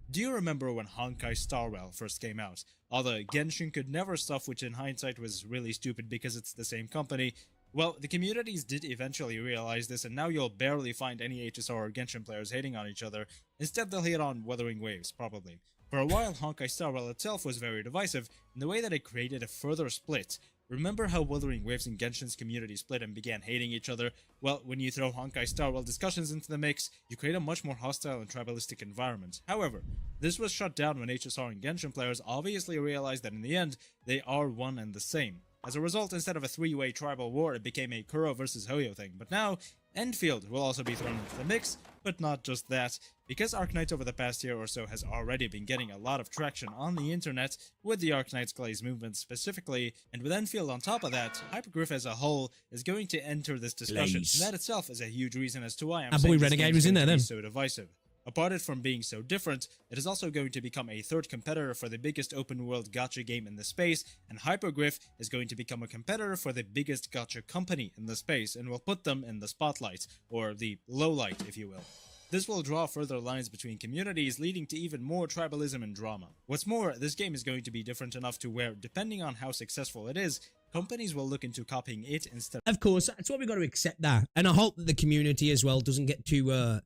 Do you remember when Honkai Star Rail first came out? Although Genshin could never stuff, which in hindsight was really stupid because it's the same company. Well, the communities did eventually realize this, and now you'll barely find any HSR or Genshin players hating on each other. Instead, they'll hate on Wuthering Waves, probably. For a while, Honkai Star Rail itself was very divisive in the way that it created a further split. Remember how Wuthering Waves and Genshin's community split and began hating each other? Well, when you throw Honkai Star Rail discussions into the mix, you create a much more hostile and tribalistic environment. However, this was shut down when HSR and Genshin players obviously realized that in the end, they are one and the same. As a result, instead of a three-way tribal war, it became a Kuro versus Hoyo thing. But now, Enfield will also be thrown into the mix, but not just that. Because ARKNIGHTS over the past year or so has already been getting a lot of traction on the internet, with the ARKNIGHTS Glaze movement specifically, and with Enfield on top of that, Hypergriff as a whole is going to enter this discussion. And that itself is a huge reason as to why I'm saying this game is going to be so divisive. Apart from being so different, it is also going to become a third competitor for the biggest open-world gacha game in the space, and Hypergriff is going to become a competitor for the biggest gacha company in the space, and will put them in the spotlight, or the low light, if you will. This will draw further lines between communities, leading to even more tribalism and drama. What's more, this game is going to be different enough to where, depending on how successful it is, companies will look into copying it instead. Of course, that's what we've got to accept that. And I hope that the community as well doesn't get too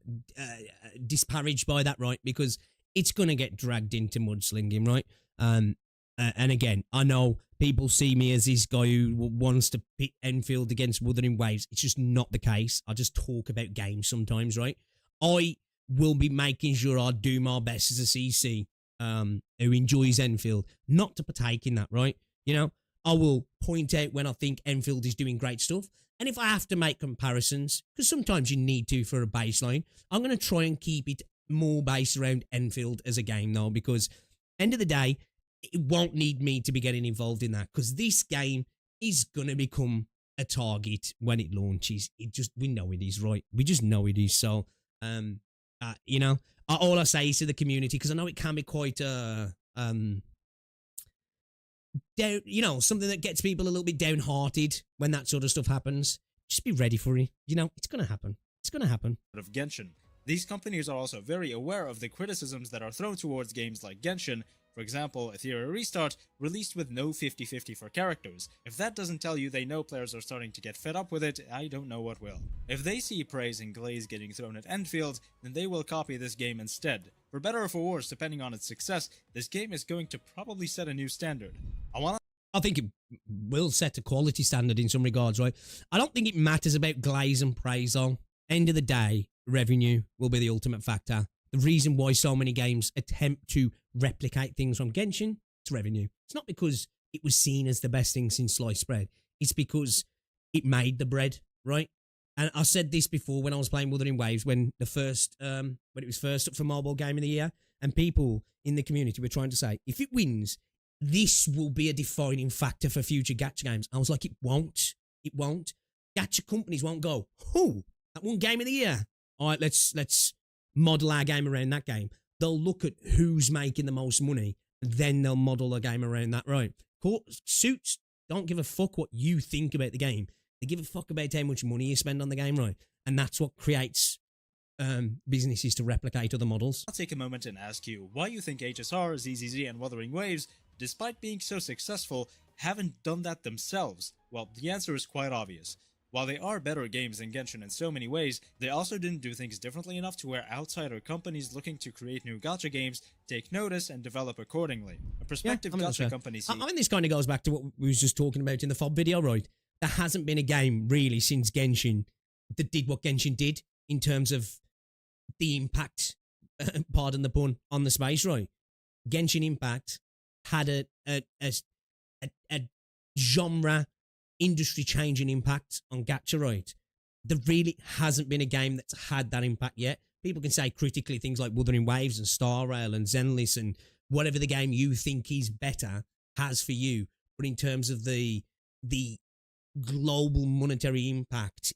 disparaged by that, right? Because it's going to get dragged into mudslinging, right? And again, I know people see me as this guy who wants to pit Enfield against Wuthering Waves. It's just not the case. I just talk about games sometimes, right? I will be making sure I do my best as a CC who enjoys Enfield, not to partake in that, right? You know, I will point out when I think Enfield is doing great stuff. And if I have to make comparisons, because sometimes you need to for a baseline, I'm going to try and keep it more based around Enfield as a game though, because end of the day, it won't need me to be getting involved in that, because this game is going to become a target when it launches. We know it is, right? We just know it is. So, you know, all I say is to the community, because I know it can be quite, down, you know, something that gets people a little bit downhearted when that sort of stuff happens. Just be ready for it. You know, it's going to happen. It's going to happen. Of Genshin. These companies are also very aware of the criticisms that are thrown towards games like Genshin. For example, Ethereal Restart released with no 50-50 for characters. If that doesn't tell you they know players are starting to get fed up with it, I don't know what will. If they see praise and glaze getting thrown at Enfield, then they will copy this game instead. For better or for worse, depending on its success, this game is going to probably set a new standard. I think it will set a quality standard in some regards, right? I don't think it matters about glaze and praise, though. End of the day, revenue will be the ultimate factor. The reason why so many games attempt to replicate things from Genshin, it's revenue. It's not because it was seen as the best thing since sliced bread. It's because it made the bread, right? And I said this before when I was playing Wuthering Waves, when it was first up for Mobile Game of the Year, and people in the community were trying to say, if it wins, this will be a defining factor for future gacha games. I was like, it won't. It won't. Gacha companies won't go, oh, that one game of the year. All right, let's model our game around that game. They'll look at who's making the most money, then they'll model a game around that, right? Suits don't give a fuck what you think about the game. They give a fuck about how much money you spend on the game, right? And that's what creates businesses to replicate other models. I'll take a moment and ask you why you think HSR, ZZZ, and Wuthering Waves, despite being so successful, haven't done that themselves. Well, the answer is quite obvious. While they are better games than Genshin in so many ways, they also didn't do things differently enough to where outsider companies looking to create new gacha games take notice and develop accordingly. A prospective gacha company I mean, this kind of goes back to what we was just talking about in the FOB video, right? There hasn't been a game really since Genshin that did what Genshin did in terms of the impact, pardon the pun, on the space, right? Genshin Impact had a genre industry-changing impact on gacha, right? There really hasn't been a game that's had that impact yet. People can say critically things like Wuthering Waves and Star Rail and Zenless and whatever the game you think is better has for you. But in terms of the global monetary impact,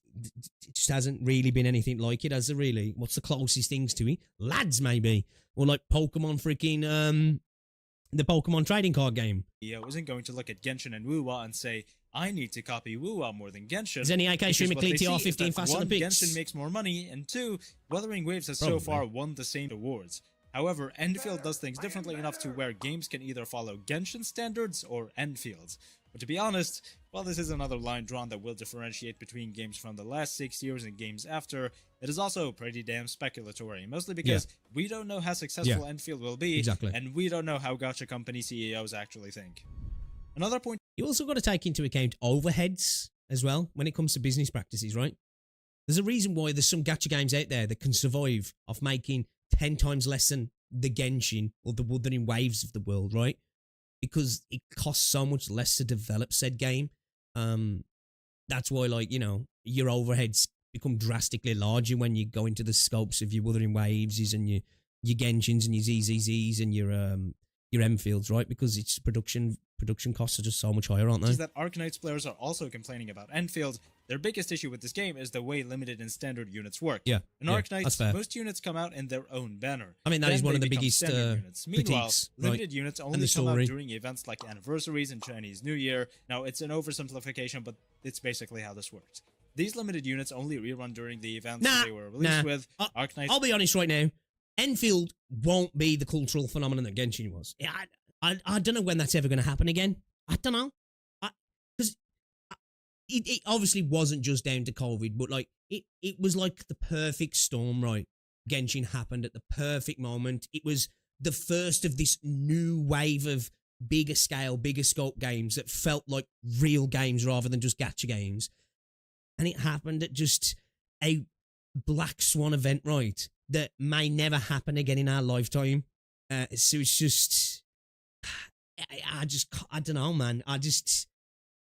it just hasn't really been anything like it, has it really? What's the closest things to it? Lads, maybe. Or like Pokemon freaking, the Pokemon trading card game. CEO isn't going to look at Genshin and WooWa and say, I need to copy WooWa more than Genshin. Is any AK streaming TR 15 faster than Pix? Genshin makes more money, and 2, Wuthering Waves has so far won the same awards. However, Enfield does things differently enough to where games can either follow Genshin standards or Enfield's. But to be honest, while this is another line drawn that will differentiate between games from the last 6 years and games after, it is also pretty damn speculatory, mostly because we don't know how successful Enfield will be, and we don't know how gacha company CEOs actually think. Another point... You also got to take into account overheads as well when it comes to business practices, right? There's a reason why there's some gacha games out there that can survive off making 10 times less than the Genshin or the Wuthering Waves of the world, right? Because it costs so much less to develop said game. That's why, like, you know, your overheads become drastically larger when you go into the scopes of your Wuthering Waves and your Genshins and your ZZZs and your Enfields, right? Because it's production costs are just so much higher, aren't they? Is that ARKNIGHTS players are also complaining about Enfield. Their biggest issue with this game is the way limited and standard units work. Yeah. In ARKNIGHTS, most units come out in their own banner. I mean, that is one of the biggest units. Meanwhile, critiques, limited units only come out during events like anniversaries and Chinese New Year. Now, it's an oversimplification, but it's basically how this works. These limited units only rerun during the events they were released with. ARKNIGHTS... I'll be honest right now. Enfield won't be the cultural phenomenon that Genshin was. I don't know when that's ever going to happen again. I don't know. Because it obviously wasn't just down to COVID, but like it was like the perfect storm, right? Genshin happened at the perfect moment. It was the first of this new wave of bigger scale, bigger scope games that felt like real games rather than just gacha games. And it happened at just a black swan event, right? That may never happen again in our lifetime. So it's just... I don't know, man.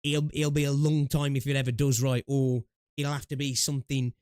It'll be a long time if it ever does, right? Or it'll have to be something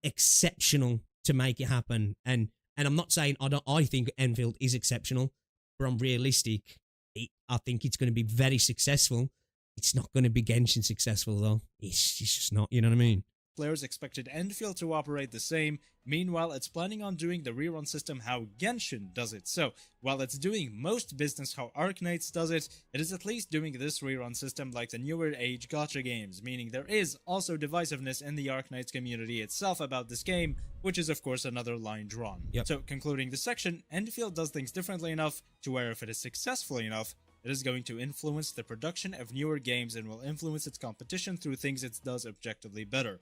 exceptional to make it happen. And I'm not saying I think Enfield is exceptional, but I'm realistic. I think it's going to be very successful. It's not going to be Genshin successful though. It's just not. You know what I mean? Players expected Enfield to operate the same. Meanwhile, it's planning on doing the rerun system how Genshin does it. So, while it's doing most business how ARKNIGHTS does it, it is at least doing this rerun system like the newer age gacha games, meaning there is also divisiveness in the ARKNIGHTS community itself about this game, which is of course another line drawn. So, concluding this section, Enfield does things differently enough to where if it is successful enough, it is going to influence the production of newer games and will influence its competition through things it does objectively better.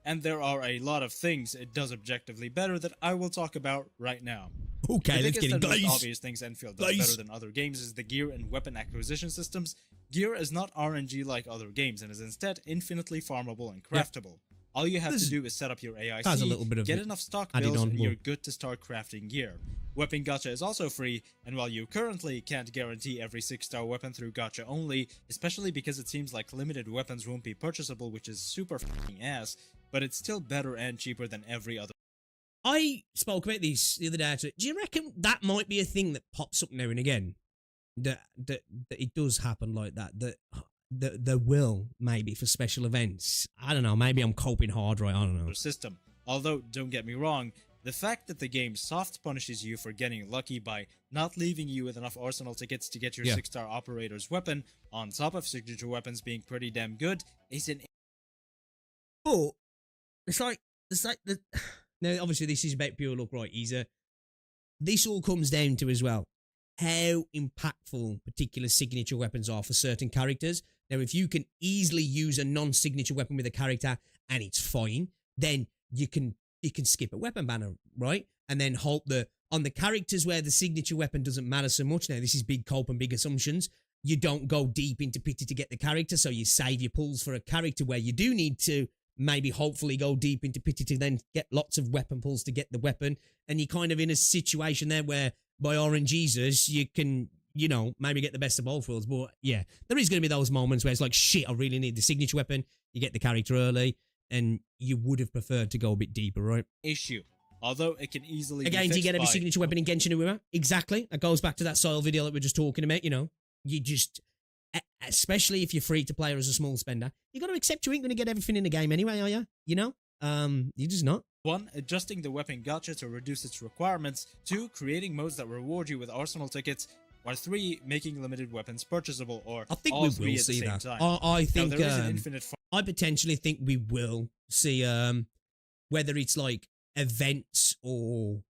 And there are a lot of things it does objectively better that I will talk about right now. Okay, The let's biggest get in, and most guys. obvious things Enfield does Guys. better than other games is the gear and weapon acquisition systems. Gear is not RNG like other games and is instead infinitely farmable and craftable. All you have to do is set up your AIC, has a little bit of get it enough stock added bills, on, and but- you're good to start crafting gear. Weapon Gacha is also free, and while you currently can't guarantee every 6-star weapon through Gacha only, especially because it seems like limited weapons won't be purchasable, which is super f***ing ass, but it's still better and cheaper than every other. I spoke about this the other day. Do you reckon that might be a thing that pops up now and again? That it does happen like that. That there will, maybe, for special events. I don't know. Maybe I'm coping hard, right? I don't know. System. Although, don't get me wrong, the fact that the game soft punishes you for getting lucky by not leaving you with enough arsenal tickets to get your 6-star operator's weapon, on top of signature weapons being pretty damn good, is an... But it's like the now. Obviously, this is about pure luck, right? This all comes down to as well how impactful particular signature weapons are for certain characters. Now, if you can easily use a non-signature weapon with a character and it's fine, then you can skip a weapon banner, right? And then hope that on the characters where the signature weapon doesn't matter so much. Now, this is big cope and big assumptions. You don't go deep into pity to get the character, so you save your pulls for a character where you do need to maybe hopefully go deep into pity to then get lots of weapon pulls to get the weapon. And you're kind of in a situation there where by RNGesus, you can, you know, maybe get the best of both worlds. But yeah, there is going to be those moments where it's like, shit, I really need the signature weapon. You get the character early, and you would have preferred to go a bit deeper, right? issue. Although it can easily be Again, do you fixed get every by... signature weapon in Genshin Impact? Exactly. That goes back to that soil video that we are just talking about, you know. You just, especially if you're free to play or as a small spender, you got to accept you ain't going to get everything in the game anyway, are you? You know? You're just not. 1. Adjusting the weapon gacha to reduce its requirements. 2. Creating modes that reward you with arsenal tickets. Or 3. Making limited weapons purchasable. Or I think all we three will at the see same that. time. I think now, there is an infinite I potentially think we will see whether it's like events or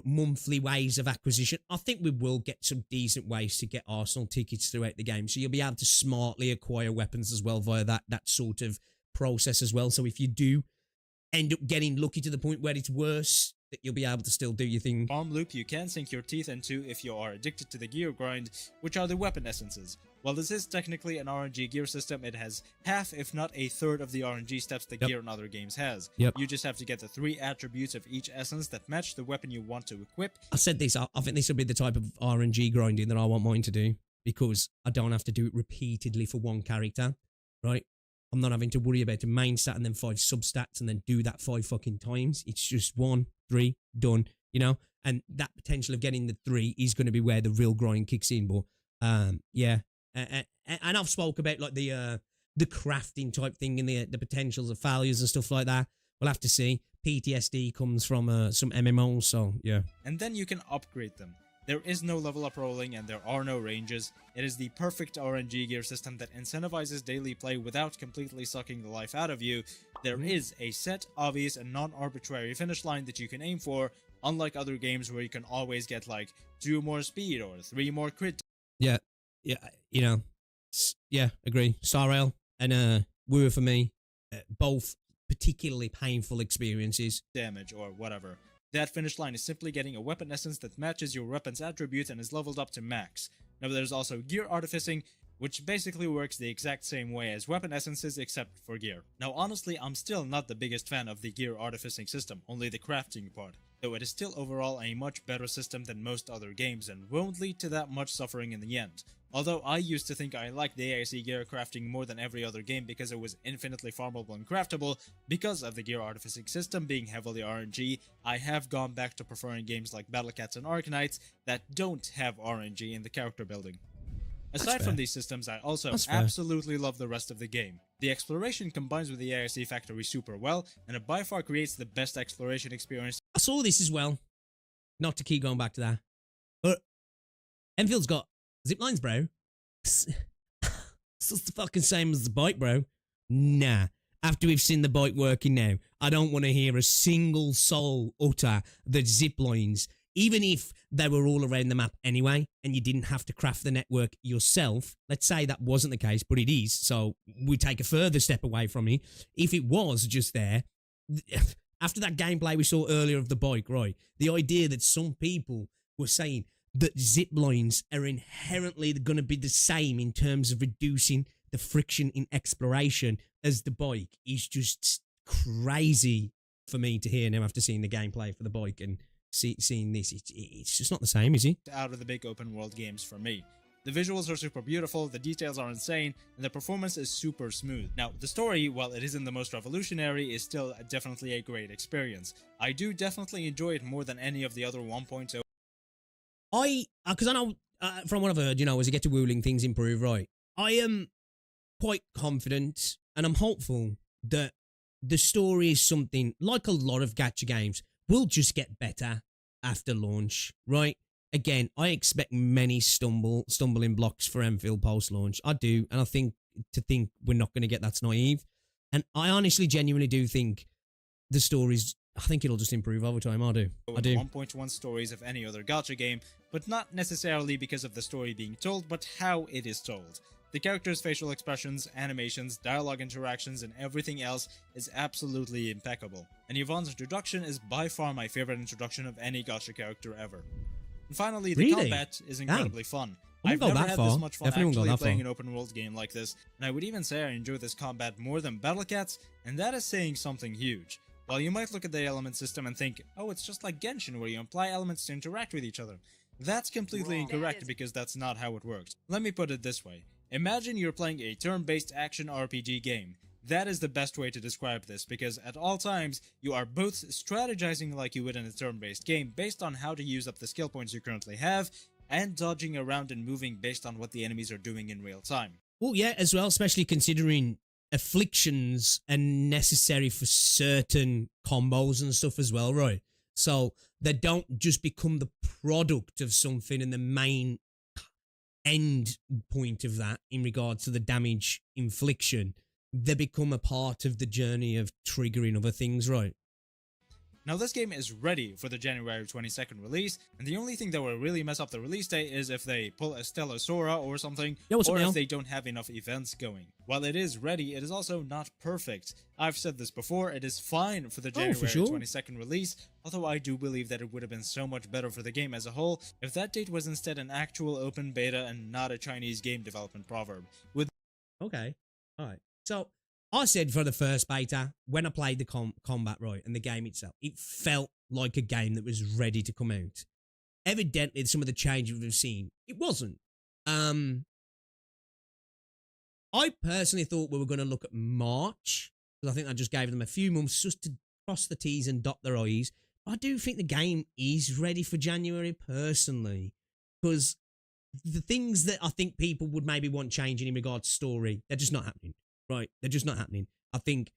monthly ways of acquisition. I think we will get some decent ways to get arsenal tickets throughout the game. So you'll be able to smartly acquire weapons as well via that sort of process as well. So if you do end up getting lucky to the point where it's worse, that you'll be able to still do your thing. farm loop you can sink your teeth into if you are addicted to the gear grind, which are the weapon essences. While this is technically an RNG gear system, it has half if not a third of the RNG steps that gear in other games has. You just have to get the 3 attributes of each essence that match the weapon you want to equip. I said this, I think this will be the type of RNG grinding that I want mine to do, because I don't have to do it repeatedly for one character, right? I'm not having to worry about a main stat and then 5 substats and then do that 5 fucking times. It's just 1, 3, done, you know? And that potential of getting the 3 is going to be where the real grind kicks in. But, yeah. And I've spoke about like the crafting type thing and the potentials of failures and stuff like that. We'll have to see. PTSD comes from some MMOs, so yeah. And then you can upgrade them. There is no level up rolling and there are no ranges. It is the perfect RNG gear system that incentivizes daily play without completely sucking the life out of you. There is a set, obvious, and non-arbitrary finish line that you can aim for, unlike other games where you can always get like 2 more speed or 3 more crit. Yeah, you know, yeah, agree. Star Rail and Woo for me, both particularly painful experiences. Damage or whatever. That finish line is simply getting a weapon essence that matches your weapon's attributes and is leveled up to max. Now there's also gear artificing, which basically works the exact same way as weapon essences except for gear. Now honestly, I'm still not the biggest fan of the gear artificing system, only the crafting part, though it is still overall a much better system than most other games and won't lead to that much suffering in the end. Although I used to think I liked the AIC gear crafting more than every other game because it was infinitely farmable and craftable, because of the gear artificing system being heavily RNG, I have gone back to preferring games like Battlecats and ARKNIGHTS that don't have RNG in the character building. Aside from these systems, I also absolutely love the rest of the game. The exploration combines with the AIC factory super well, and it by far creates the best exploration experience. I saw this as well, not to keep going back to that, but Enfield's got zip lines, bro. It's the fucking same as the bike, bro. Nah. After we've seen the bike working now, I don't want to hear a single soul utter that zip lines, even if they were all around the map anyway, and you didn't have to craft the network yourself. Let's say that wasn't the case, but it is, so we take a further step away from it. If it was just there, after that gameplay we saw earlier of the bike, right? The idea that some people were saying that zip lines are inherently going to be the same in terms of reducing the friction in exploration as the bike is just crazy for me to hear now after seeing the gameplay for the bike and seeing this. It's just not the same, is it? Out of the big open world games for me. The visuals are super beautiful, the details are insane, and the performance is super smooth. Now, the story, while it isn't the most revolutionary, is still definitely a great experience. I do definitely enjoy it more than any of the other 1.0. Because I know from what I've heard, as you get to Wuling, things improve, right? I am quite confident and I'm hopeful that the story is something, like a lot of gacha games, will just get better after launch, right? Again, I expect many stumbling blocks for Enfield post-launch. I do, and I think we're not going to get that's naive. And I honestly, genuinely do think the stories, I think it'll just improve over time. I do. 1.1 stories of any other gacha game, but not necessarily because of the story being told, but how it is told. The characters' facial expressions, animations, dialogue interactions, and everything else is absolutely impeccable. And Yvonne's introduction is by far my favorite introduction of any gacha character ever. And finally, the combat is incredibly fun. I've never had this much fun actually playing an open world game like this, and I would even say I enjoy this combat more than Battle Cats, and that is saying something huge. While you might look at the element system and think, oh, it's just like Genshin where you apply elements to interact with each other. That's completely incorrect because that's not how it works. Let me put it this way. Imagine you're playing a turn-based action RPG game. That is the best way to describe this, because at all times, you are both strategizing like you would in a turn-based game based on how to use up the skill points you currently have, and dodging around and moving based on what the enemies are doing in real time. Well, yeah, as well, especially considering afflictions are necessary for certain combos and stuff as well, right? So they don't just become the product of something and the main end point of that in regards to the damage infliction. They become a part of the journey of triggering other things, right? Now this game is ready for the January 22nd release, and the only thing that will really mess up the release date is if they pull a Stella Sora or something, or if they don't have enough events going. While it is ready, it is also not perfect. I've said this before, it is fine for the January 22nd release, although I do believe that it would have been so much better for the game as a whole if that date was instead an actual open beta and not a Chinese game development proverb. Okay, alright. So, I said for the first beta, when I played the combat, right, and the game itself, it felt like a game that was ready to come out. Evidently, some of the changes we've seen, it wasn't. I personally thought we were going to look at March, because I think I just gave them a few months just to cross the T's and dot their I's. I do think the game is ready for January, personally, because the things that I think people would maybe want changing in regards to story, they're just not happening. Right, they're just not happening. I think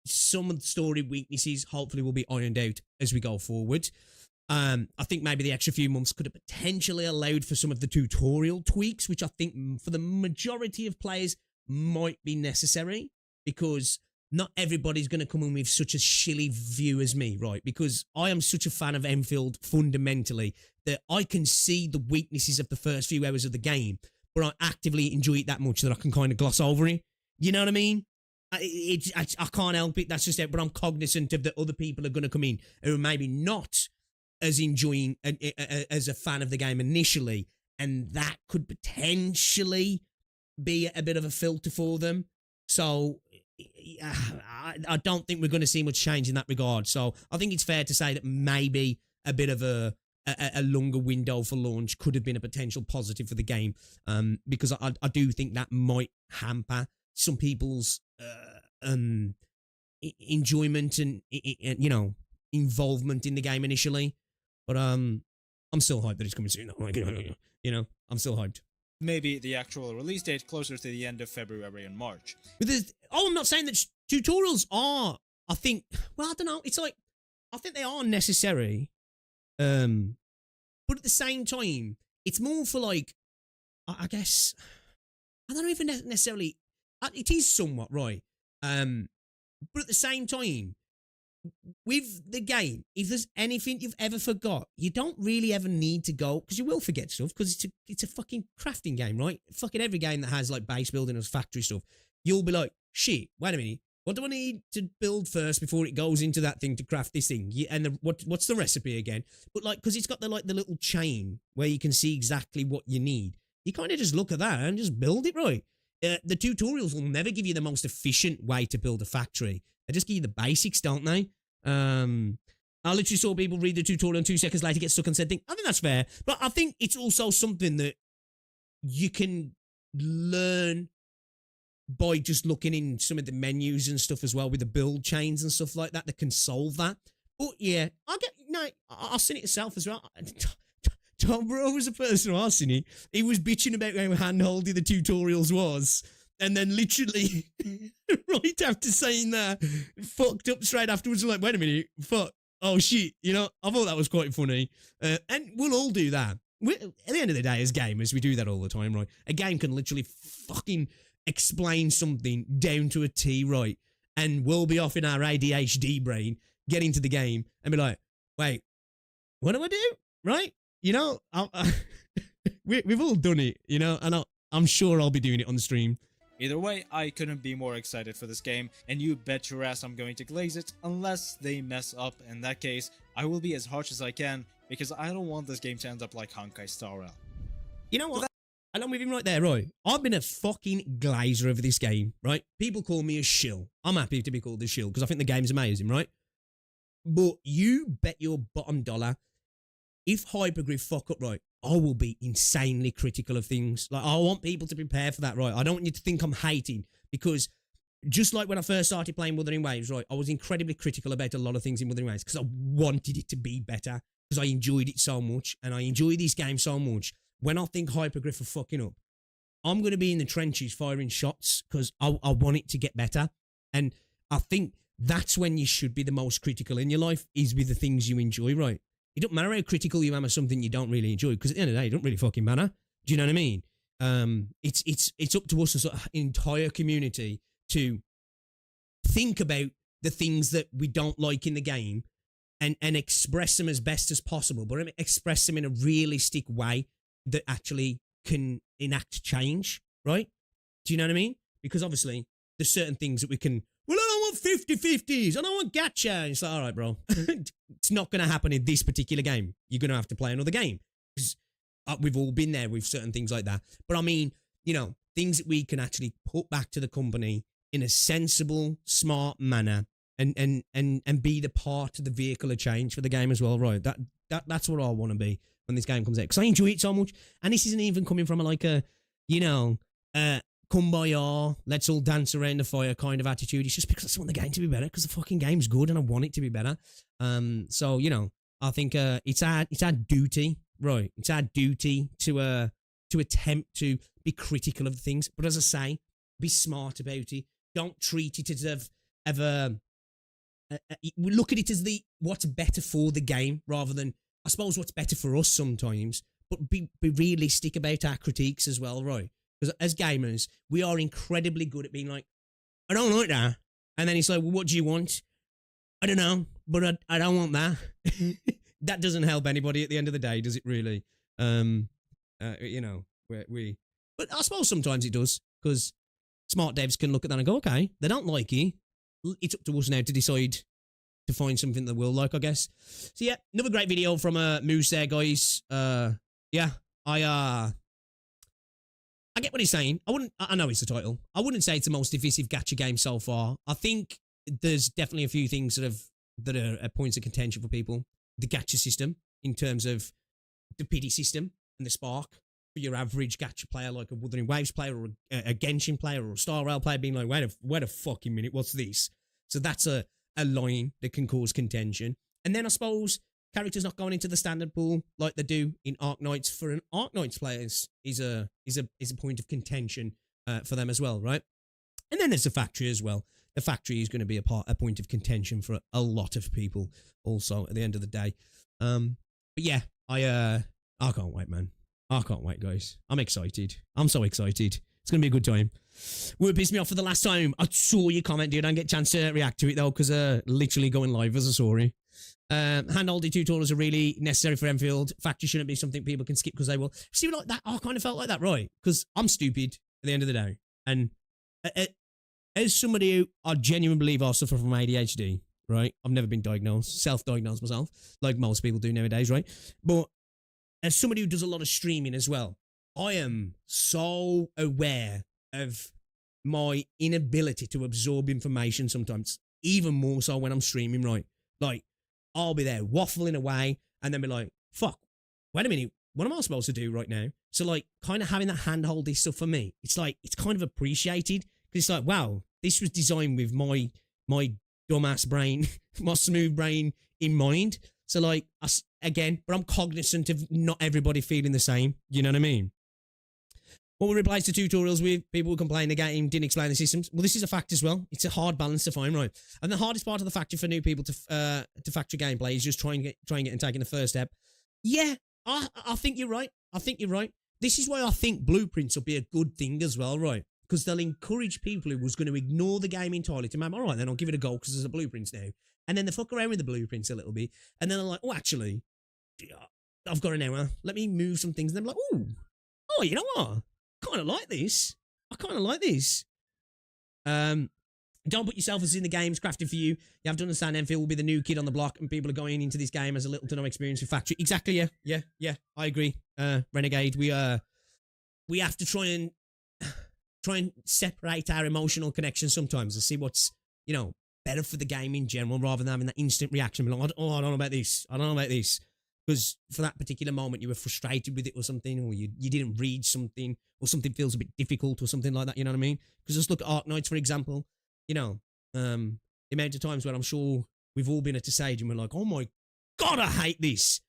some of the story weaknesses hopefully will be ironed out as we go forward. I think maybe the extra few months could have potentially allowed for some of the tutorial tweaks, which I think for the majority of players might be necessary, because not everybody's going to come in with such a shilly view as me, right? Because I am such a fan of Enfield fundamentally that I can see the weaknesses of the first few hours of the game, but I actively enjoy it that much that I can kind of gloss over it. You know what I mean? I can't help it. That's just it. But I'm cognizant of that other people are going to come in who are maybe not as enjoying as a fan of the game initially. And that could potentially be a bit of a filter for them. So I don't think we're going to see much change in that regard. So I think it's fair to say that maybe a bit of a longer window for launch could have been a potential positive for the game. Because I do think that might hamper some people's enjoyment and involvement in the game initially, but I'm still hyped that it's coming soon. I'm still hyped. Maybe the actual release date closer to the end of February and March. I'm not saying that tutorials are. I don't know. It's like I think they are necessary, but at the same time, it's more for like I guess I don't even necessarily. It is somewhat right, but at the same time, with the game, if there's anything you've ever forgot, you don't really ever need to go, because you will forget stuff, because it's a fucking crafting game, right? Fucking every game that has like base building or factory stuff, you'll be like, shit, wait a minute, What do I need to build first before it goes into that thing to craft this thing? Yeah, and what's the recipe again? But like, because it's got the little chain where you can see exactly what you need. You kind of just look at that and just build it right. The tutorials will never give you the most efficient way to build a factory. They just give you the basics, don't they? I literally saw people read the tutorial and 2 seconds later get stuck and said, I think that's fair. But I think it's also something that you can learn by just looking in some of the menus and stuff as well with the build chains and stuff like that that can solve that. But yeah, I've seen it myself as well. Tom Bro was a person who I've seen it. He was bitching about how handholdy the tutorials was. And then literally, right after saying that, fucked up straight afterwards. Like, wait a minute, fuck. Oh shit, I thought that was quite funny. And we'll all do that. At the end of the day, as gamers, we do that all the time, right? A game can literally fucking explain something down to a T, right? And we'll be off in our ADHD brain, get into the game, and be like, wait, what do I do? Right? We've all done it, and I'm sure I'll be doing it on the stream. Either way, I couldn't be more excited for this game, and you bet your ass I'm going to glaze it unless they mess up. In that case, I will be as harsh as I can, because I don't want this game to end up like Honkai Star Rail. You know what? And I'm with him right there, right? I've been a fucking glazer over this game, right? People call me a shill. I'm happy to be called a shill, because I think the game's amazing, right? But you bet your bottom dollar, if Hypergriff fuck up right, I will be insanely critical of things. Like, I want people to prepare for that, right? I don't want you to think I'm hating, because just like when I first started playing Wuthering Waves, right, I was incredibly critical about a lot of things in Wuthering Waves because I wanted it to be better, because I enjoyed it so much, and I enjoy this game so much. When I think Hypergriff are fucking up, I'm going to be in the trenches firing shots because I want it to get better. And I think that's when you should be the most critical in your life, is with the things you enjoy, right? It don't matter how critical you am of something you don't really enjoy, because at the end of the day, it don't really fucking matter. Do you know what I mean? It's up to us as an entire community to think about the things that we don't like in the game and express them as best as possible, but express them in a realistic way that actually can enact change, right? Do you know what I mean? Because obviously, there's certain things that we can, well, I don't want 50-50s, I don't want gacha. And it's like, all right, bro. It's not going to happen in this particular game. You're going to have to play another game. We've all been there with certain things like that. But I mean, things that we can actually put back to the company in a sensible, smart manner and be the part of the vehicle of change for the game as well, right? That's what I want to be when this game comes out, because I enjoy it so much. And this isn't even coming from kumbaya, let's all dance around the fire kind of attitude. It's just because I just want the game to be better, because the fucking game's good and I want it to be better. So I think it's our duty, right? It's our duty to attempt to be critical of things, but as I say, be smart about it. Don't treat it as look at it as what's better for the game, rather than, I suppose, what's better for us sometimes. But be realistic about our critiques as well, right? Because as gamers, we are incredibly good at being like, I don't like that. And then it's like, well, what do you want? I don't know, but I don't want that. That doesn't help anybody at the end of the day, does it really? But I suppose sometimes it does, because smart devs can look at that and go, okay, they don't like it. It's up to us now to decide to find something that we'll like, I guess. So yeah, another great video from Moose there, guys. I get what he's saying. I know it's the title. I wouldn't say it's the most divisive gacha game so far. I think there's definitely a few things that are at points of contention for people. The gacha system, in terms of the pity system and the spark for your average gacha player, like a Wuthering Waves player or a Genshin player or a Star Rail player, being like, wait a fucking minute, what's this? So that's a line that can cause contention. And then I suppose characters not going into the standard pool like they do in ARKNIGHTS for an ARKNIGHTS players is a point of contention for them as well, right? And then there's the factory as well. The factory is going to be a point of contention for a lot of people also at the end of the day. But yeah, I can't wait, man. I can't wait, guys. I'm excited. I'm so excited. It's going to be a good time. Would piss me off for the last time. I saw your comment, dude. I didn't get a chance to react to it, though, because literally going live as a sorry. Hand-holding tutorials are really necessary for Enfield. Factory shouldn't be something people can skip because they will. See, like that, I kind of felt like that, right? Because I'm stupid at the end of the day. And at as somebody who I genuinely believe I suffer from ADHD, right? I've never been diagnosed, self-diagnosed myself, like most people do nowadays, right? But as somebody who does a lot of streaming as well, I am so aware of my inability to absorb information sometimes, even more so when I'm streaming, right? Like, I'll be there waffling away and then be like, fuck, wait a minute, what am I supposed to do right now? So, like, kind of having that handhold stuff for me, it's like, it's kind of appreciated because it's like, wow, this was designed with my dumbass brain, my smooth brain in mind. So, like, again, but I'm cognizant of not everybody feeling the same. You know what I mean? What we replace the tutorials with, people who complain the game didn't explain the systems. Well, this is a fact as well. It's a hard balance to find, right? And the hardest part of the factor for new people to factor gameplay is just trying it and taking the first step. Yeah, I think you're right. I think you're right. This is why I think blueprints will be a good thing as well, right? Because they'll encourage people who was going to ignore the game entirely to maybe, all right, then I'll give it a go because there's a blueprints now. And then they fuck around with the blueprints a little bit. And then they're like, oh, actually, I've got an hour. Let me move some things. And they're like, oh, you know what? I kind of like this. I kind of like this. Don't put yourself as in the game's crafted for you. You have to understand Enfield will be the new kid on the block and people are going into this game as a little to no experience with factory. Exactly, yeah. I agree. Renegade, we have to try and separate our emotional connections sometimes and see what's, you know, better for the game in general rather than having that instant reaction. Like, oh, I don't know about this. I don't know about this. Because for that particular moment, you were frustrated with it or something, or you didn't read something, or something feels a bit difficult or something like that, you know what I mean? Because just look at ARKNIGHTS, for example, you know, the amount of times where I'm sure we've all been at a stage and we're like, oh my God, I hate this.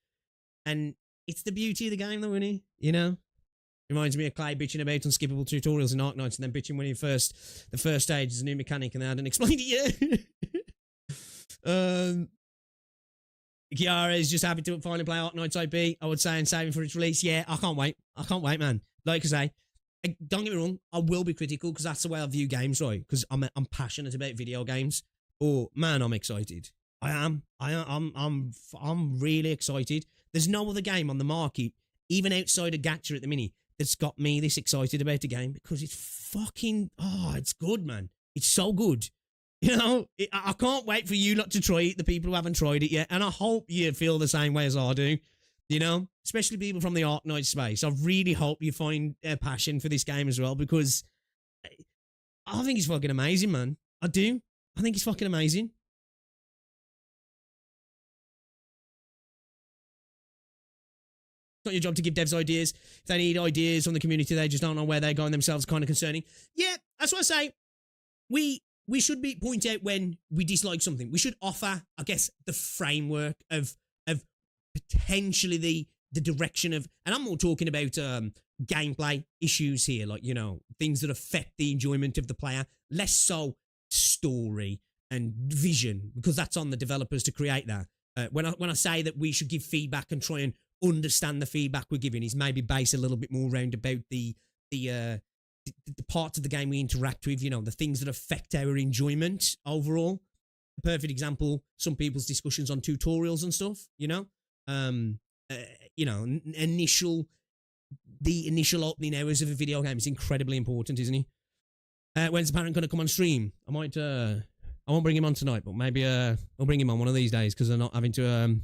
And it's the beauty of the game though, isn't it? You know? Reminds me of Clay bitching about unskippable tutorials in ARKNIGHTS and then bitching when the first stage is a new mechanic and they hadn't explained it yet. Kiara is just happy to finally play ARKNIGHTS IP, I would say, and saving for its release. Yeah, I can't wait. I can't wait, man. Like I say, don't get me wrong, I will be critical because that's the way I view games, right? Because I'm passionate about video games. Oh, man, I'm excited. I'm really excited. There's no other game on the market, even outside of Gacha at the minute, that's got me this excited about a game because it's fucking, it's good, man. It's so good. You know, I can't wait for you not to try it, the people who haven't tried it yet. And I hope you feel the same way as I do, you know, especially people from the ARKNIGHTS space. I really hope you find a passion for this game as well because I think it's fucking amazing, man. I do. I think it's fucking amazing. It's not your job to give devs ideas. If they need ideas from the community, they just don't know where they're going themselves, kind of concerning. Yeah, that's what I say. We should point out when we dislike something. We should offer, I guess, the framework of potentially the direction of, and I'm more talking about gameplay issues here, like, you know, things that affect the enjoyment of the player, less so story and vision, because that's on the developers to create that. When I say that we should give feedback and try and understand the feedback we're giving, is maybe based a little bit more around about the parts of the game we interact with, you know, the things that affect our enjoyment overall. A perfect example, some people's discussions on tutorials and stuff, you know, you know, the initial opening hours of a video game is incredibly important, isn't he? When's the parent going to come on stream? I won't bring him on tonight, but maybe I'll bring him on one of these days because I'm not having to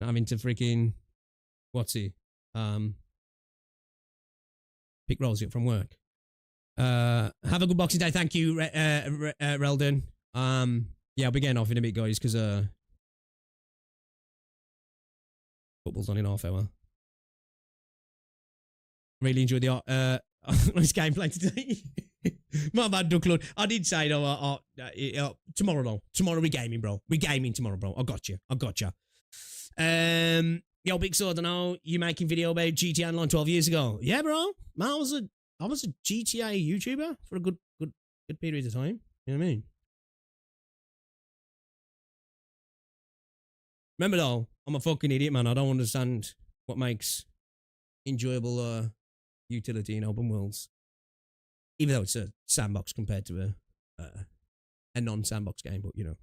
freaking, what's he? Pick Rosie up from work. Have a good Boxing Day. Thank you, Reldon. Yeah, I'll be getting off in a bit, guys, because football's on in half hour. Really enjoyed the this gameplay today. My bad, Ducklord. I did say though, tomorrow though. Tomorrow we gaming, bro. We gaming tomorrow, bro. I got you. Yo, Big Sword, I know you making video about GTA Online 12 years ago. Yeah, bro. Man, I was a GTA YouTuber for a good period of time. You know what I mean? Remember though, I'm a fucking idiot, man. I don't understand what makes enjoyable utility in open worlds. Even though it's a sandbox compared to a non-sandbox game, but you know.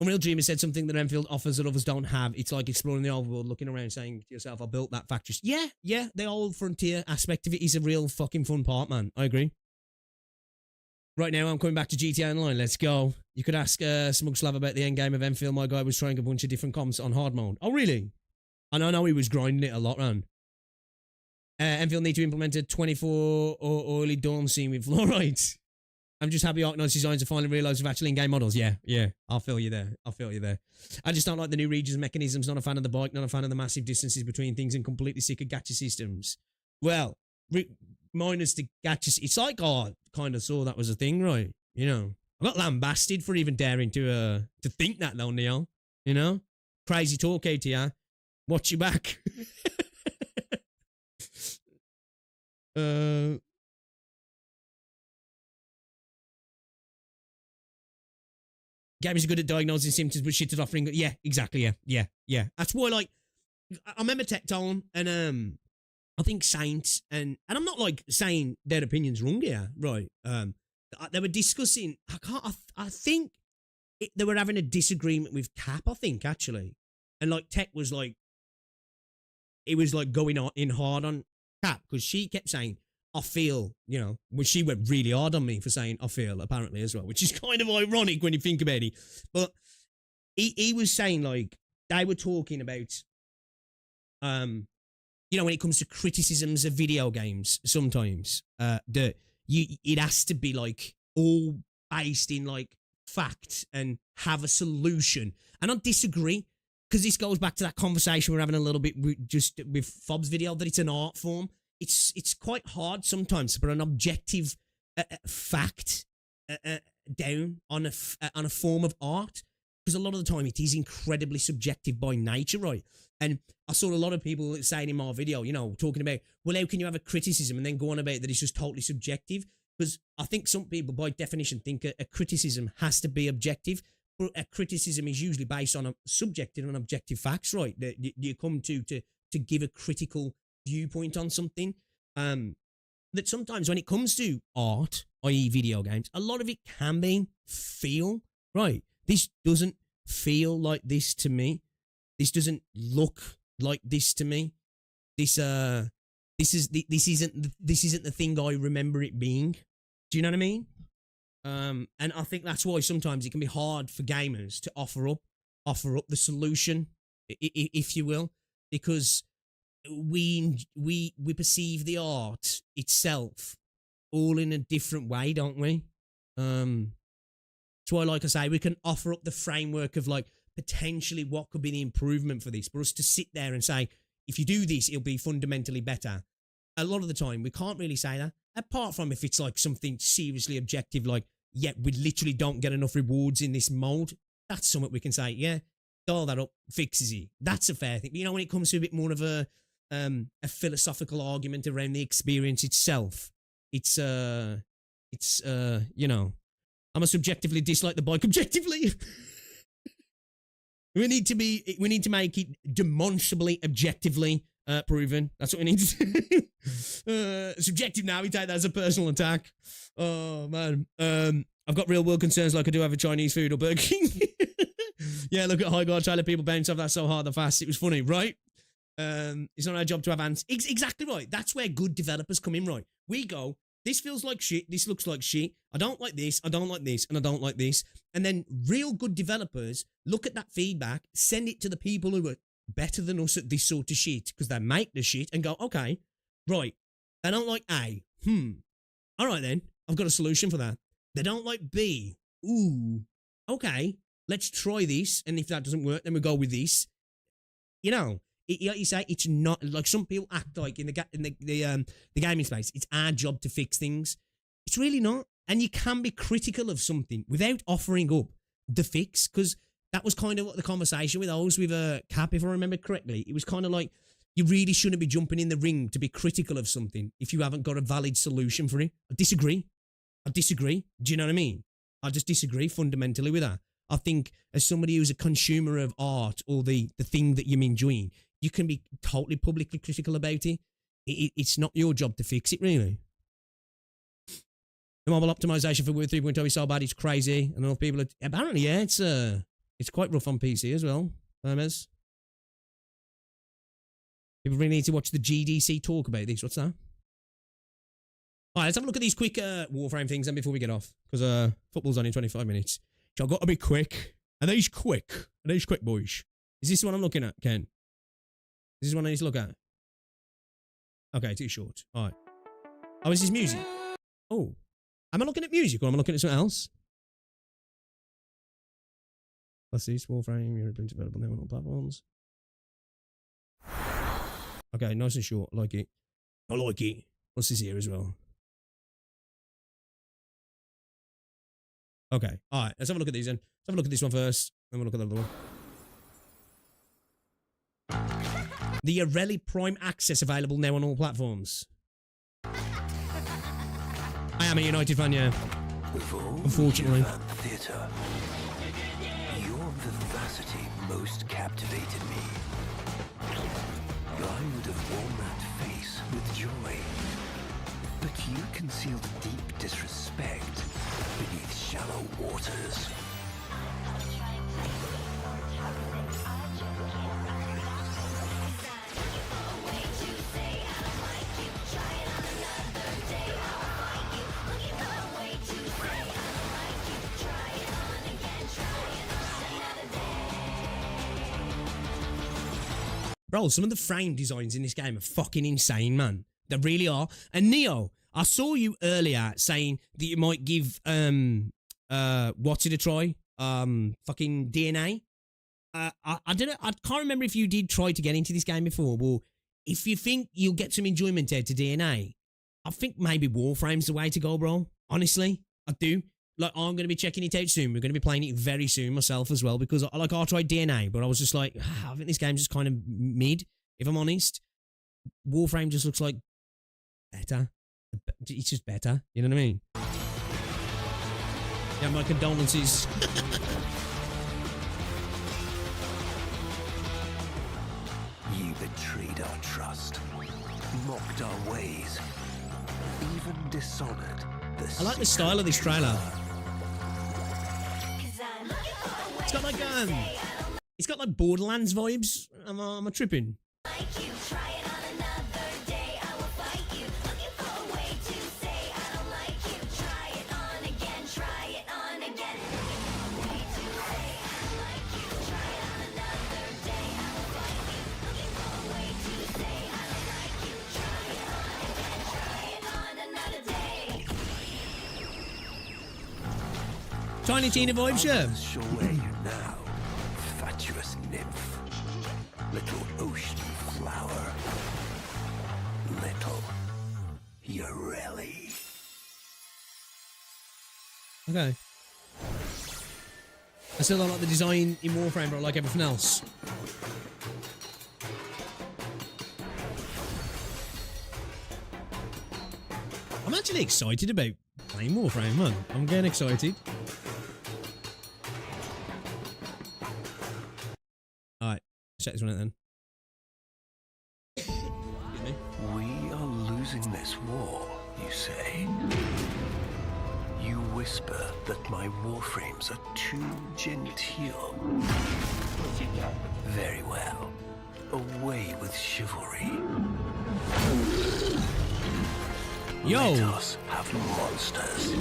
Unreal Dreamer said something that Enfield offers that others don't have. It's like exploring the overworld, looking around, saying to yourself, I built that factory. Yeah, the old frontier aspect of it is a real fucking fun part, man. I agree. Right now, I'm coming back to GTA Online. Let's go. You could ask Smug Slav about the endgame of Enfield. My guy was trying a bunch of different comps on hard mode. Oh, really? And I know he was grinding it a lot, man. Enfield need to implement a 24 or early dawn scene with fluoride. I'm just happy ARKNIGHTS designs are finally realised with actually in-game models. Yeah. I'll feel you there. I just don't like the new regions mechanisms. Not a fan of the bike. Not a fan of the massive distances between things, and completely sick of gacha systems. Well, minus the gacha. It's like, I kind of saw that was a thing, right? You know, I got lambasted for even daring to think that, though, Neil. You know, crazy talk, ATR. Watch your back. Gamers are good at diagnosing symptoms, but shit at offering. Yeah, exactly. Yeah. That's why, like, I remember Tectone and I think Saints and I'm not like saying their opinions wrong here, right? They were discussing. I think they were having a disagreement with Cap. I think actually, and like Tech was like, it was like going on in hard on Cap because she kept saying, I feel, you know, well, she went really hard on me for saying I feel, apparently, as well, which is kind of ironic when you think about it. But he was saying, like, they were talking about, you know, when it comes to criticisms of video games, sometimes, that it has to be, like, all based in, like, fact and have a solution. And I disagree, because this goes back to that conversation we're having a little bit just with Fob's video, that it's an art form. It's quite hard sometimes to put an objective fact down on a form of art, because a lot of the time it is incredibly subjective by nature, right? And I saw a lot of people saying in my video, you know, talking about, well, how can you have a criticism and then go on about that it's just totally subjective? Because I think some people, by definition, think a criticism has to be objective, but a criticism is usually based on a subjective and objective facts, right? That you come to give a critical viewpoint on something. That sometimes when it comes to art, i.e. video games, a lot of it can be feel, right? This doesn't feel like this to me. This doesn't look like this to me. This isn't the thing I remember it being. Do you know what I mean? And I think that's why sometimes it can be hard for gamers to offer up the solution, if you will, because we perceive the art itself all in a different way, don't we? So like I say, we can offer up the framework of like potentially what could be the improvement for this, for us to sit there and say, if you do this, it'll be fundamentally better. A lot of the time, we can't really say that, apart from if it's like something seriously objective, like, yeah, we literally don't get enough rewards in this mode. That's something we can say, yeah, dial that up, fixes it. That's a fair thing. But, you know, when it comes to a bit more of a philosophical argument around the experience itself, it's you know, I'm a subjectively dislike the bike objectively. we need to make it demonstrably objectively proven. That's what we need to do. Subjective now, we take that as a personal attack. Oh man. I've got real world concerns like I do have a Chinese food or Burger King. Yeah, look at High Guard trying to people bounce off that so hard and fast. It was funny, right? It's not our job to have answers. Exactly right. That's where good developers come in, right? We go, this feels like shit, this looks like shit, I don't like this, I don't like this, and I don't like this. And then real good developers look at that feedback, send it to the people who are better than us at this sort of shit, because they make the shit, and go, okay, right, they don't like A. All right then, I've got a solution for that. They don't like B. Ooh, okay, let's try this, and if that doesn't work, then we go with this. You know, like you say, it's not like some people act like in the gaming space, it's our job to fix things. It's really not. And you can be critical of something without offering up the fix, because that was kind of what the conversation with Cap, if I remember correctly. It was kind of like, you really shouldn't be jumping in the ring to be critical of something if you haven't got a valid solution for it. I disagree. Do you know what I mean? I just disagree fundamentally with that. I think as somebody who's a consumer of art or the thing that you're enjoying, you can be totally publicly critical about it. It's not your job to fix it, really. The mobile optimization for Word 3.0 is so bad, it's crazy. And enough people apparently, yeah, it's It's quite rough on PC as well, Hermes. People really need to watch the GDC talk about this. What's that? All right, let's have a look at these quick Warframe things then before we get off. Because football's on in 25 minutes. So I've got to be quick. Are these quick? Are these quick, boys? Is this the one I'm looking at, Ken? Is this one I need to look at? Okay, too short. All right. Oh, is this music? Oh. Am I looking at music or am I looking at something else? Let's see. Warframe. You're available now on all platforms. Okay, nice and short. I like it. I like it. What's this here as well? Okay. All right. Let's have a look at these then. Let's have a look at this one first. Then we'll look at the other one. The Arelli Prime Access available now on all platforms. I am a United fan, yeah. Unfortunately. Theater, your vivacity most captivated me. I would have worn that face with joy. But you concealed deep disrespect beneath shallow waters. Bro, some of the frame designs in this game are fucking insane, man. They really are. And Neo, I saw you earlier saying that you might give what's it a try? Fucking DNA. I don't know. I can't remember if you did try to get into this game before. Well, if you think you'll get some enjoyment out of DNA, I think maybe Warframe's the way to go, bro. Honestly, I do. Like, I'm going to be checking it out soon. We're going to be playing it very soon myself as well because, I tried DNA, but I was just like, I think this game's just kind of mid, if I'm honest. Warframe just looks like better. It's just better. You know what I mean? Yeah, my condolences. You betrayed our trust, mocked our ways, even dishonored the I like the style of this trailer. It's got like it's got like Borderlands vibes. Am I tripping? Tiny Tina vibes, yeah. Show where you now, fatuous nymph, little ocean flower, little Urelli. Okay. I still don't like the design in Warframe, but I like everything else. I'm actually excited about playing Warframe, man. I'm getting excited. Alright, check this one out then. Excuse me. We are losing this war, you say. You whisper that my warframes are too genteel. Very well. Away with chivalry. Yo! Let us have monsters.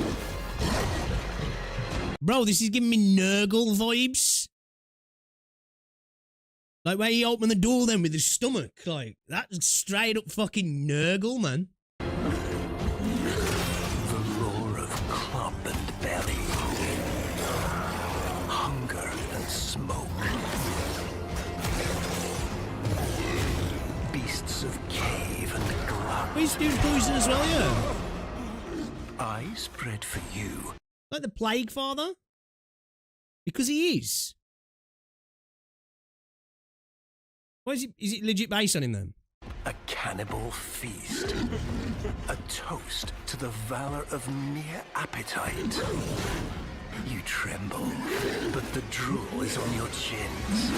Bro, this is giving me Nurgle vibes. Like where he opened the door then with his stomach. Like, that's straight up fucking Nurgle, man. The roar of club and belly. Hunger and smoke. Beasts of cave and glug. But he's doing poison as well, yeah. I spread for you. Like the Plague Father? Because he is. Why is it legit based on him then? A cannibal feast. A toast to the valor of mere appetite. You tremble, but the drool is on your chins.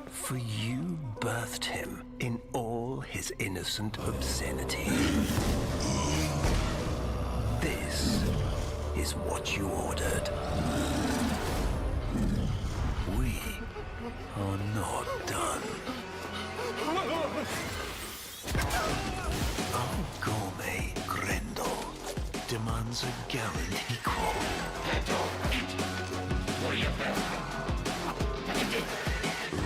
For you birthed him in all his innocent obscenity. This is what you ordered. We are not done. Our gourmet Grendel demands a gallant equal.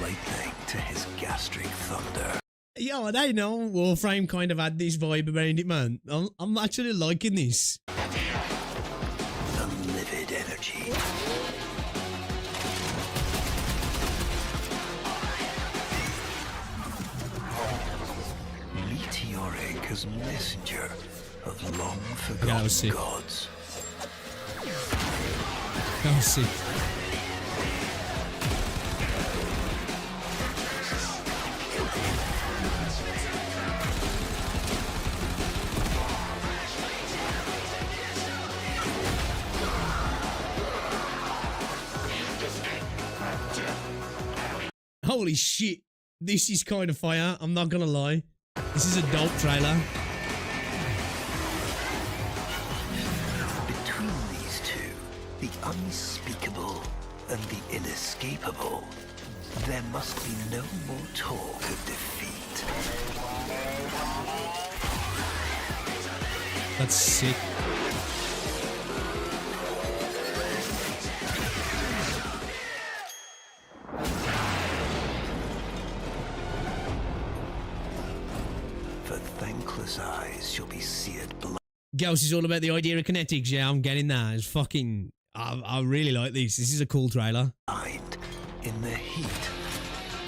Lightning to his gastric thunder. Yo, I don't know. Warframe kind of had this vibe around it, man. I'm actually liking this. The livid energy. Meteoric as messenger of long Yeah, that was forgotten sick. gods. That was sick. Holy shit. This is kind of fire. I'm not gonna lie. This is a dope trailer. Between these two, the unspeakable and the inescapable, there must be no more talk of defeat. That's sick. For thankless eyes shall be seared blood. Gauss is all about the idea of kinetics. Yeah, I'm getting that. It's fucking... I really like this. This is a cool trailer. Mind in the heat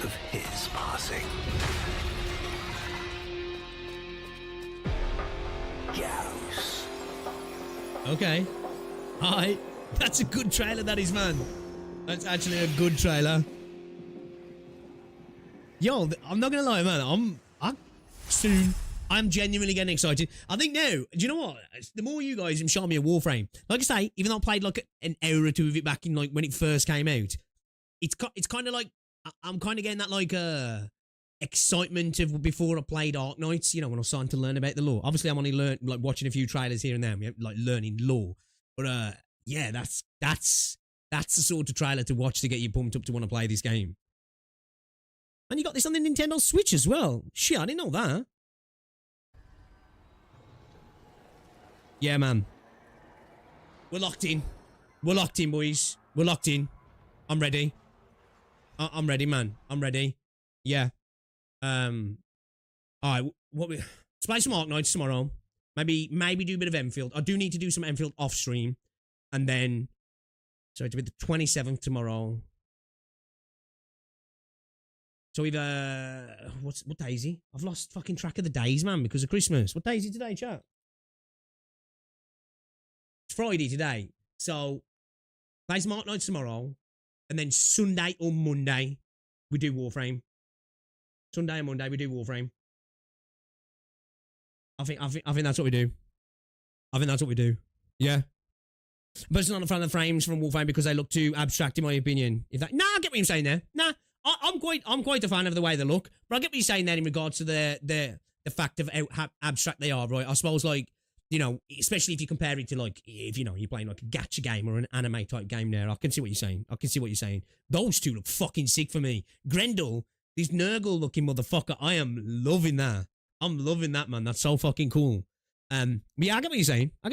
of his passing. Gauss. Okay. Alright. That's a good trailer, that is, man. That's actually a good trailer. Yo, I'm not gonna lie, man. I'm genuinely getting excited. I think now, do you know what? The more you guys show me a Warframe, like I say, even though I played like an hour or two of it back in like when it first came out, it's kind of like I'm kind of getting that like excitement of before I played ARKNIGHTS. You know, when I was starting to learn about the lore. Obviously, I'm only like watching a few trailers here and there, like learning lore. But yeah, that's the sort of trailer to watch to get you pumped up to want to play this game. And you got this on the Nintendo Switch as well. Shit, I didn't know that. Yeah, man. We're locked in. We're locked in, boys. We're locked in. I'm ready. I'm ready, man. I'm ready. Yeah. Alright, let's play some ARKNIGHTS tomorrow. Maybe do a bit of Enfield. I do need to do some Enfield off stream. And then, so it'll be the 27th tomorrow. So we've, what day is he? I've lost fucking track of the days, man, because of Christmas. What day is it today, chat? It's Friday today. So, play some ARKNIGHTS tomorrow. And then Sunday or Monday, we do Warframe. Sunday and Monday, we do Warframe. I think that's what we do. I think that's what we do. Yeah. I'm personally not a fan of the frames from Warframe because they look too abstract, in my opinion. I get what you're saying there. Nah, I'm quite a fan of the way they look. But I get what you're saying there in regards to the fact of how abstract they are, right? I suppose, like, you know, especially if you compare it to, like, if, you know, you're playing, like, a gacha game or an anime type game there. I can see what you're saying. Those two look fucking sick for me. Grendel, this Nurgle-looking motherfucker, I am loving that. I'm loving that, man. That's so fucking cool. But yeah, I get what you're saying. I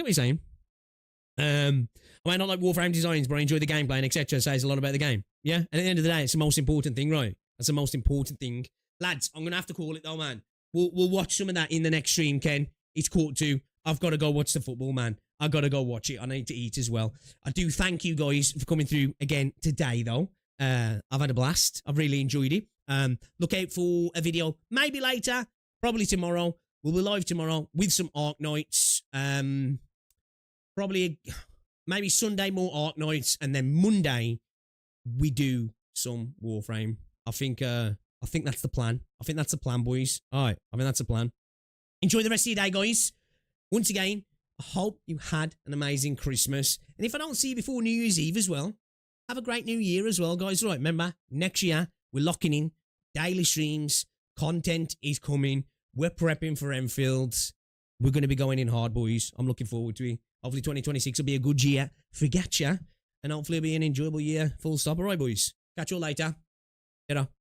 might not like Warframe designs, but I enjoy the gameplay and etc. Says a lot about the game. Yeah, and at the end of the day, it's the most important thing, right? That's the most important thing. Lads, I'm going to have to call it though, man. We'll watch some of that in the next stream, Ken. It's 2:45. I've got to go watch the football, man. I've got to go watch it. I need to eat as well. I do thank you guys for coming through again today, though. I've had a blast. I've really enjoyed it. Look out for a video maybe later, probably tomorrow. We'll be live tomorrow with some ARKNIGHTS. Probably maybe Sunday more ARKNIGHTS, and then Monday we do some Warframe. I think that's the plan. I think that's the plan, boys. All right, I think that's the plan. Enjoy the rest of your day, guys. Once again, I hope you had an amazing Christmas. And if I don't see you before New Year's Eve as well, have a great New Year as well, guys. All right, remember, next year, we're locking in daily streams. Content is coming. We're prepping for Enfields. We're going to be going in hard, boys. I'm looking forward to it. Hopefully 2026 will be a good year for Gacha, and hopefully it'll be an enjoyable year, full stop. Alright, boys. Catch you all later. Get up.